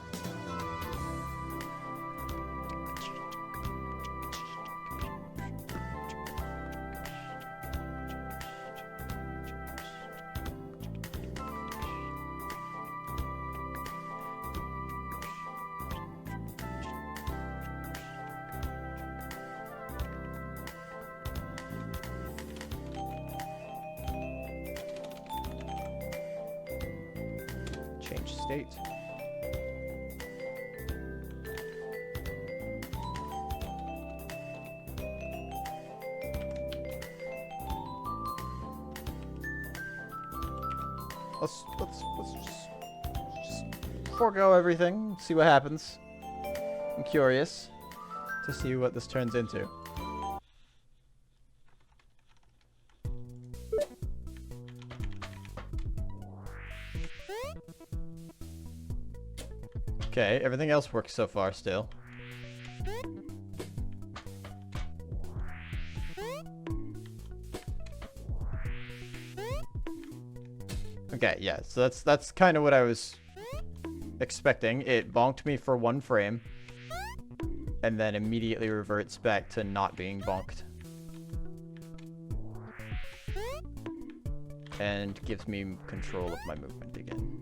Change state. let's just forego everything, see what happens. I'm curious to see what this turns into. Okay, everything else works so far still. Okay, yeah, so that's kind of what I was expecting. It bonked me for 1 frame, and then immediately reverts back to not being bonked. And gives me control of my movement again.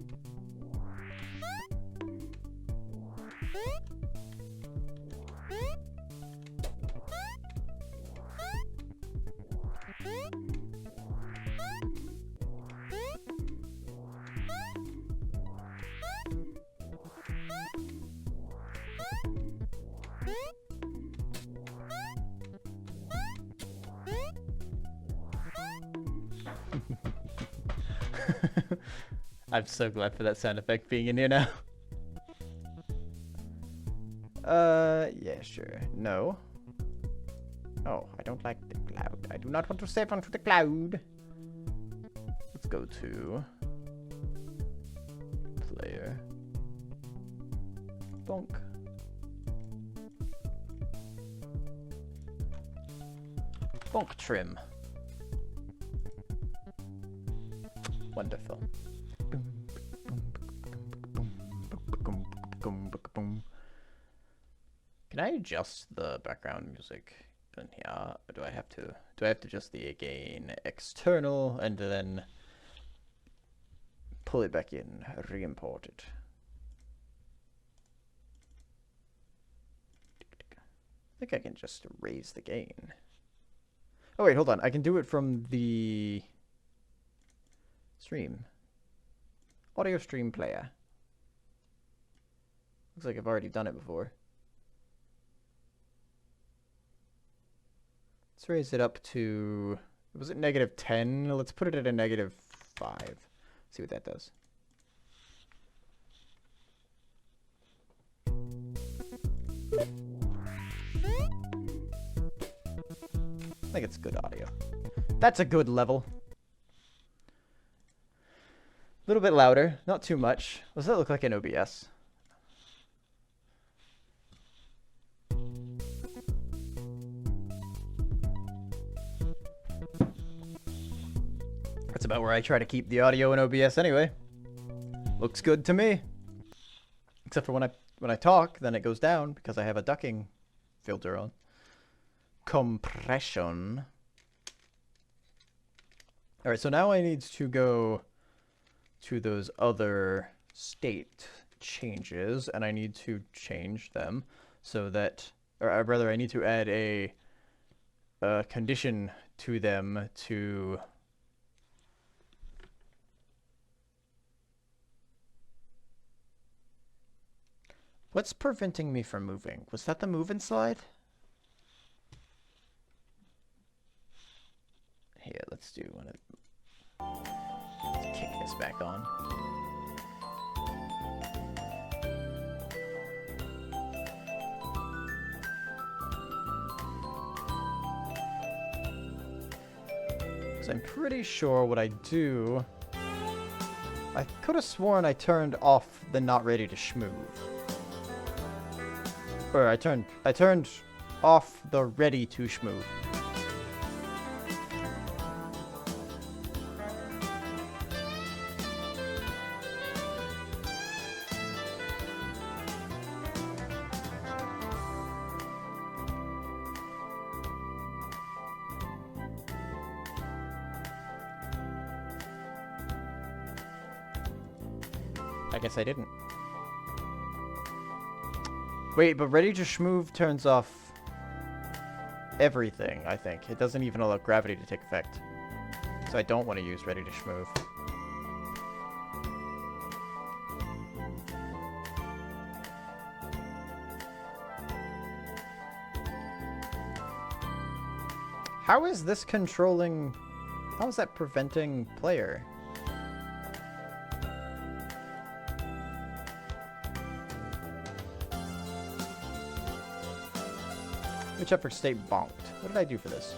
I'm so glad for that sound effect being in here now. Yeah, sure. No. Oh, I don't like the cloud. I do not want to step onto the cloud. Let's go to player. Bonk. Bonk trim. Wonderful. Can I adjust the background music in here? Or do I have to adjust the gain external and then pull it back in, re-import it? I think I can just raise the gain. Oh wait, hold on. I can do it from the stream. Audio stream player. Looks like I've already done it before. Let's raise it up to, was it -10? Let's put it at a -5. See what that does. I think it's good audio. That's a good level. A little bit louder, not too much. Does that look like an OBS? That's about where I try to keep the audio in OBS anyway. Looks good to me. Except for when I talk, then it goes down because I have a ducking filter on. Compression. Alright, so now I need to go to those other state changes, and I need to change them so that, or rather I need to add a condition to them to what's preventing me from moving? Was that the move and slide? Here, let's do one of. Let's kick this back on. Because I'm pretty sure what I do. I could have sworn I turned off the not ready to schmoove. Or I turned off the ready to schmoove. I guess I didn't. Wait, but ready to schmoove turns off everything, I think. It doesn't even allow gravity to take effect. So I don't want to use ready to schmoove. How is this controlling... How is that preventing player? Which for state bonked. What did I do for this?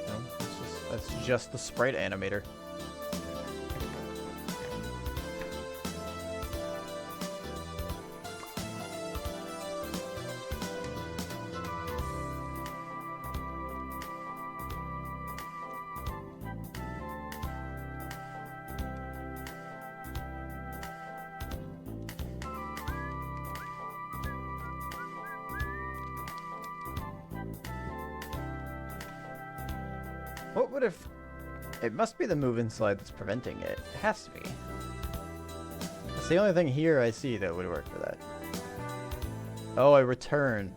No, that's just the sprite animator. What would have... It must be the move inside that's preventing it. It has to be. It's the only thing here I see that would work for that. Oh, I return.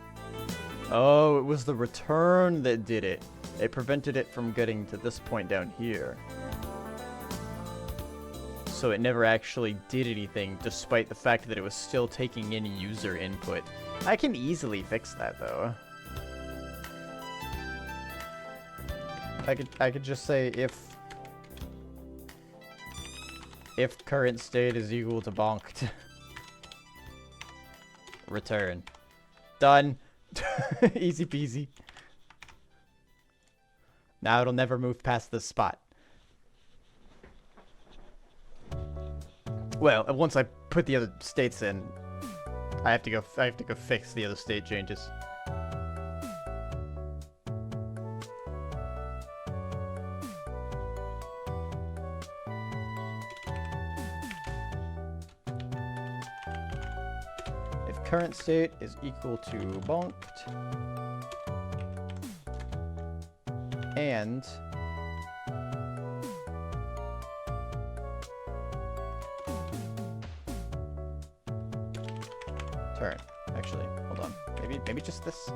Oh, it was the return that did it. It prevented it from getting to this point down here. So it never actually did anything, despite the fact that it was still taking in user input. I can easily fix that, though. I could just say if current state is equal to bonked. Return. Done. Easy peasy. Now it'll never move past this spot. Well, once I put the other states in, I have to go fix the other state changes. Current state is equal to bonked and turn. Actually, hold on. Maybe just this.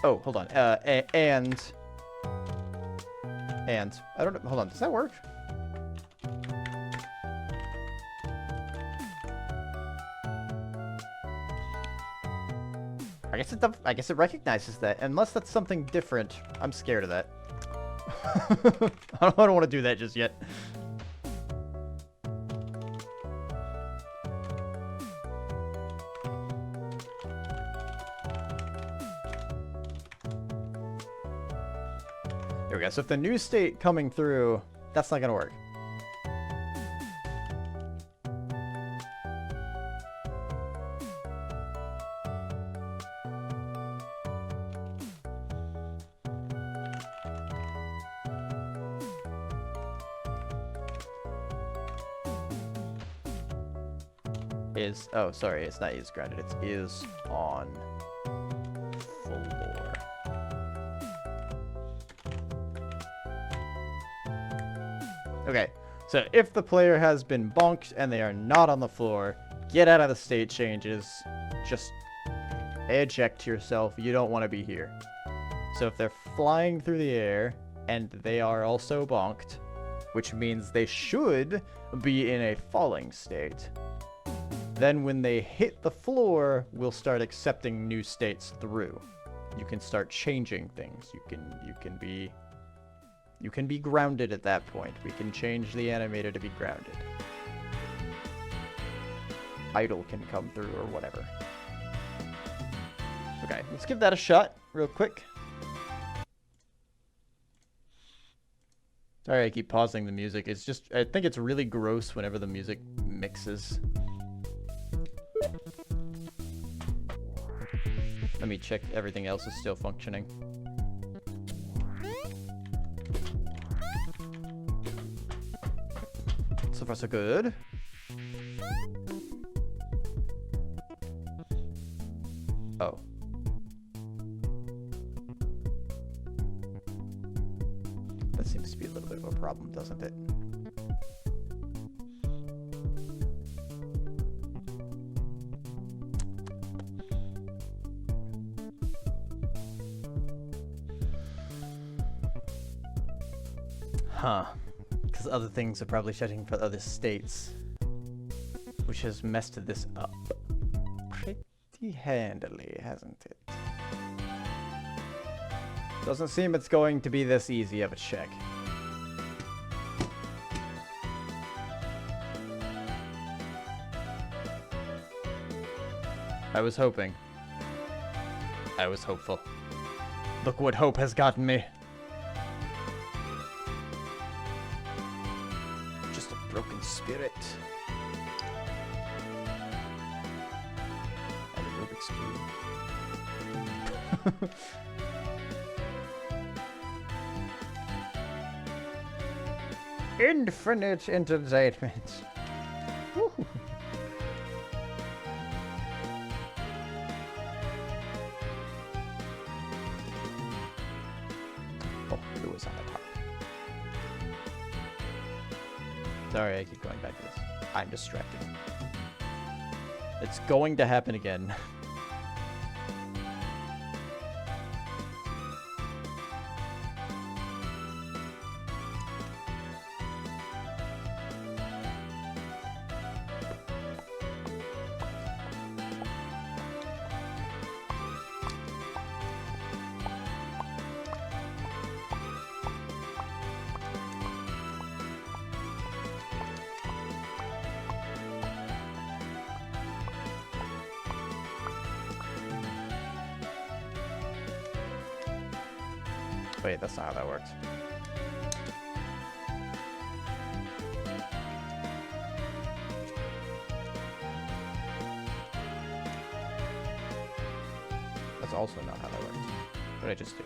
Oh, hold on. And I don't know. Hold on. Does that work? I guess it recognizes that. Unless that's something different, I'm scared of that. I don't want to do that just yet. There we go. So if the new state coming through, that's not going to work. Oh, sorry, it's not is grounded, it's is on floor. Okay, so if the player has been bonked and they are not on the floor, get out of the state changes. Just eject yourself. You don't want to be here. So if they're flying through the air and they are also bonked, which means they should be in a falling state, then when they hit the floor, we'll start accepting new states through. You can start changing things. You can be grounded at that point. We can change the animator to be grounded. Idle can come through or whatever. Okay, let's give that a shot real quick. Sorry, I keep pausing the music. It's just, I think it's really gross whenever the music mixes. Let me check everything else is still functioning. So far so good. Oh. That seems to be a little bit of a problem, doesn't it? Huh. Because other things are probably shutting for other states. Which has messed this up pretty handily, hasn't it? Doesn't seem it's going to be this easy of a check. I was hoping. I was hopeful. Look what hope has gotten me. Just a broken spirit. And a Rubik's Cube. Infinite entertainment. Woo. Oh, it was on the top. Sorry, I keep going back to this. I'm distracted. It's going to happen again. Wait, that's not how that works. That's also not how that works. What did I just do?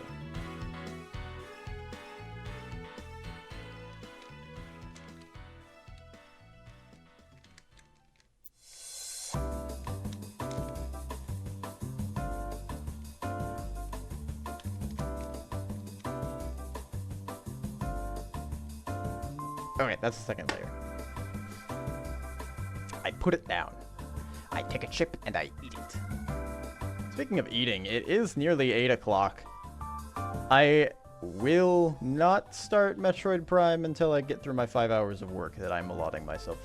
Okay, that's the second layer. I put it down. I take a chip and I eat it. Speaking of eating, it is nearly 8 o'clock. I will not start Metroid Prime until I get through my 5 hours of work that I'm allotting myself.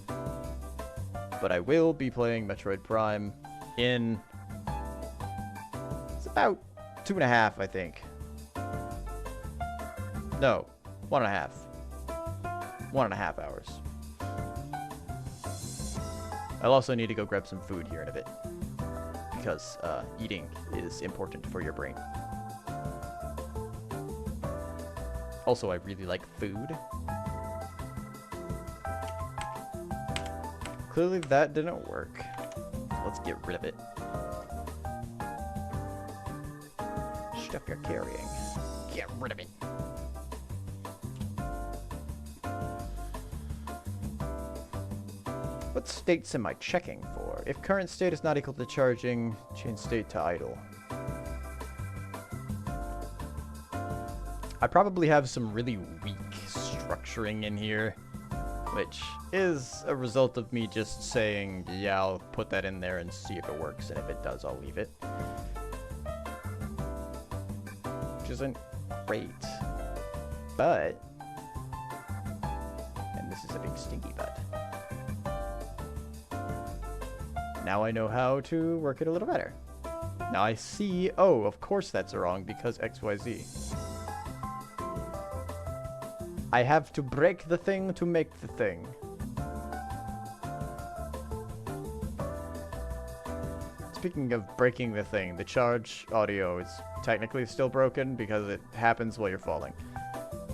But I will be playing Metroid Prime in... It's about 2.5, I think. No. 1.5. 1.5 hours. I'll also need to go grab some food here in a bit. Because eating is important for your brain. Also, I really like food. Clearly that didn't work. Let's get rid of it. Stuff you're carrying. Get rid of it. What states am I checking for? If current state is not equal to charging, change state to idle. I probably have some really weak structuring in here, which is a result of me just saying, yeah, I'll put that in there and see if it works, and if it does, I'll leave it. Which isn't great. But, and this is a big stinky butt. Now I know how to work it a little better. Now I see, oh, of course that's wrong because XYZ. I have to break the thing to make the thing. Speaking of breaking the thing, the charge audio is technically still broken because it happens while you're falling.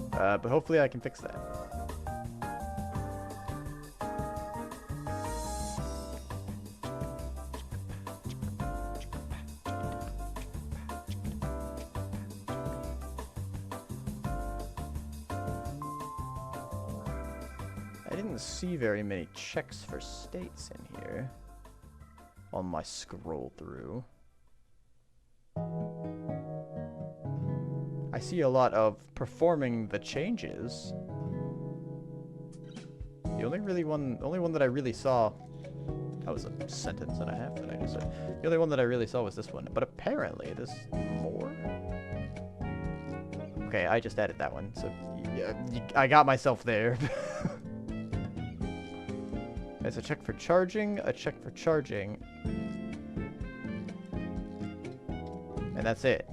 But hopefully I can fix that. I didn't see very many checks for states in here on my scroll through. I see a lot of performing the changes. The only one that I really saw, that was a sentence and a half that I just said. The only one that I really saw was this one, but apparently there's more. Okay, I just added that one, so yeah, I got myself there. There's a check for charging, a check for charging. And that's it.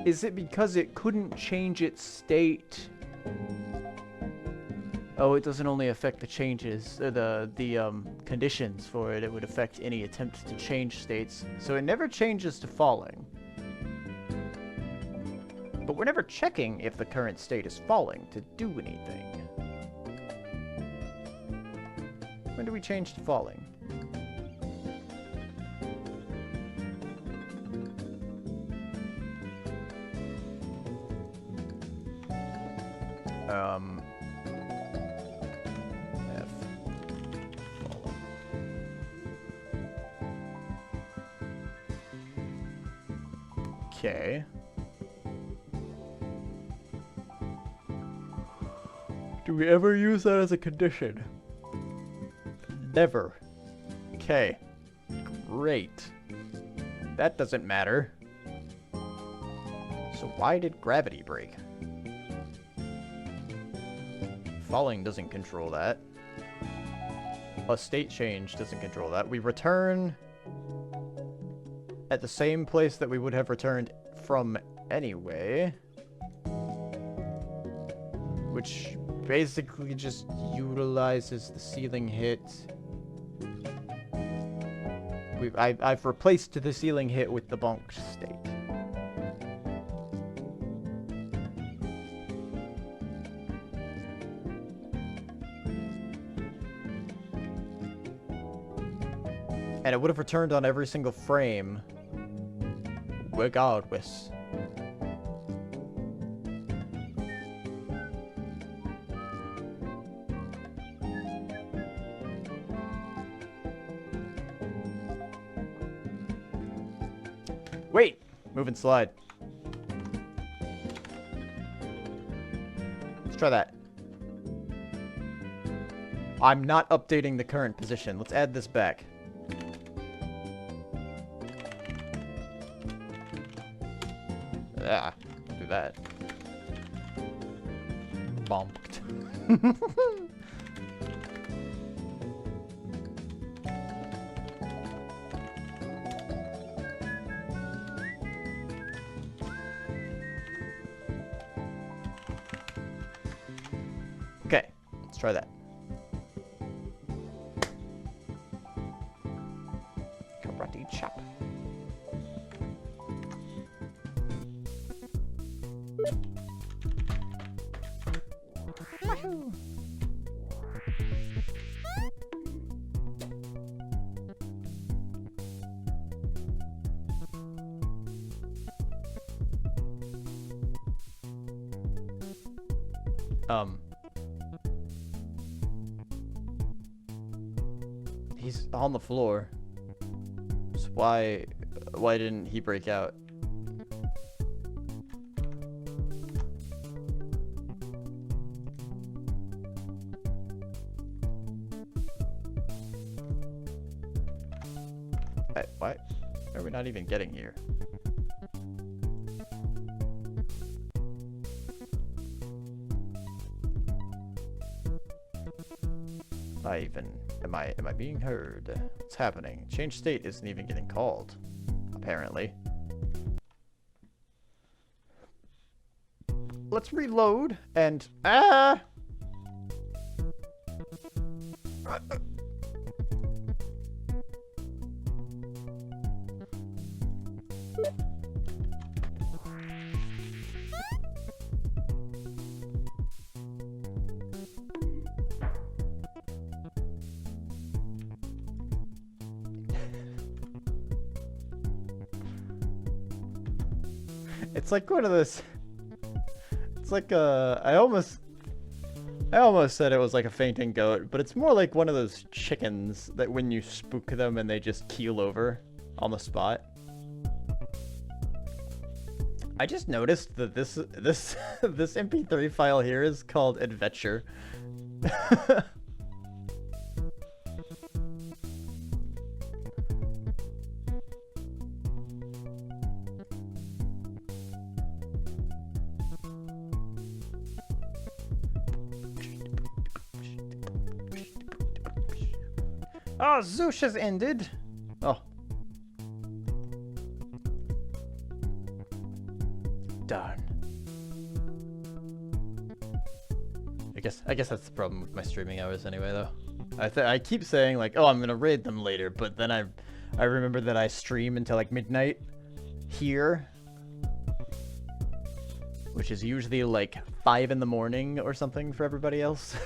Is it because it couldn't change its state? Oh, it doesn't only affect the changes, the conditions for it. It would affect any attempt to change states. So it never changes to falling. But we're never checking if the current state is falling to do anything. When do we change to falling? F. Falling. Okay. Do we ever use that as a condition? Never. Okay. Great. That doesn't matter. So why did gravity break? Falling doesn't control that. A state change doesn't control that. We return at the same place that we would have returned from anyway. Which basically just utilizes the ceiling hit. I've replaced the ceiling hit with the bonked state. And it would have returned on every single frame, regardless. Wait! Move and slide. Let's try that. I'm not updating the current position. Let's add this back. Yeah, do that. Bonked. Okay, let's try that. Karate chop. Wahoo! He's on the floor. So why didn't he break out? Why are we not even getting here? Am I being heard? What's happening? Change state isn't even getting called, apparently. Let's reload and it's like one of those. It's like I almost said it was like a fainting goat, but it's more like one of those chickens that when you spook them and they just keel over on the spot. I just noticed that this MP3 file here is called Adventure. Oh, Zoosh has ended. Oh. guess that's the problem with my streaming hours anyway, though. I keep saying like, oh, I'm gonna raid them later, but then I remember that I stream until like midnight here, which is usually like 5 in the morning or something for everybody else.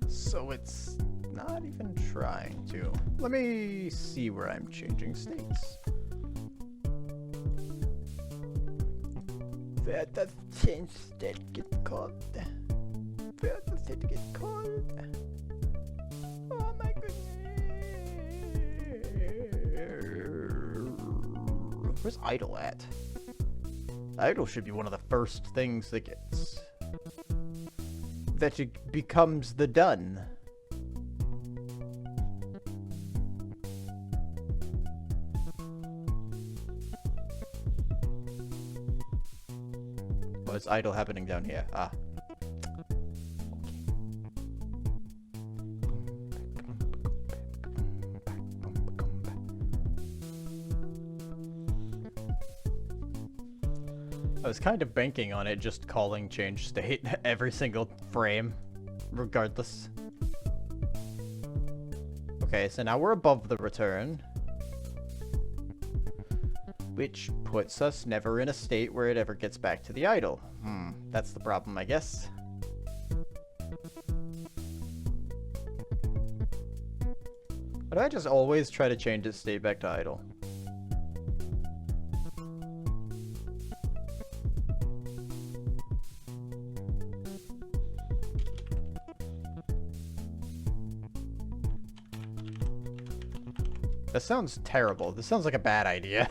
So it's not even trying to. Let me see where I'm changing states. Where does change state get called? Where does it get called? Oh my goodness. Where's idle at? Idle should be one of the first things that gets... that it becomes the done. What's idle happening down here? Ah. I was kind of banking on it just calling change state every single frame, regardless. Okay, so now we're above the return, which puts us never in a state where it ever gets back to the idle. That's the problem, I guess. Why do I just always try to change its state back to idle? That sounds terrible. This sounds like a bad idea.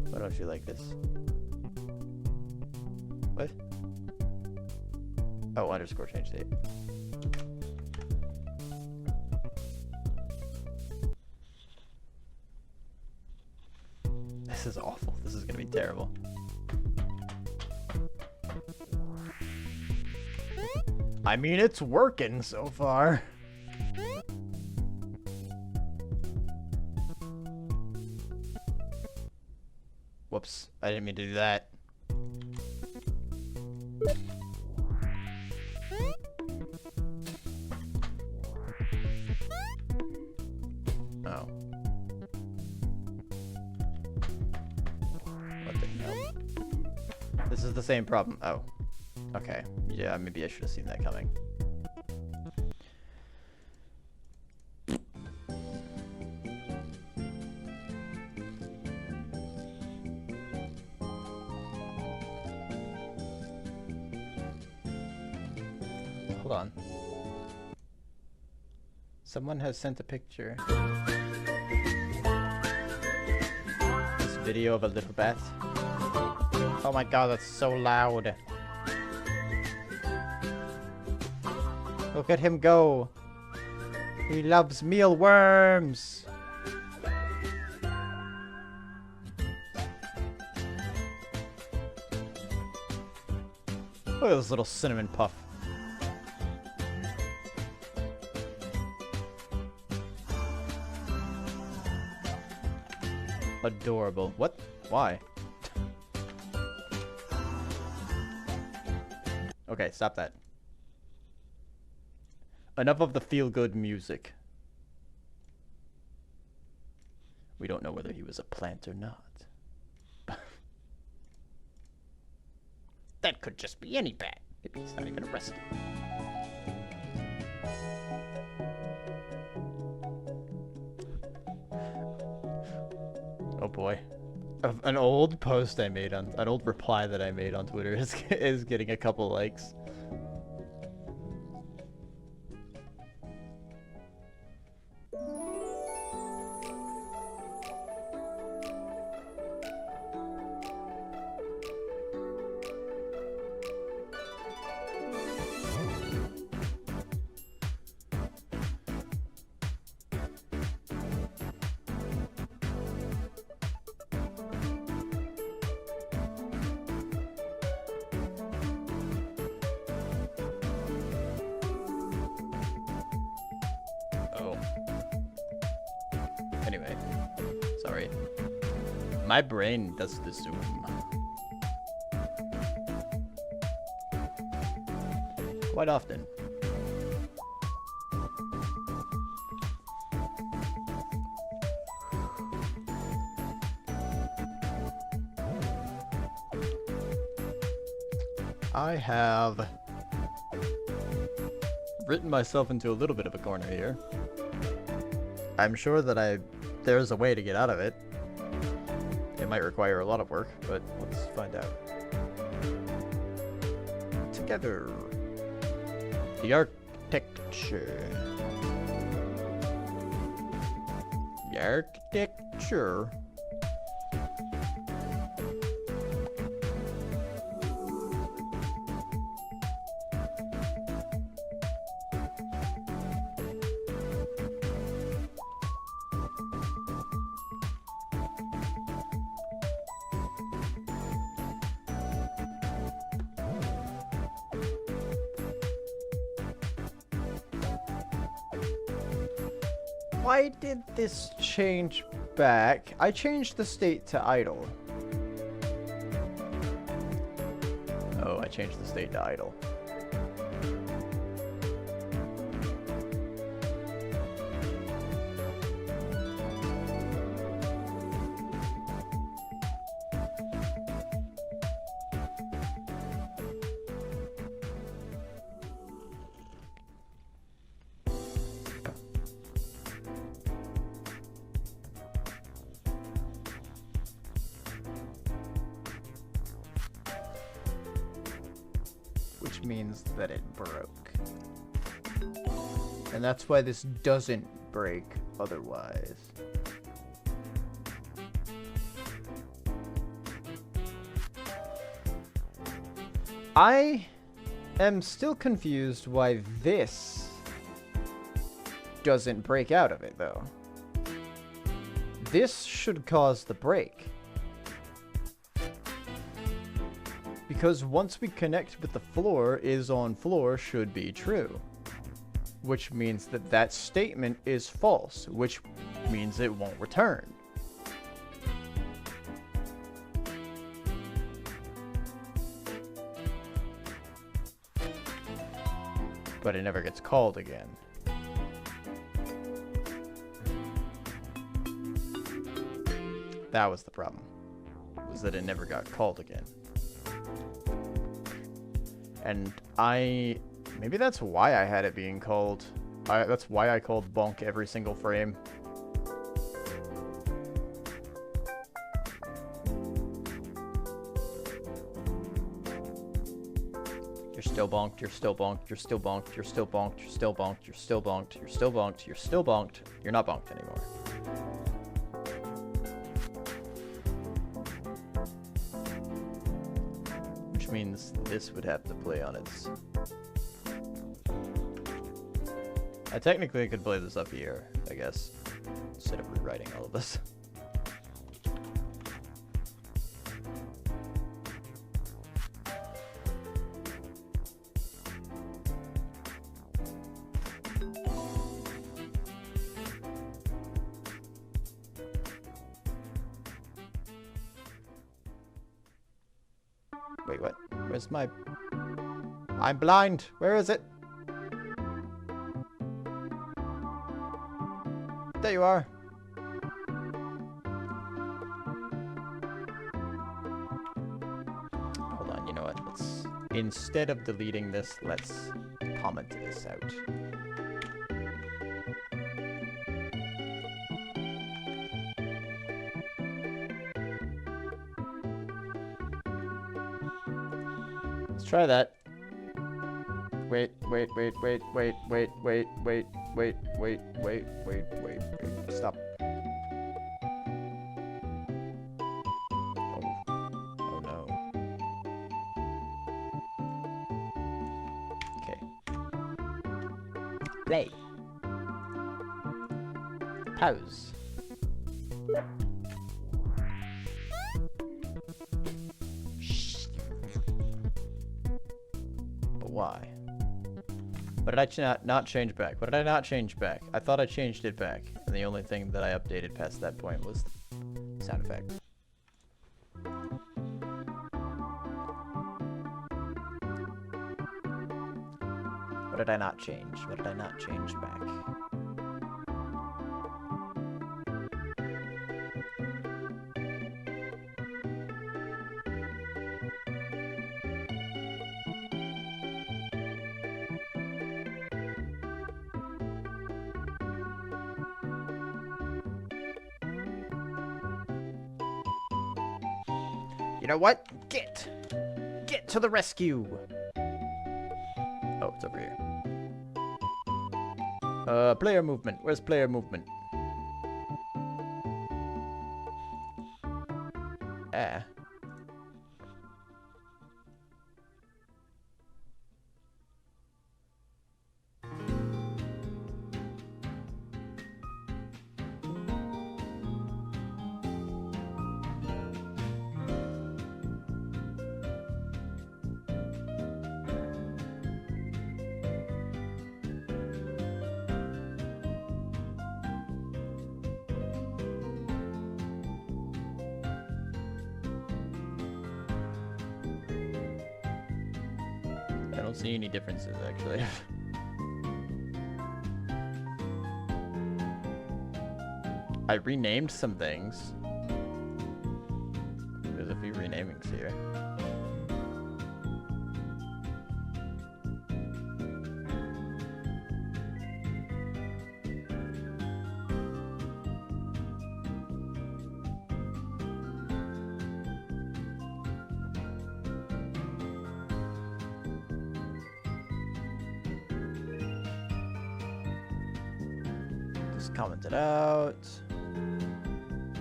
Why don't you like this? What? Oh, underscore change state. This is awful. This is gonna be terrible. I mean, it's working so far. Whoops, I didn't mean to do that. Oh. What the hell? This is the same problem. Oh. Okay. Yeah, maybe I should have seen that coming. Hold on. Someone has sent a picture. This video of a little bat. Oh my god, that's so loud. Look at him go. He loves mealworms. Look at this little cinnamon puff. Adorable. What? Why? Okay, stop that. Enough of the feel-good music. We don't know whether he was a plant or not. That could just be any bat. Maybe he's not even arrested. Oh boy. An old post I made on... an old reply that I made on Twitter is getting a couple likes. Anyway, sorry. My brain does the zoom. Quite often. I have written myself into a little bit of a corner here. I'm sure that there's a way to get out of it. It might require a lot of work, but let's find out. Together. The architecture. The architecture. Why did this change back? I changed the state to idle. Oh, I changed the state to idle. Which means that it broke. And that's why this doesn't break otherwise. I am still confused why this doesn't break out of it, though. This should cause the break. Because once we connect with the floor, is on floor should be true. Which means that that statement is false, which means it won't return. But it never gets called again. That was the problem, was that it never got called again. And maybe that's why I had it being called. That's why I called bonk every single frame. You're still bonked, you're still bonked, you're still bonked, you're still bonked, you're still bonked, you're still bonked, you're still bonked, you're still bonked, you're not bonked anymore. Which means this would have to play on its... I technically could play this up here, I guess, instead of rewriting all of this. Wait, what? Where's my... I'm blind! Where is it? There you are. Hold on, you know what? Let's... Instead of deleting this, let's comment this out. Try that. Wait, stop. Oh no. Okay. Play. Pause. Why? What did I not change back? What did I not change back? I thought I changed it back. And the only thing that I updated past that point was the sound effect. What did I not change? What did I not change back? You know what? Get to the rescue. Oh, it's over here. Player movement. Where's player movement? Ah. I don't see any differences, actually. I renamed some things. There's a few renamings here. Just commented out.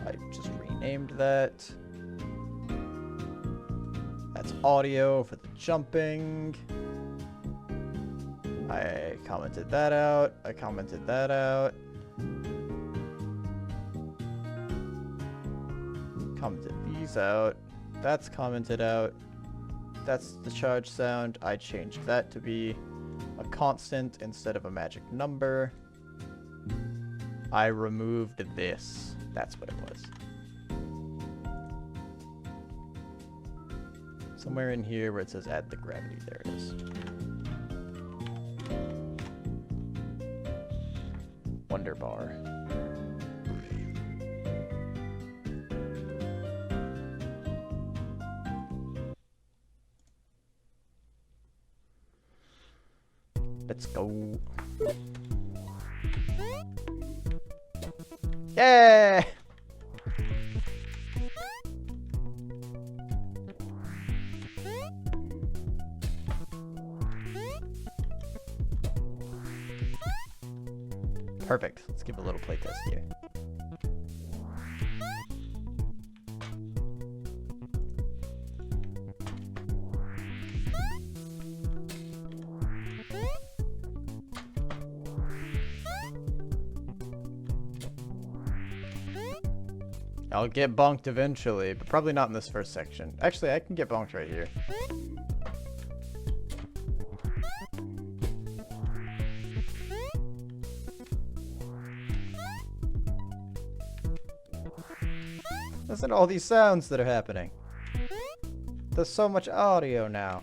I just renamed that. That's audio for the jumping. I commented that out. I commented that out. Commented these out. That's commented out. That's the charge sound. I changed that to be a constant instead of a magic number. I removed this. That's what it was. Somewhere in here where it says add the gravity. There it is. Wonder bar. Let's go. Yeah! Perfect. Let's give a little playtest here. I'll get bonked eventually, but probably not in this first section. Actually, I can get bonked right here. Listen to all these sounds that are happening. There's so much audio now.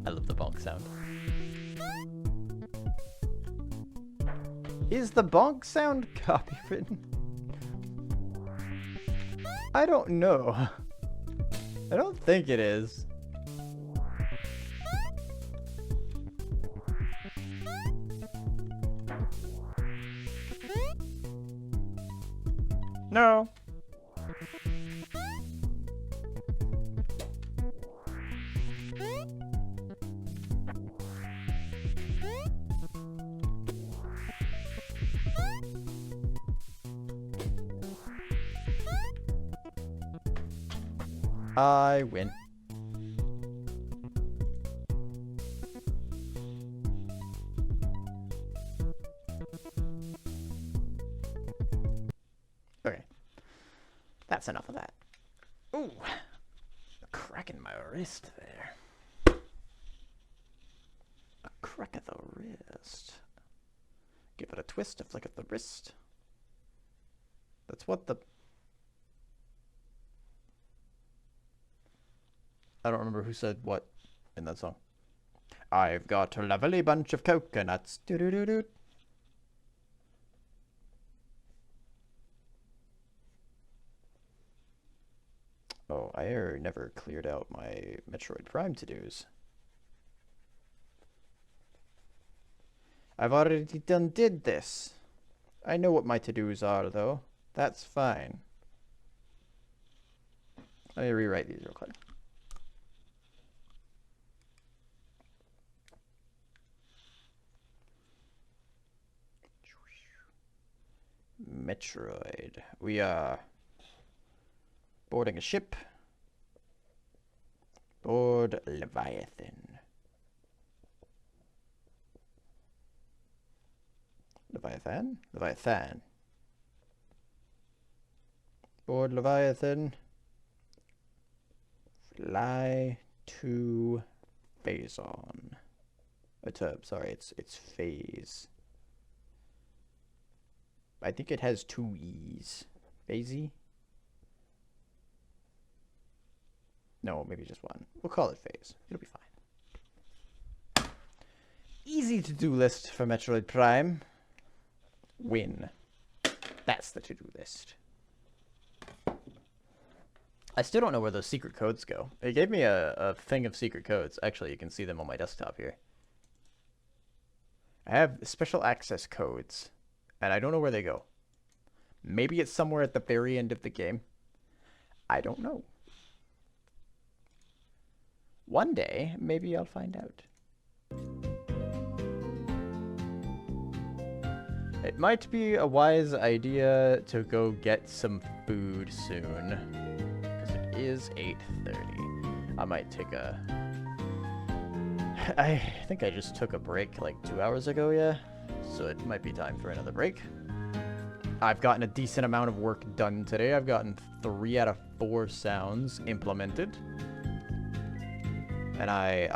I love the bonk sound. Is the bonk sound copywritten? I don't know. I don't think it is. No. I win. That's enough of that. Ooh, a crack in my wrist there. A crack of the wrist. Give it a twist, a flick of the wrist. That's what the... I don't remember who said what in that song. I've got a lovely bunch of coconuts. Doo-doo-doo-doo. Oh, I never cleared out my Metroid Prime to-dos. I've already did this. I know what my to-dos are, though. That's fine. Let me rewrite these real quick. Metroid. We are boarding a ship. Board Leviathan. Leviathan? Leviathan. Board Leviathan. Fly to Phazon. Sorry, it's phase. I think it has 2 E's. Phasey? No, maybe just one. We'll call it phase. It'll be fine. Easy to-do list for Metroid Prime. Win. That's the to-do list. I still don't know where those secret codes go. It gave me a thing of secret codes. Actually, you can see them on my desktop here. I have special access codes, and I don't know where they go. Maybe it's somewhere at the very end of the game. I don't know. One day, maybe I'll find out. It might be a wise idea to go get some food soon, because it is 8:30. I might take a... I think I just took a break like 2 hours ago, yeah? So it might be time for another break. I've gotten a decent amount of work done today. I've gotten 3 out of 4 sounds implemented. And I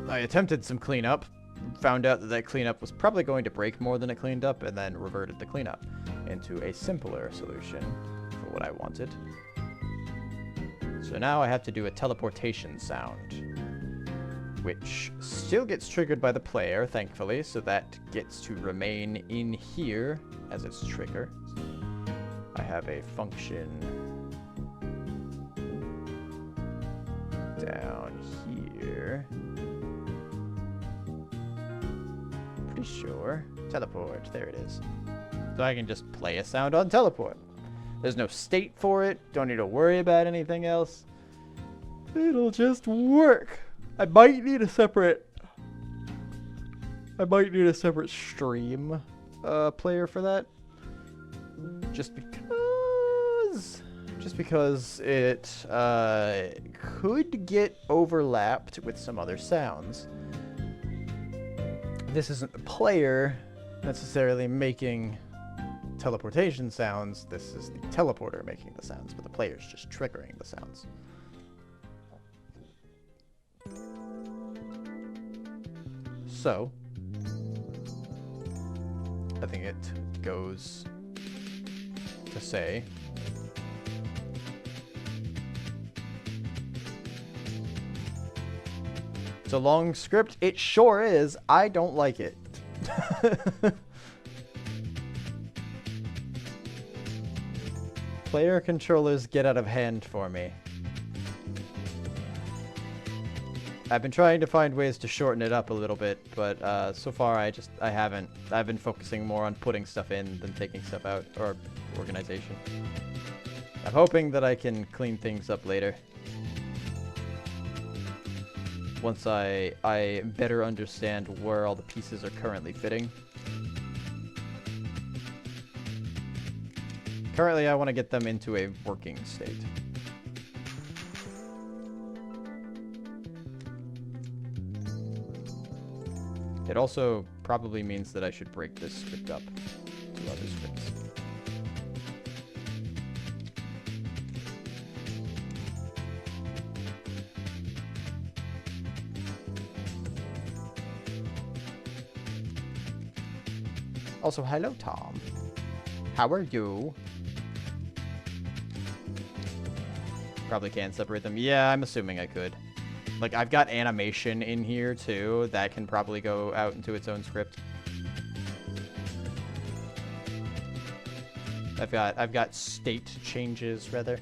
attempted some cleanup, found out that cleanup was probably going to break more than it cleaned up, and then reverted the cleanup into a simpler solution for what I wanted. So now I have to do a teleportation sound, which still gets triggered by the player, thankfully, so that gets to remain in here as its trigger. I have a function down here. Pretty sure. Teleport, there it is. So I can just play a sound on teleport. There's no state for it, don't need to worry about anything else. It'll just work. I might need a separate stream player for that. Just because it could get overlapped with some other sounds. This isn't the player necessarily making teleportation sounds. This is the teleporter making the sounds, but the player's just triggering the sounds. So, I think it goes to say, it's a long script. It sure is. I don't like it. Player controllers get out of hand for me. I've been trying to find ways to shorten it up a little bit, but so far I haven't. I've been focusing more on putting stuff in than taking stuff out, or organization. I'm hoping that I can clean things up later. Once I better understand where all the pieces are currently fitting. Currently, I want to get them into a working state. It also probably means that I should break this script up to other scripts. Also, hello, Tom. How are you? Probably can't separate them. Yeah, I'm assuming I could. Like, I've got animation in here, too, that can probably go out into its own script. I've got state changes, rather.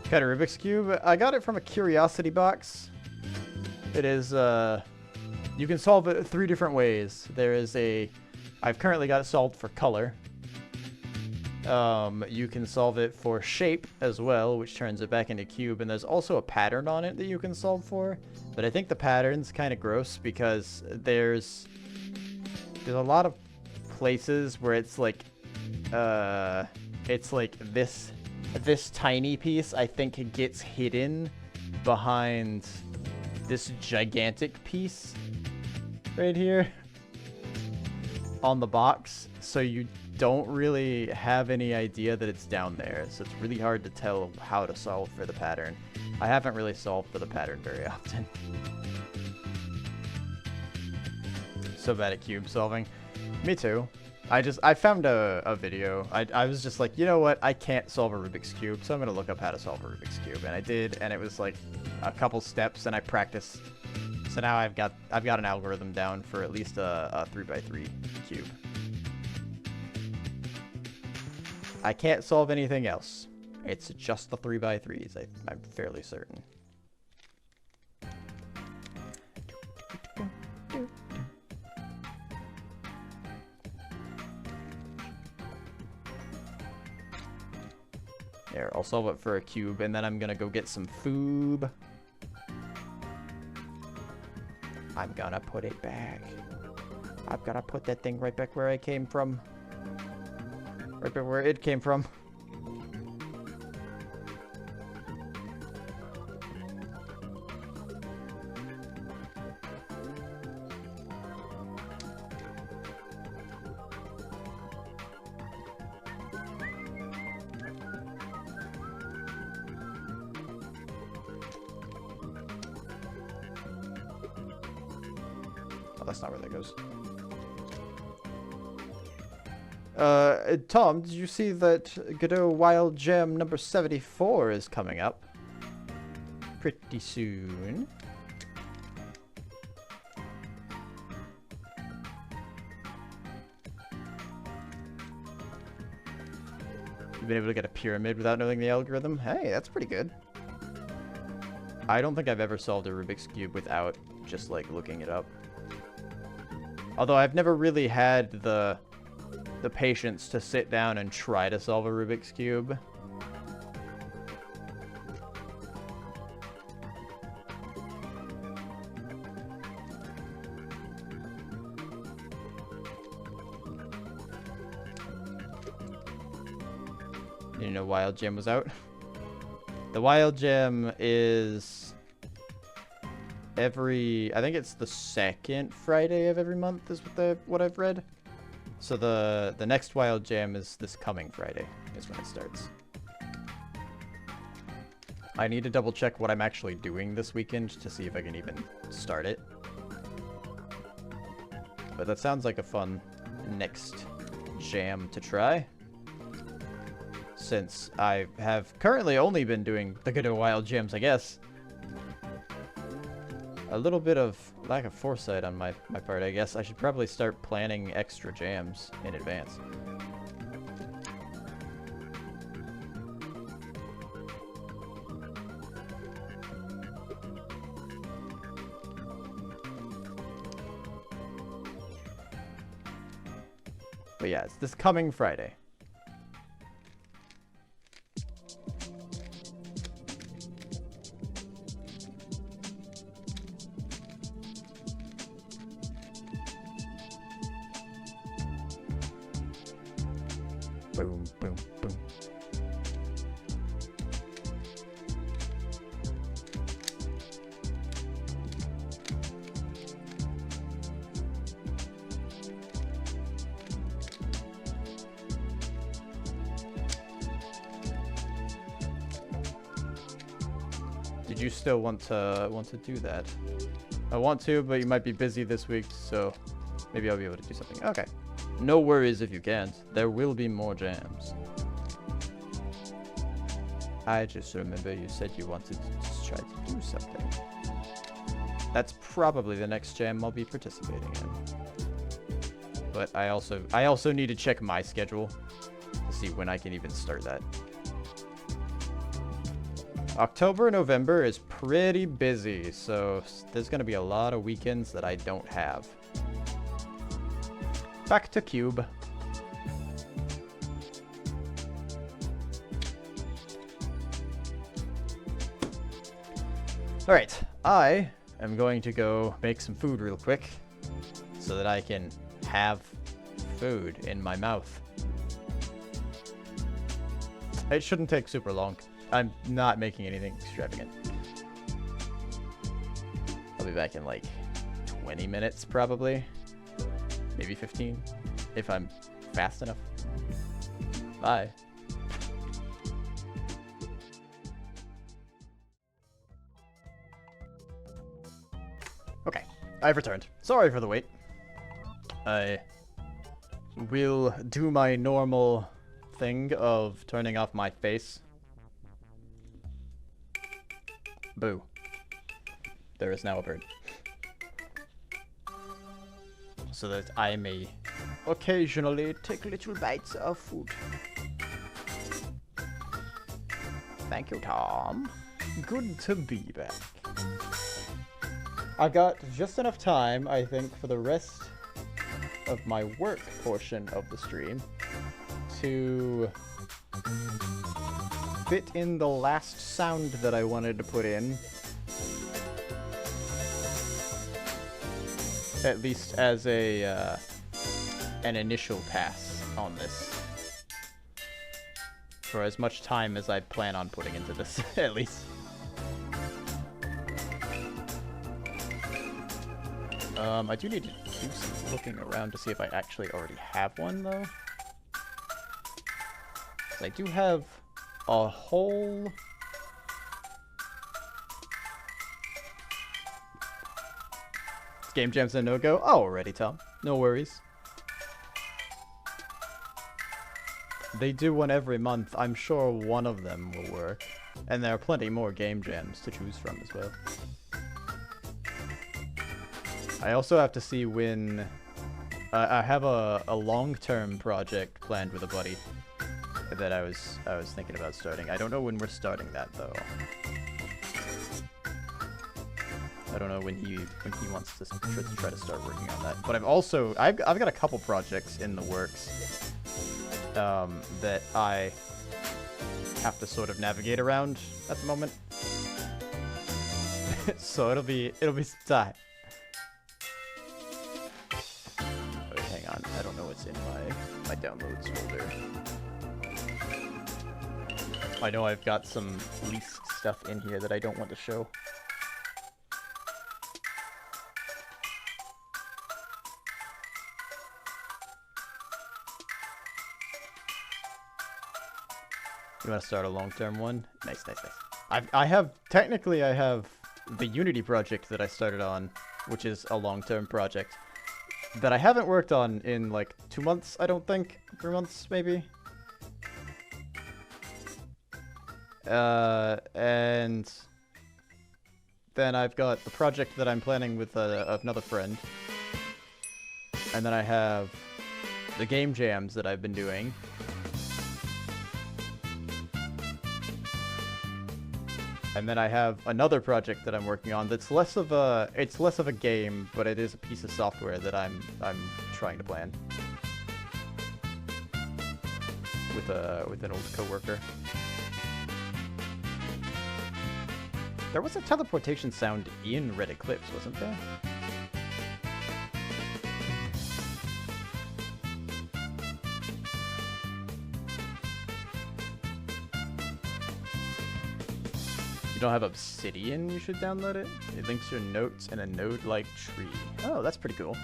Got a Rubik's Cube. I got it from a Curiosity box. It is, you can solve it 3 different ways. There is I've currently got it solved for color. You can solve it for shape as well, which turns it back into cube, and there's also a pattern on it that you can solve for. But I think the pattern's kind of gross because there's a lot of places where it's like this tiny piece I think gets hidden behind this gigantic piece right here on the box, so you don't really have any idea that it's down there, so it's really hard to tell how to solve for the pattern. I haven't really solved for the pattern very often. So bad at cube solving. Me too. I found a video. I was just like, you know what? I can't solve a Rubik's Cube, so I'm gonna look up how to solve a Rubik's Cube, and I did, and it was like a couple steps, and I practiced. So now I've got an algorithm down for at least a 3x3 cube. I can't solve anything else. It's just the 3x3s, I'm fairly certain. There, I'll solve it for a cube, and then I'm gonna go get some food. I'm gonna put it back. I've gotta put that thing right back where I came from. Right back where it came from. Oh, that's not where that goes. Tom, did you see that Godot Wild Gem number 74 is coming up pretty soon? You've been able to get a pyramid without knowing the algorithm? Hey, that's pretty good. I don't think I've ever solved a Rubik's Cube without just, like, looking it up. Although I've never really had the patience to sit down and try to solve a Rubik's Cube. You know Wild Gem was out? The Wild Gem is I think it's the second Friday of every month is what I've read. So the next Wild Jam is this coming Friday, is when it starts. I need to double check what I'm actually doing this weekend to see if I can even start it. But that sounds like a fun next jam to try. Since I have currently only been doing the Godot Wild Jams, I guess. A little bit of lack of foresight on my part, I guess. I should probably start planning extra jams in advance. But yeah, it's this coming Friday. Boom, boom, boom. Did you still want to do that? I want to, but you might be busy this week, so maybe I'll be able to do something. Okay. no worries if you can't. There will be more jams. I just remember you said you wanted to just try to do something. That's probably the next jam I'll be participating in. But I also need to check my schedule to see when I can even start that. October and November is pretty busy, so there's gonna be a lot of weekends that I don't have. Back to Cube. Alright, I am going to go make some food real quick so that I can have food in my mouth. It shouldn't take super long. I'm not making anything extravagant. I'll be back in like 20 minutes probably. Maybe 15 if I'm fast enough. Bye. Okay, I've returned. Sorry for the wait. I will do my normal thing of turning off my face. Boo. There is now a bird. So that I may occasionally take little bites of food. Thank you, Tom. Good to be back. I've got just enough time, I think, for the rest of my work portion of the stream to fit in the last sound that I wanted to put in. At least as a an initial pass on this. For as much time as I plan on putting into this, at least. I do need to do some looking around to see if I actually already have one, though. 'Cause I do have a whole... Game Jam's a no-go? Oh, already, Tom. No worries. They do one every month. I'm sure one of them will work. And there are plenty more Game Jams to choose from as well. I also have to see when... I have a long-term project planned with a buddy that I was thinking about starting. I don't know when we're starting that, though. I don't know when he wants to try to start working on that. But I've got a couple projects in the works that I have to sort of navigate around at the moment. So it'll be some time. Wait, hang on. I don't know what's in my downloads folder. I know I've got some leased stuff in here that I don't want to show. You want to start a long-term one? Nice, nice, nice. I have the Unity project that I started on, which is a long-term project that I haven't worked on in like 2 months, I don't think. 3 months, maybe. And then I've got the project that I'm planning with another friend. And then I have the game jams that I've been doing. And then I have another project that I'm working on that's less of a game, but it is a piece of software that I'm trying to plan with an old coworker. There was a teleportation sound in Red Eclipse, wasn't there? You don't have Obsidian, you should download it. It links your notes in a node-like tree. Oh, that's pretty cool.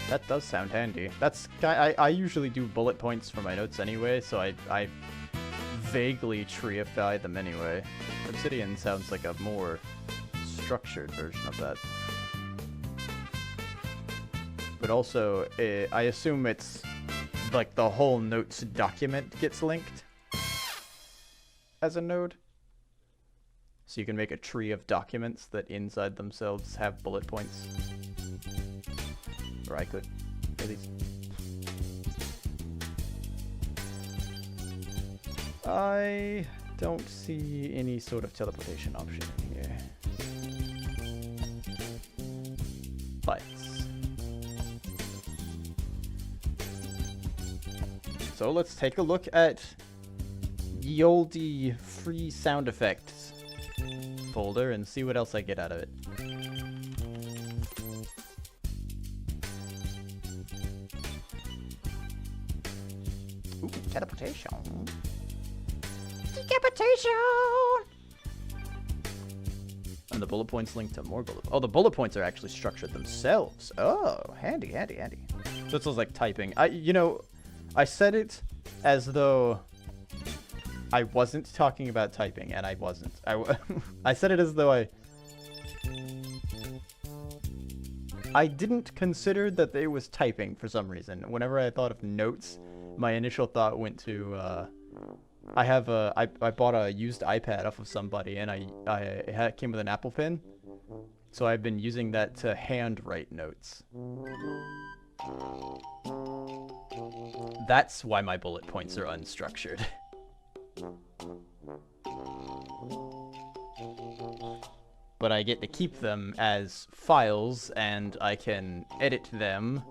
That does sound handy. I usually do bullet points for my notes anyway, so I vaguely treeify them anyway. Obsidian sounds like a more structured version of that. but also I assume it's like the whole notes document gets linked as a node. So you can make a tree of documents that inside themselves have bullet points. Or I could, at least. I don't see any sort of teleportation option in here. Bytes. So let's take a look at ye olde free sound effects folder and see what else I get out of it. Ooh, teleportation. Decapitation! And the bullet points link to more bullet. Oh, the bullet points are actually structured themselves. Oh, handy, handy, handy. So it sounds like typing. I said it as though I wasn't talking about typing, and I wasn't. I said it as though I didn't consider that it was typing for some reason. Whenever I thought of notes, my initial thought went to, I bought a used iPad off of somebody, and it came with an Apple Pen, so I've been using that to handwrite notes. That's why my bullet points are unstructured. But I get to keep them as files, and I can edit them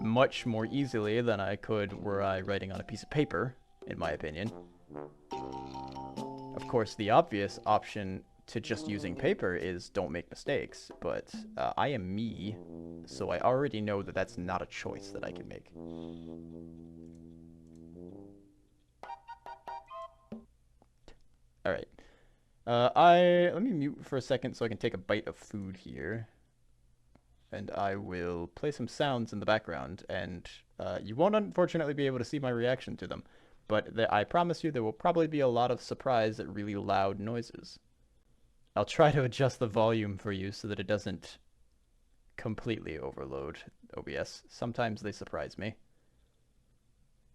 much more easily than I could were I writing on a piece of paper, in my opinion. Of course, the obvious option to just using paper is don't make mistakes, but I am me, so I already know that that's not a choice that I can make. Alright. Let me mute for a second so I can take a bite of food here. And I will play some sounds in the background, and you won't unfortunately be able to see my reaction to them. But I promise you there will probably be a lot of surprise at really loud noises. I'll try to adjust the volume for you so that it doesn't completely overload OBS. Sometimes they surprise me.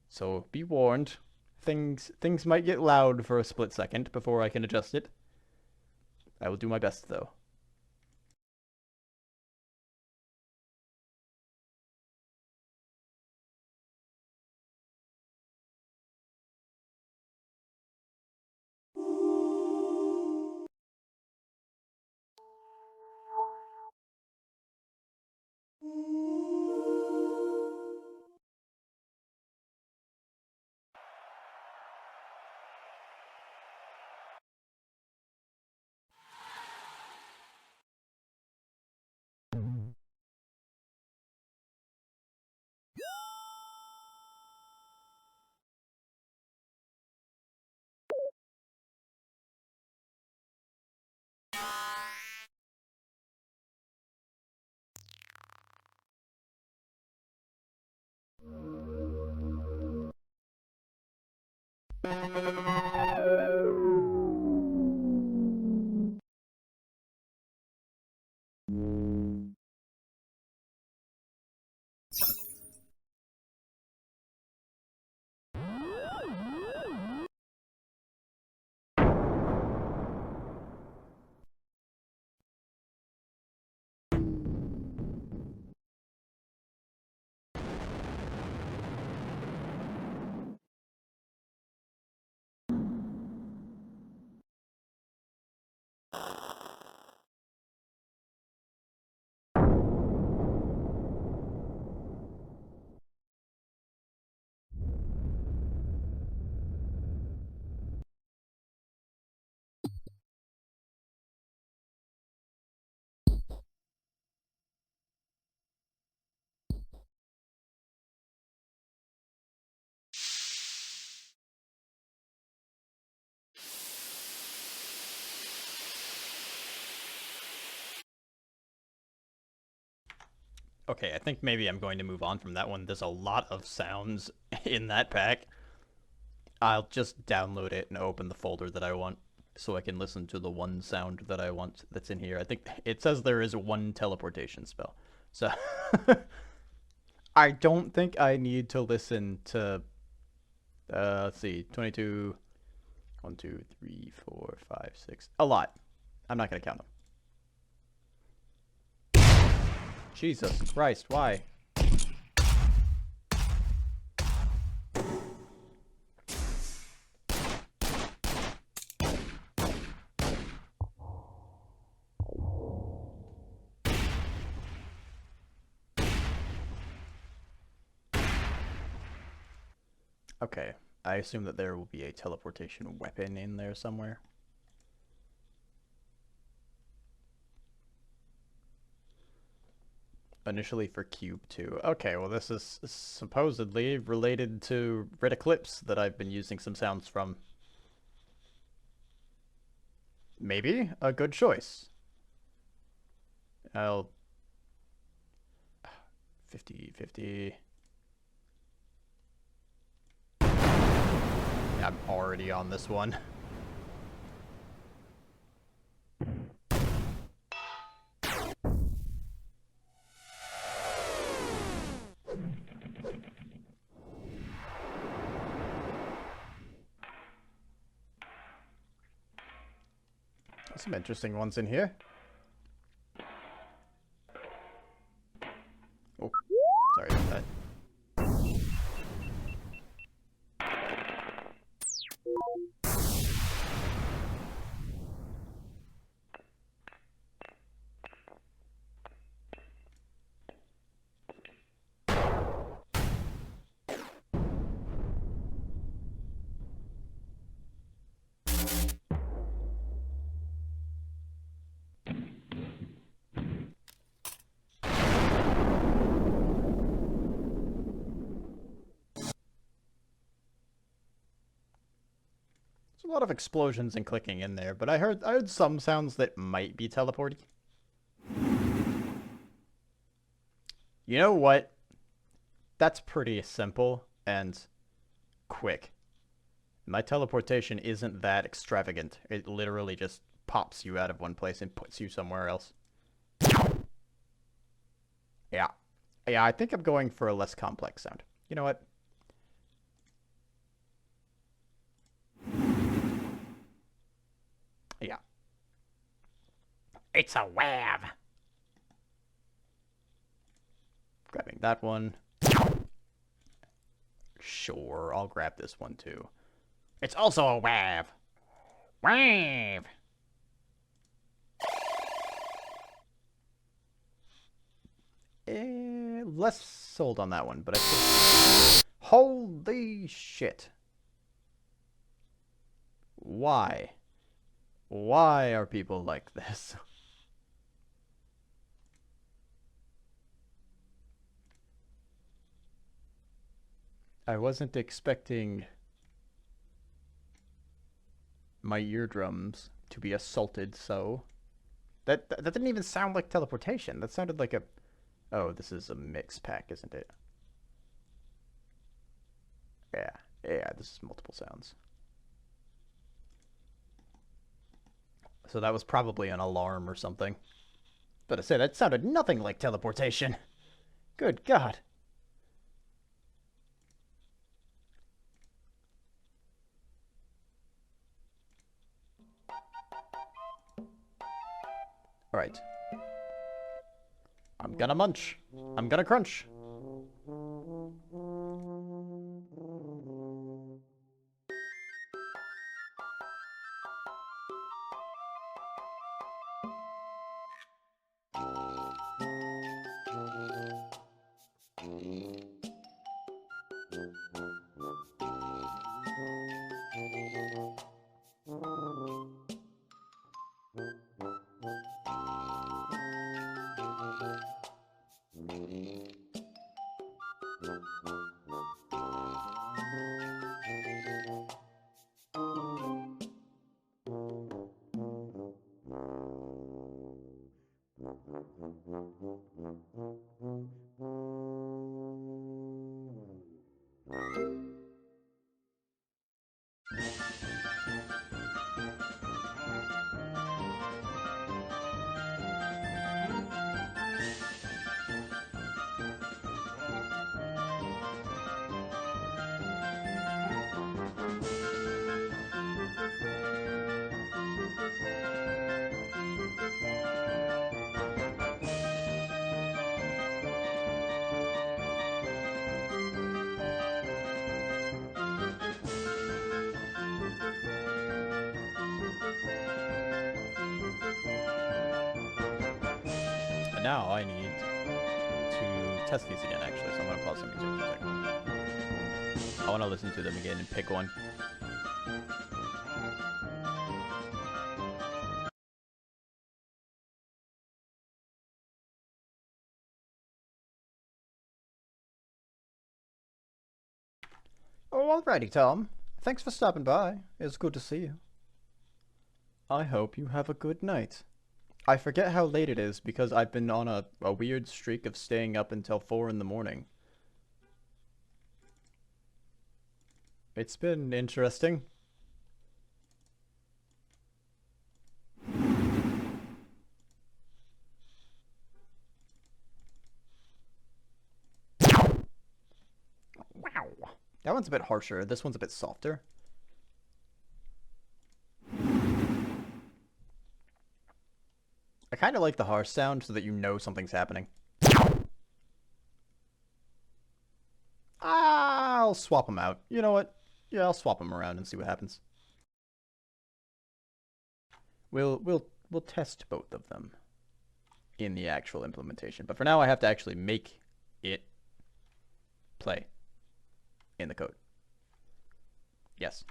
So be warned. Things might get loud for a split second before I can adjust it. I will do my best, though. Okay, I think maybe I'm going to move on from that one. There's a lot of sounds in that pack. I'll just download it and open the folder that I want so I can listen to the one sound that I want that's in here. I think it says there is one teleportation spell. So I don't think I need to listen to, let's see, 22, 1, 2, 3, 4, 5, 6, a lot. I'm not going to count them. Jesus Christ, why? Okay, I assume that there will be a teleportation weapon in there somewhere. Initially for Cube 2. Okay, well this is supposedly related to Red Eclipse that I've been using some sounds from. Maybe a good choice. I'll 50-50. I'm already on this one. Some interesting ones in here. Oh, sorry about that. There's a lot of explosions and clicking in there, but I heard some sounds that might be teleporty. You know what? That's pretty simple and quick. My teleportation isn't that extravagant. It literally just pops you out of one place and puts you somewhere else. Yeah. Yeah, I think I'm going for a less complex sound. You know what? Yeah. It's a wave. Grabbing that one. Sure, I'll grab this one too. It's also a wave. Wave. Less sold on that one, but I think... Holy shit. Why? Why are people like this? I wasn't expecting my eardrums to be assaulted so. That didn't even sound like teleportation. That sounded like a... Oh, this is a mix pack, isn't it? Yeah, this is multiple sounds. So that was probably an alarm or something. But I say, that sounded nothing like teleportation. Good God. Alright. I'm gonna munch. I'm gonna crunch. But now I need to test these again, actually, so I'm gonna pause the music for a second. I want to listen to them again and pick one. Oh, alrighty, Tom. Thanks for stopping by. It's good to see you. I hope you have a good night. I forget how late it is because I've been on a weird streak of staying up until 4 in the morning. It's been interesting. Wow. That one's a bit harsher. This one's a bit softer. I kind of like the harsh sound so that you know something's happening. I'll swap them out. You know what? Yeah, I'll swap them around and see what happens. We'll test both of them in the actual implementation. But for now, I have to actually make it play in the code. Yes.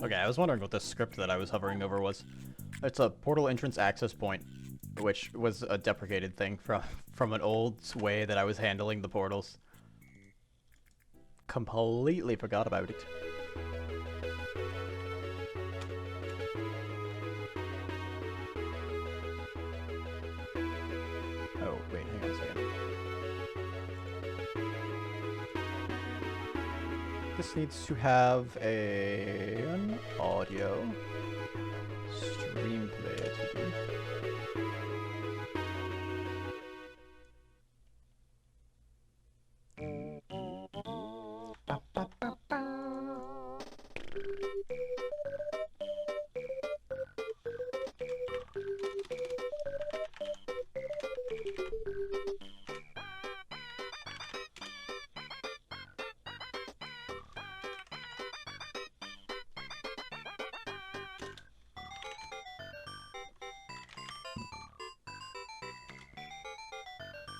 Okay, I was wondering what the script that I was hovering over was. It's a portal entrance access point, which was a deprecated thing from an old way that I was handling the portals. Completely forgot about it. Oh, wait, hang on a second. This needs to have an audio stream player to do.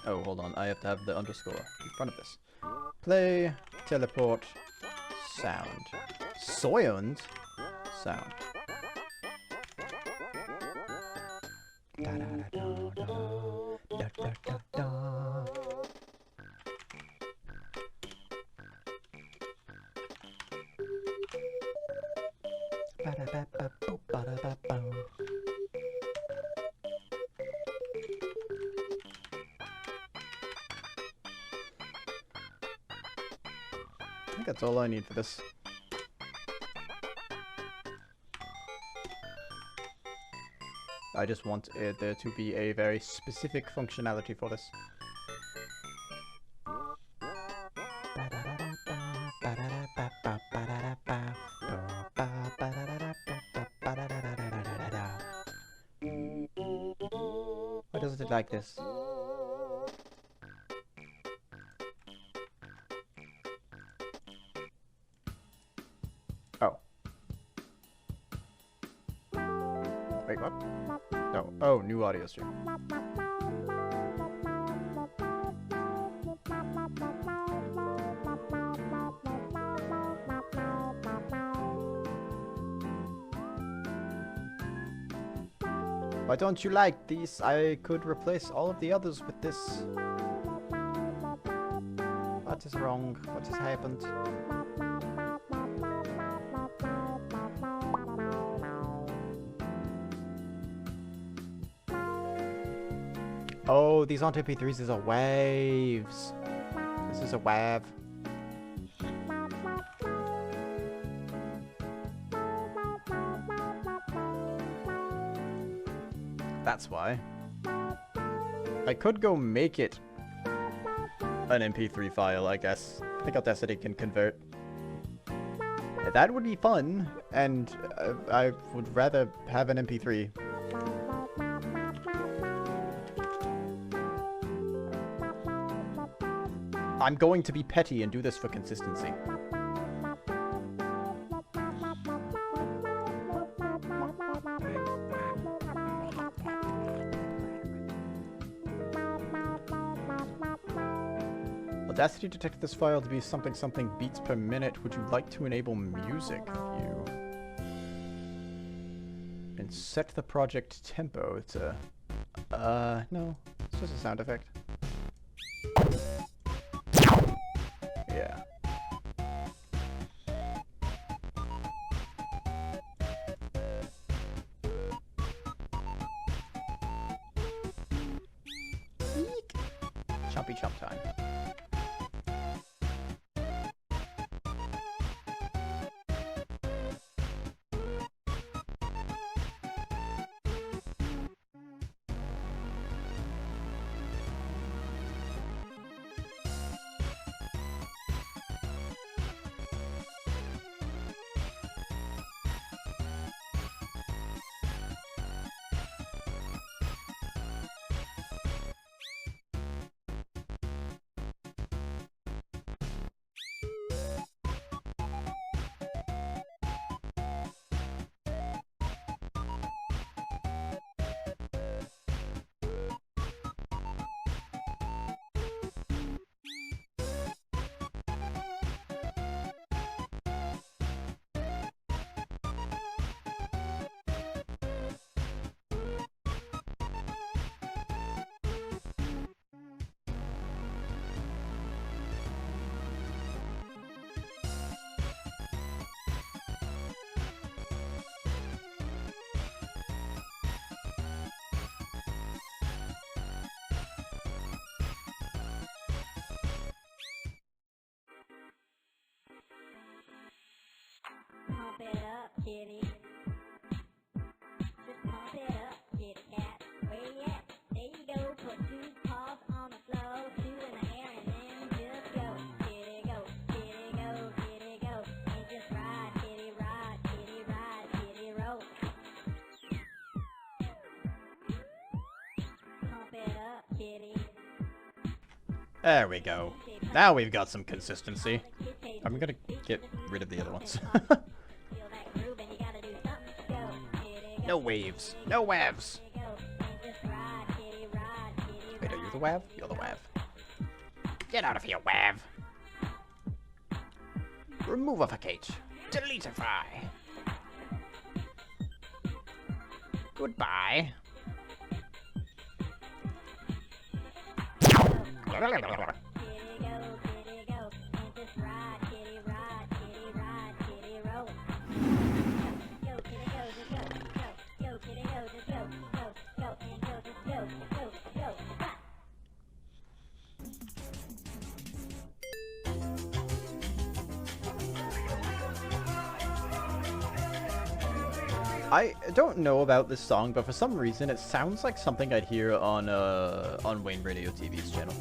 Oh, hold on. I have to have the underscore in front of this. Play, teleport, sound. Sound? Sound. Da da da da da da da da. Ba da ba ba boop ba da ba ba. I think that's all I need for this. I just want there to be a very specific functionality for this. Why does it like this? Oh. Wait, what? No. Oh, new audio stream. Why don't you like these? I could replace all of the others with this. What is wrong? What has happened? Oh, these aren't MP3s, these are waves. This is a wave. That's why. I could go make it an MP3 file, I guess. I think Audacity can convert. That would be fun, and I would rather have an MP3. I'm going to be petty and do this for consistency. Audacity detected this file to be something beats per minute. Would you like to enable music view? And set the project tempo to... no. It's just a sound effect. Yeah. Eek. Chompy chomp time. it up, kitty. Just pump it up, kitty cat. Where you at? There you go. Put two paws on the floor, two in the air, and then just go. Kitty go, kitty go, kitty go. And just ride, kitty ride, kitty ride, kitty roll. Pump it up, kitty. There we go. Now we've got some consistency. I'm gonna get rid of the other ones. No waves. No waves. Wait, are you the wav? You're the wav. Get out of here, wav. Removificate. Deletify. Goodbye. I don't know about this song, but for some reason it sounds like something I'd hear on Wayne Radio TV's channel.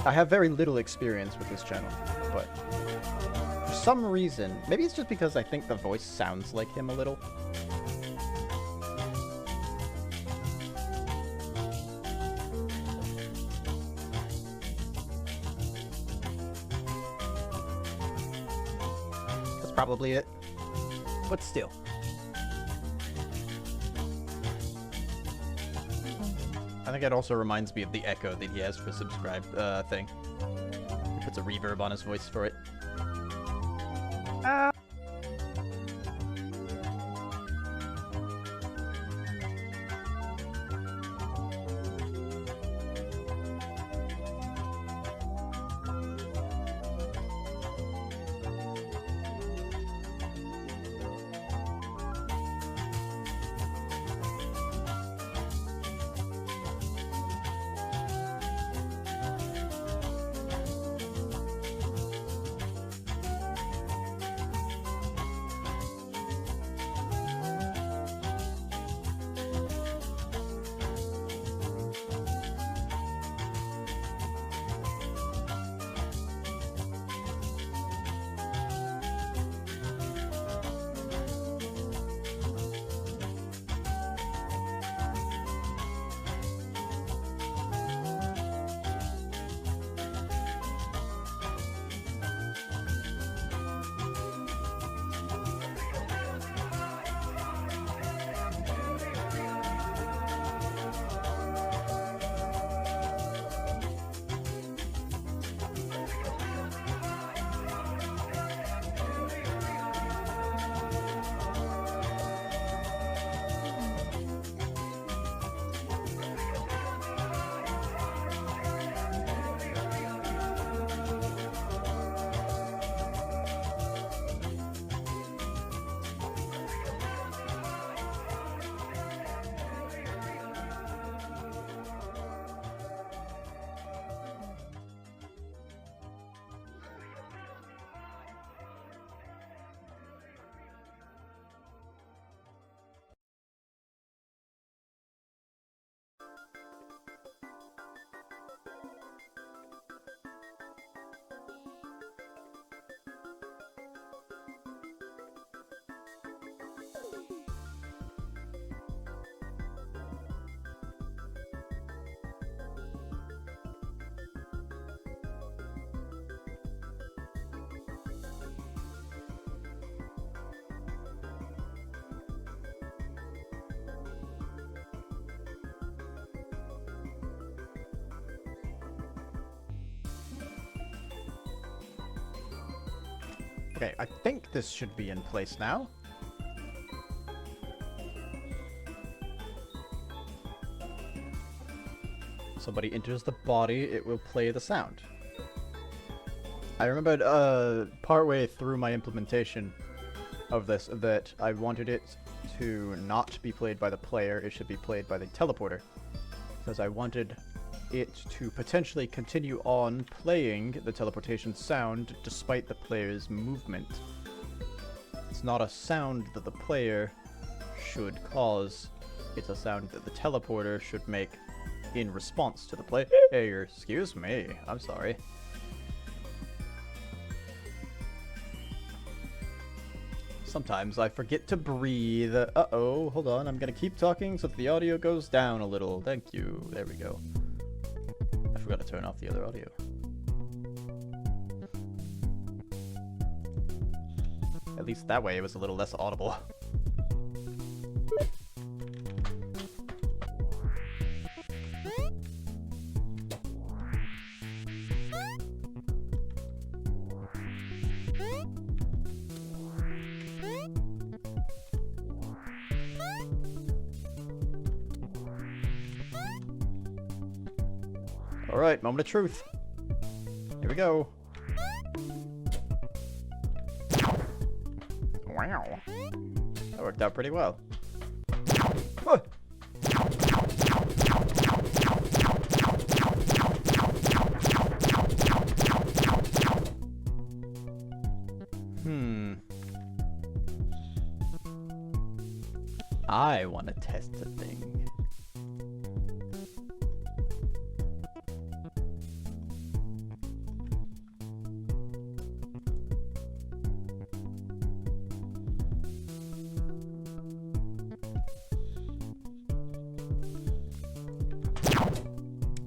I have very little experience with this channel, but for some reason, maybe it's just because I think the voice sounds like him a little. That's probably it. But still. I think it also reminds me of the echo that he has for subscribe thing. He puts a reverb on his voice for it. Okay, I think this should be in place now. Somebody enters the body, it will play the sound. I remembered partway through my implementation of this that I wanted it to not be played by the player, it should be played by the teleporter. Because I wanted it to potentially continue on playing the teleportation sound despite the player's movement. It's not a sound that the player should cause. It's a sound that the teleporter should make in response to the player. Excuse me. I'm sorry. Sometimes I forget to breathe. Uh-oh, hold on. I'm gonna keep talking so that the audio goes down a little. Thank you. There we go. I forgot to turn off the other audio. At least that way it was a little less audible. Alright, moment of truth. Here we go. Wow. That worked out pretty well. Huh. I want to test a thing.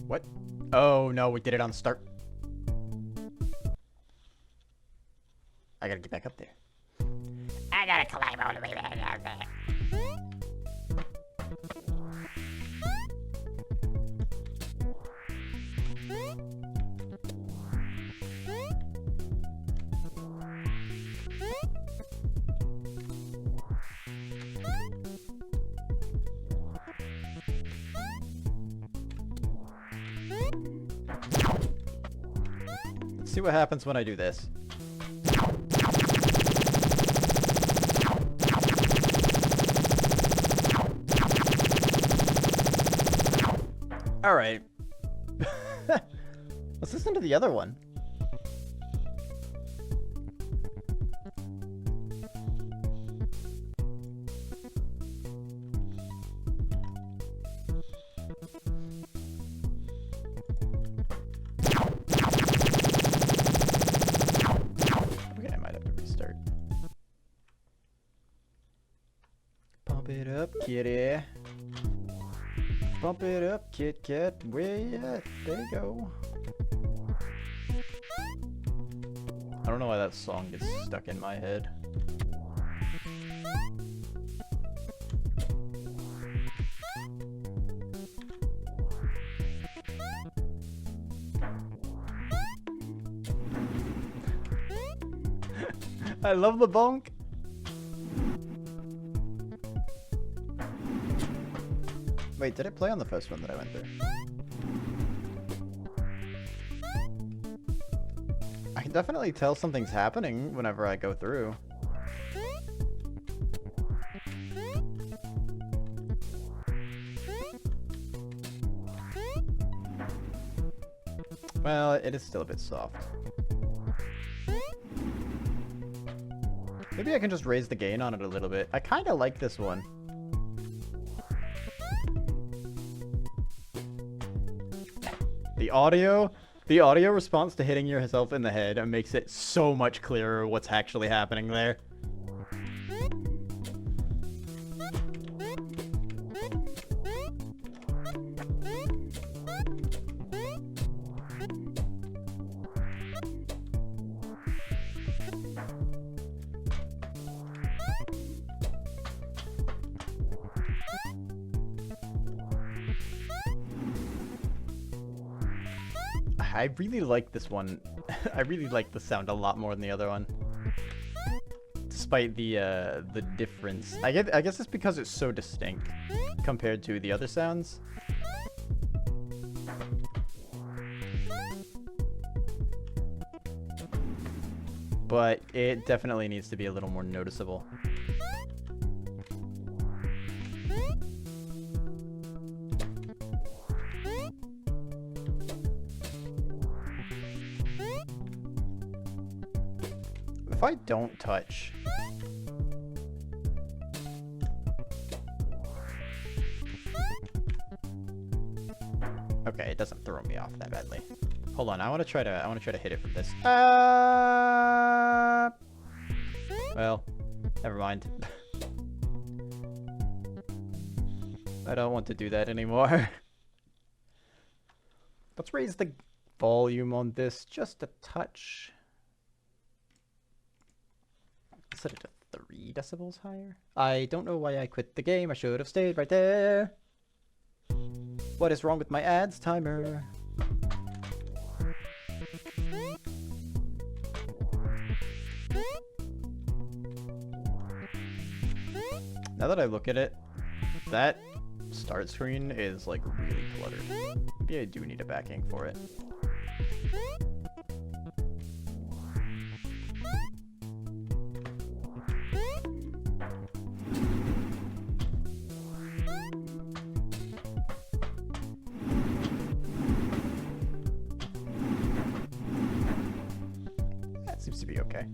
What? Oh no, we did it on start. I gotta get back up there. I gotta climb all the way back out there. Let's see what happens when I do this. All right. Let's listen to the other one. Okay, I might have to restart. Pump it up, kitty. Bump it up, Kit Kat. Where you at? There you go. I don't know why that song gets stuck in my head. I love the bonk. Wait, did it play on the first one that I went through? I can definitely tell something's happening whenever I go through. Well, it is still a bit soft. Maybe I can just raise the gain on it a little bit. I kind of like this one. The audio response to hitting yourself in the head makes it so much clearer what's actually happening there. I really like this one. I really like the sound a lot more than the other one. Despite the difference. I guess it's because it's so distinct compared to the other sounds. But it definitely needs to be a little more noticeable. If I don't touch doesn't throw me off that badly. Hold on, I want to try to hit it from this. Well, never mind. I don't want to do that anymore. Let's raise the volume on this just a touch. Set it to 3 decibels higher. I don't know why I quit the game. I should have stayed right there. What is wrong with my ads timer? Now that I look at it, that start screen is like really cluttered. Maybe I do need a backing for it. That seems to be okay.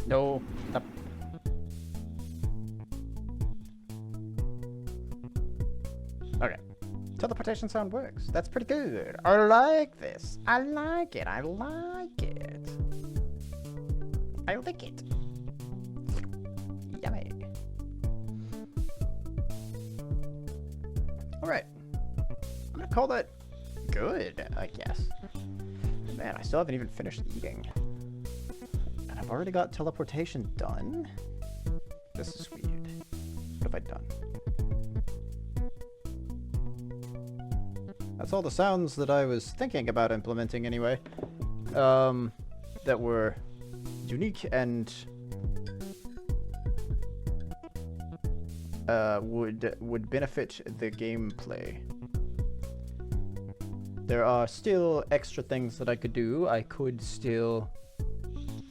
No, stop. Okay. Teleportation sound works. That's pretty good. I like this. I like it. I like it. I like it. Yummy. Alright. I'm gonna call that good, I guess. Man, I still haven't even finished eating. And I've already got teleportation done. This is weird. What have I done? That's all the sounds that I was thinking about implementing anyway. That were unique and would benefit the gameplay. There are still extra things that I could do. I could still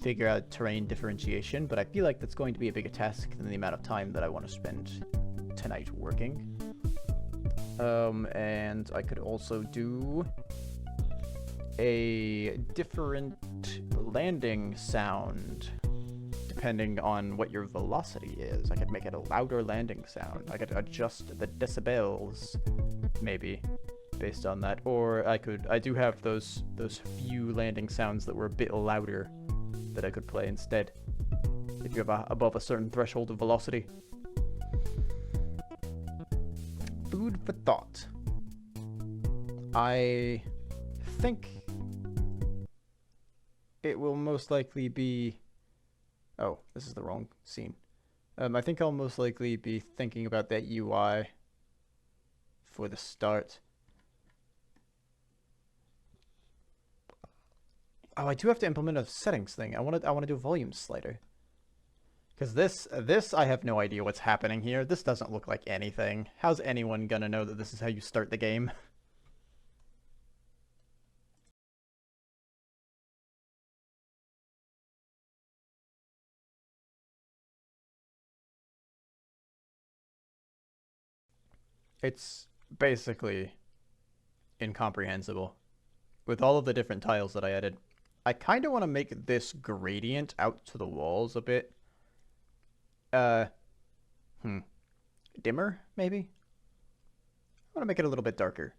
figure out terrain differentiation, but I feel like that's going to be a bigger task than the amount of time that I want to spend tonight working. And I could also do a different landing sound depending on what your velocity is. I could make it a louder landing sound. I could adjust the decibels, maybe, based on that. Or I do have those few landing sounds that were a bit louder that I could play instead if you have above a certain threshold of velocity. Food for thought. I think it will most likely be... Oh, this is the wrong scene. I think I'll most likely be thinking about that UI for the start. Oh, I do have to implement a settings thing. I want to do a volume slider. Because this, I have no idea what's happening here. This doesn't look like anything. How's anyone gonna know that this is how you start the game? It's basically incomprehensible. With all of the different tiles that I added, I kind of want to make this gradient out to the walls a bit. Dimmer, maybe? I want to make it a little bit darker.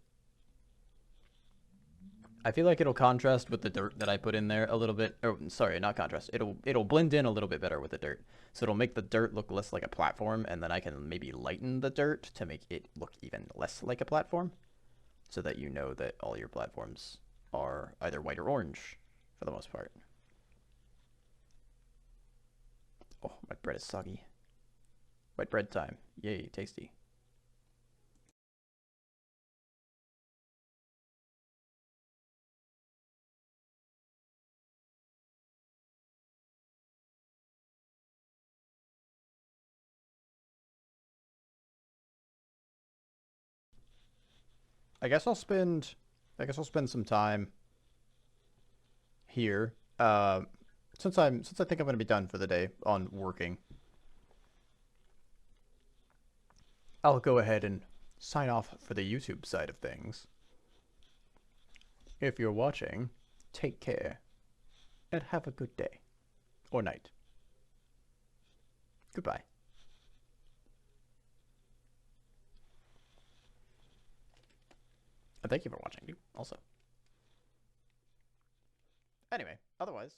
I feel like it'll contrast with the dirt that I put in there a little bit. Oh, sorry, not contrast. It'll blend in a little bit better with the dirt. So it'll make the dirt look less like a platform, and then I can maybe lighten the dirt to make it look even less like a platform, so that you know that all your platforms are either white or orange, for the most part. Oh, my bread is soggy. White bread time. Yay, tasty. I guess I'll spend some time here. Since I think I'm gonna be done for the day on working, I'll go ahead and sign off for the YouTube side of things. If you're watching, take care and have a good day or night. Goodbye. And thank you for watching, also. Anyway, otherwise...